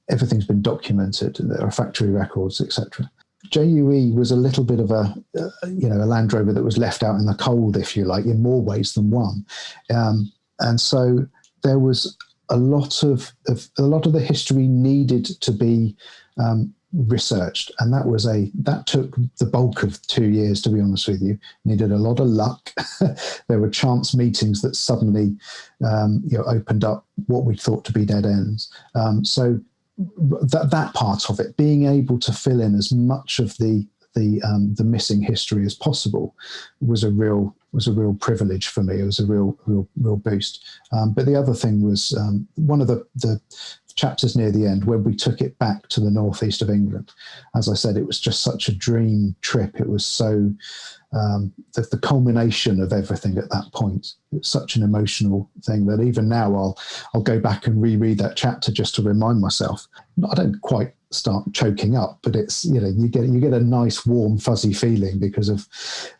Everything's been documented. There are factory records, etc. JUE was a little bit of a Land Rover that was left out in the cold, if you like, in more ways than one. And so there was a lot of the history needed to be researched, and that took the bulk of 2 years, to be honest with you. Needed a lot of luck. There were chance meetings that suddenly opened up what we thought to be dead ends. So that part of it, being able to fill in as much of the missing history as possible, was a real privilege for me. It was a real boost. But the other thing was one of the chapters near the end when we took it back to the northeast of England. As I said, it was just such a dream trip. It was so the culmination of everything at that point. It's such an emotional thing that even now I'll go back and reread that chapter just to remind myself. I don't quite start choking up, but it's you get a nice warm fuzzy feeling because of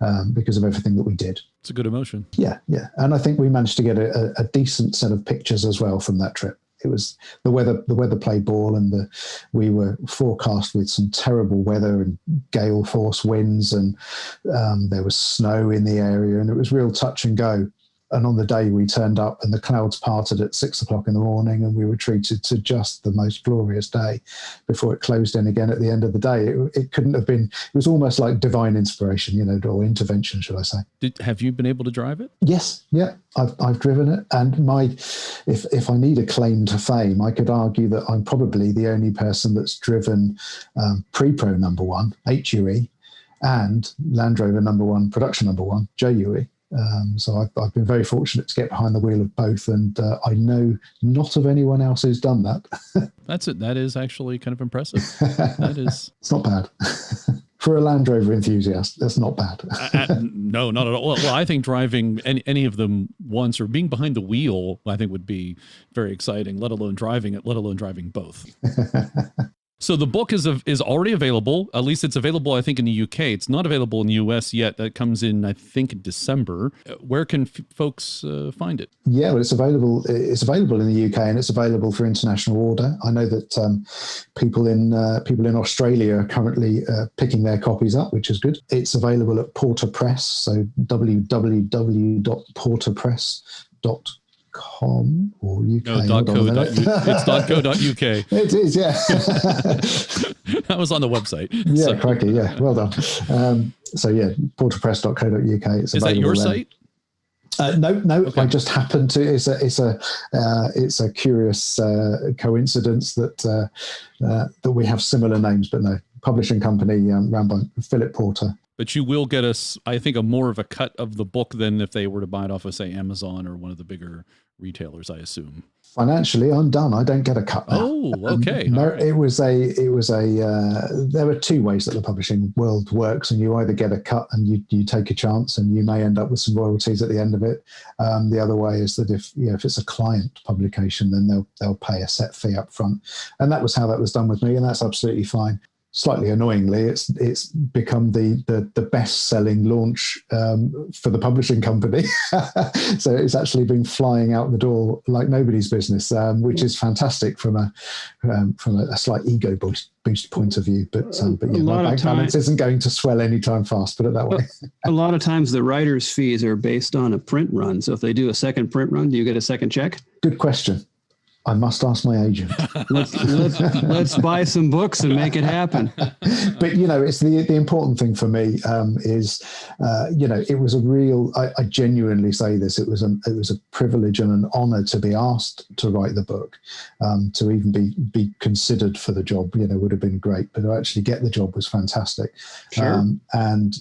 everything that we did. It's a good emotion. Yeah, and I think we managed to get a decent set of pictures as well from that trip. It was the weather played ball, and we were forecast with some terrible weather and gale force winds, and there was snow in the area, and it was real touch and go. And on the day we turned up and the clouds parted at 6 o'clock in the morning, and we were treated to just the most glorious day before it closed in again at the end of the day. It couldn't have been, it was almost like divine inspiration, you know, or intervention, should I say. Have you been able to drive it? Yes. Yeah. I've driven it. And if I need a claim to fame, I could argue that I'm probably the only person that's driven Pre-Pro number 1, HUE, and Land Rover number 1, production number 1, JUE. So I've been very fortunate to get behind the wheel of both, and I know not of anyone else who's done that. That's it. That is actually kind of impressive. That is. It's not bad. For a Land Rover enthusiast, that's not bad. No, not at all. Well, I think driving any of them once or being behind the wheel, I think would be very exciting, let alone driving it, let alone driving both. So the book is already available. At least it's available, I think, in the UK. It's not available in the US yet. That comes in, I think, in December. Where can folks find it? Yeah, well, it's available. It's available in the UK, and it's available for international order. I know that people in Australia are currently picking their copies up, which is good. It's available at Porter Press, so www.porterpress.com or UK. No, it's .co.uk. It is, yeah. That was on the website. Yeah, so. Crikey, yeah, well done. So yeah, porterpress.co.uk. Is that your site? No. Okay. I just happened to. It's a curious coincidence that we have similar names, but no. Publishing company run by Philip Porter. But you will get I think, a more of a cut of the book than if they were to buy it off of, say, Amazon or one of the bigger retailers, I assume. Financially, I'm done. I don't get a cut now. Oh, okay. No, right. It was there are two ways that the publishing world works, and you either get a cut and you take a chance and you may end up with some royalties at the end of it. The other way is that if it's a client publication, then they'll pay a set fee up front. And that was how that was done with me, and that's absolutely fine. Slightly annoyingly, it's become the best-selling launch for the publishing company. So it's actually been flying out the door like nobody's business, which is fantastic from a slight ego boost point of view. But yeah, my bank balance isn't going to swell anytime fast, put it that way. A lot of times the writer's fees are based on a print run. So if they do a second print run, do you get a second check? Good question. I must ask my agent. Let's buy some books and make it happen. But it's the important thing for me is it was a real. I genuinely say this. It was a privilege and an honor to be asked to write the book. To even be considered for the job, would have been great. But to actually get the job was fantastic. Sure. And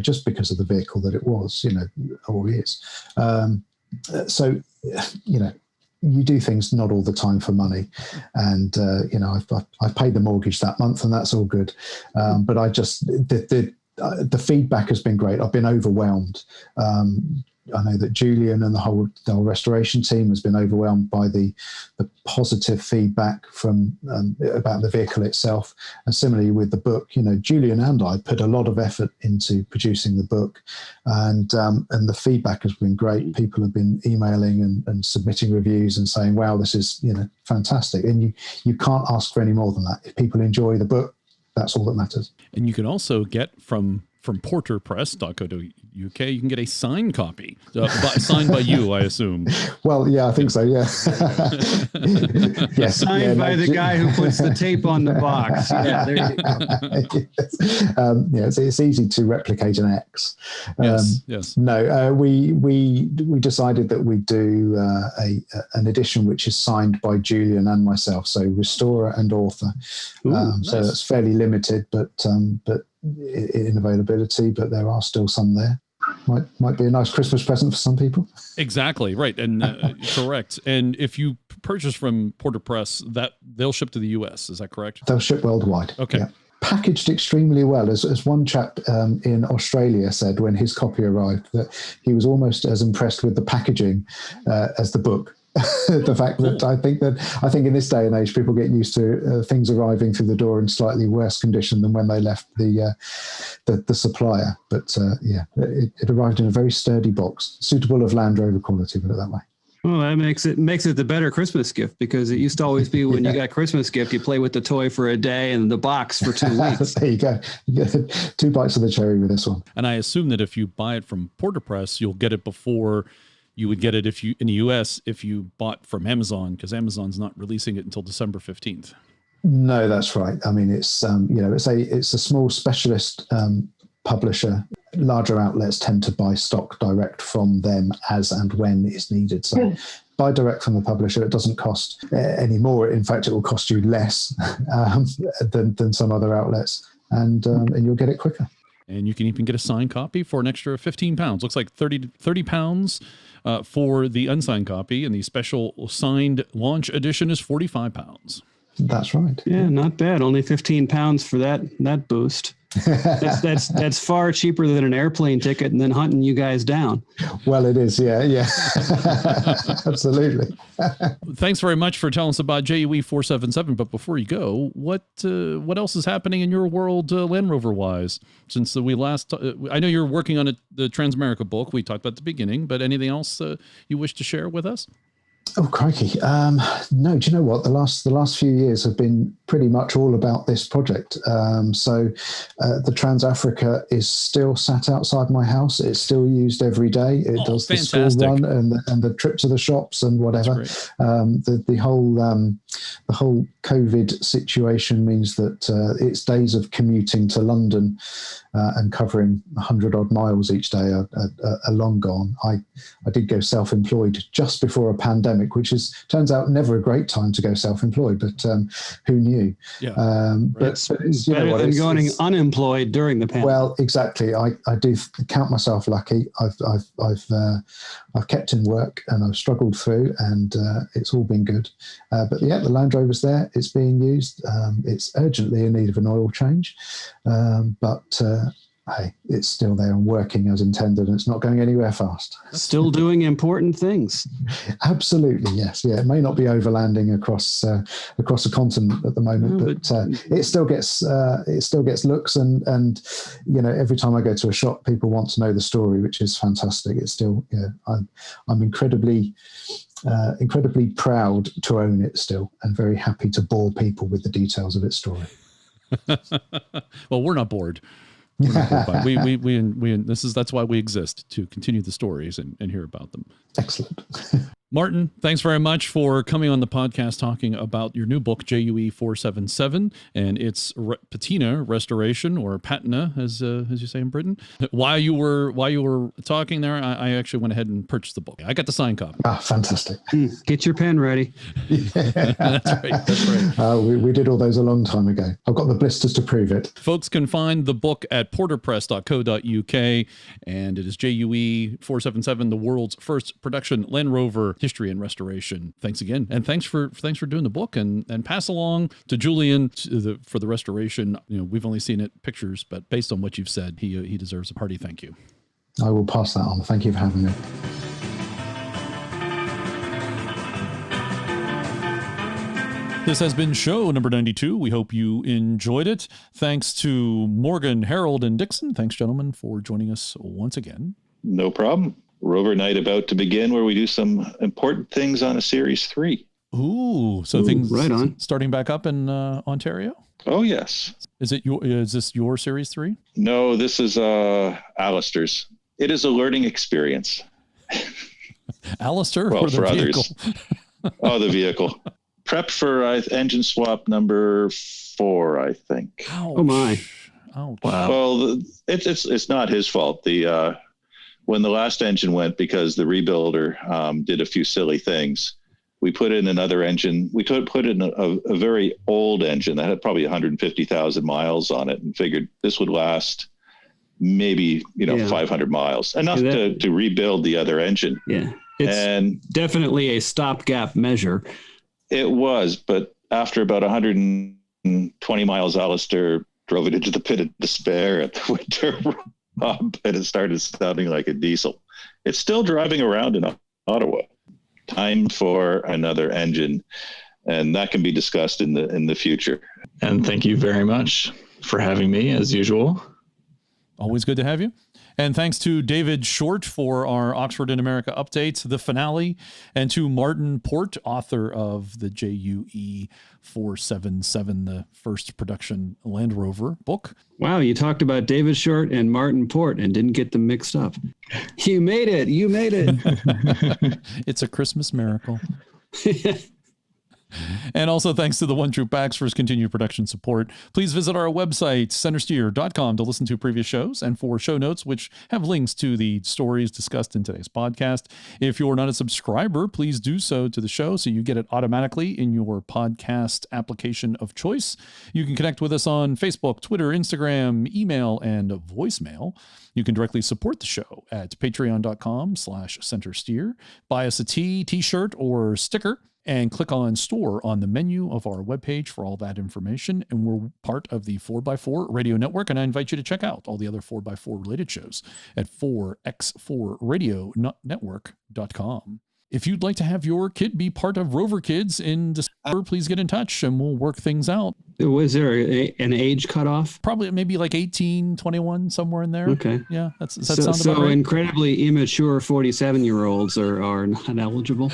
just because of the vehicle that it was, or is. So you do things not all the time for money, and I've paid the mortgage that month, and that's all good. But I just the feedback has been great. I've been overwhelmed. I know that Julian and the whole restoration team has been overwhelmed by the positive feedback from about the vehicle itself, and similarly with the book. Julian and I put a lot of effort into producing the book, and the feedback has been great. People have been emailing and submitting reviews and saying, "Wow, this is fantastic." And you can't ask for any more than that. If people enjoy the book, that's all that matters. And you can also get from porterpress.co.uk, you can get a signed copy, signed by you, I assume. Well, yeah, I think so, yeah. Yes. Signed by the guy who puts the tape on the box. Yeah, there you go. It's easy to replicate an X. Yes. No, we decided that we'd do an edition which is signed by Julian and myself, so restorer and author. Ooh, nice. So it's fairly limited, but in availability, but there are still some there. Might be a nice Christmas present for some people. Exactly, right, and correct. And if you purchase from Porter Press, that they'll ship to the US, is that correct? They'll ship worldwide. Okay. Yeah. Packaged extremely well, as one chap in Australia said when his copy arrived, that he was almost as impressed with the packaging as the book. The fact that I think in this day and age people get used to things arriving through the door in slightly worse condition than when they left the supplier. But it arrived in a very sturdy box, suitable of Land Rover quality, put it that way. Well, that makes it the better Christmas gift, because it used to always be when you got a Christmas gift, you play with the toy for a day and the box for 2 weeks. There you go. You get 2 bites of the cherry with this one. And I assume that if you buy it from Porter Press, you'll get it before you would get it if you in the US if you bought from Amazon, because Amazon's not releasing it until December 15th. No, that's right. I mean, it's it's a small specialist publisher. Larger outlets tend to buy stock direct from them as and when is needed. So buy direct from the publisher. It doesn't cost any more. In fact, it will cost you less than some other outlets, and you'll get it quicker. And you can even get a signed copy for an extra 15 pounds. Looks like 30 pounds for the unsigned copy, and the special signed launch edition is 45 pounds. That's right. Yeah, not bad. Only 15 pounds for that boost. That's far cheaper than an airplane ticket and then hunting you guys down. Well, it is. Yeah. Absolutely. Thanks very much for telling us about JUE 477. But before you go, what else is happening in your world, Land Rover wise? Since we last, I know you're working on the Transamerica book. We talked about at the beginning, but anything else you wish to share with us? Oh, crikey. No, do you know what? The last few years have been pretty much all about this project. So the Trans-Africa is still sat outside my house. It's still used every day. It does fantastic. The school run and the trip to the shops and whatever. The whole COVID situation means that its days of commuting to London and covering 100 odd miles each day are long gone. I did go self-employed just before a pandemic, which turns out never a great time to go self-employed, but who knew? Yeah, but it's better than going unemployed during the pandemic. Well, exactly. I do count myself lucky. I've kept in work and I've struggled through, and it's all been good. But yeah, the Land Rover's there. It's being used. It's urgently in need of an oil change, but hey, it's still there and working as intended, and it's not going anywhere fast. Still doing important things. Absolutely, yes. Yeah, it may not be overlanding across a continent at the moment, but it still gets looks, and every time I go to a shop, people want to know the story, which is fantastic. It's still, I'm incredibly proud to own it still, and very happy to bore people with the details of its story. Well, we're not bored. That's why we exist, to continue the stories and hear about them. Excellent. Martin, thanks very much for coming on the podcast talking about your new book, JUE 477, and its patina restoration, or patina, as you say in Britain. While you were talking there, I actually went ahead and purchased the book. I got the signed copy. Ah, fantastic. Get your pen ready. That's right. We did all those a long time ago. I've got the blisters to prove it. Folks can find the book at porterpress.co.uk, and it is JUE 477, the world's first production Land Rover history and restoration. Thanks again, and thanks for doing the book, and pass along to Julian for the restoration. We've only seen it pictures, but based on what you've said, he deserves a hearty thank you. I will pass that on. Thank you for having me. This has been show number 92. We hope you enjoyed it. Thanks to Morgan, Harold, and Dixon. Thanks, gentlemen, for joining us once again. No problem. Rover night about to begin, where we do some important things on a Series 3. Ooh, things right on. Starting back up in Ontario? Oh, yes. Is this your Series 3? No, this is Alistair's. It is a learning experience. Alistair, well, or the for vehicle? Others. The vehicle. Prep for engine swap number 4, I think. Ouch. Oh my! Ouch. Wow. Well, it's not his fault. When the last engine went, because the rebuilder did a few silly things, we put in another engine. We put in a very old engine that had probably 150,000 miles on it, and figured this would last maybe 500 miles, enough to rebuild the other engine. Yeah, it's definitely a stopgap measure. It was, but after about 120 miles, Alistair drove it into the pit of despair at the winter rump, and it started sounding like a diesel. It's still driving around in Ottawa. Time for another engine, and that can be discussed in the future. And thank you very much for having me, as usual. Always good to have you. And thanks to David Short for our Oxford in America updates, the finale, and to Martin Port, author of the JUE 477, the first production Land Rover book. Wow, you talked about David Short and Martin Port and didn't get them mixed up. You made it. You made it. It's a Christmas miracle. And also thanks to the One True Packs for his continued production support. Please visit our website, centersteer.com, to listen to previous shows and for show notes, which have links to the stories discussed in today's podcast. If you're not a subscriber, please do so to the show so you get it automatically in your podcast application of choice. You can connect with us on Facebook, Twitter, Instagram, email, and voicemail. You can directly support the show at patreon.com/centersteer. Buy us a t-shirt, or sticker, and click on store on the menu of our webpage for all that information. And we're part of the 4x4 Radio Network, and I invite you to check out all the other 4x4 related shows at 4x4radionetwork.com. If you'd like to have your kid be part of Rover Kids in December, please get in touch and we'll work things out. Was there an age cutoff? Probably maybe like 18, 21, somewhere in there. Okay. Yeah. Does that sound about right? So incredibly immature 47-year-olds are not eligible.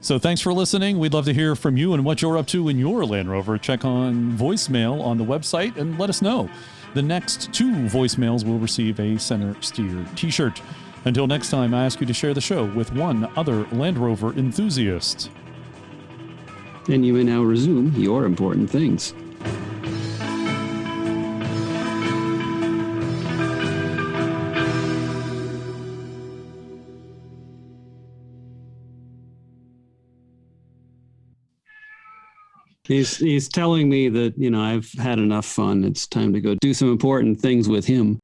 So thanks for listening. We'd love to hear from you and what you're up to in your Land Rover. Check on voicemail on the website and let us know. The next 2 voicemails will receive a Centersteer t-shirt. Until next time, I ask you to share the show with one other Land Rover enthusiast. And you may now resume your important things. He's telling me that, I've had enough fun. It's time to go do some important things with him.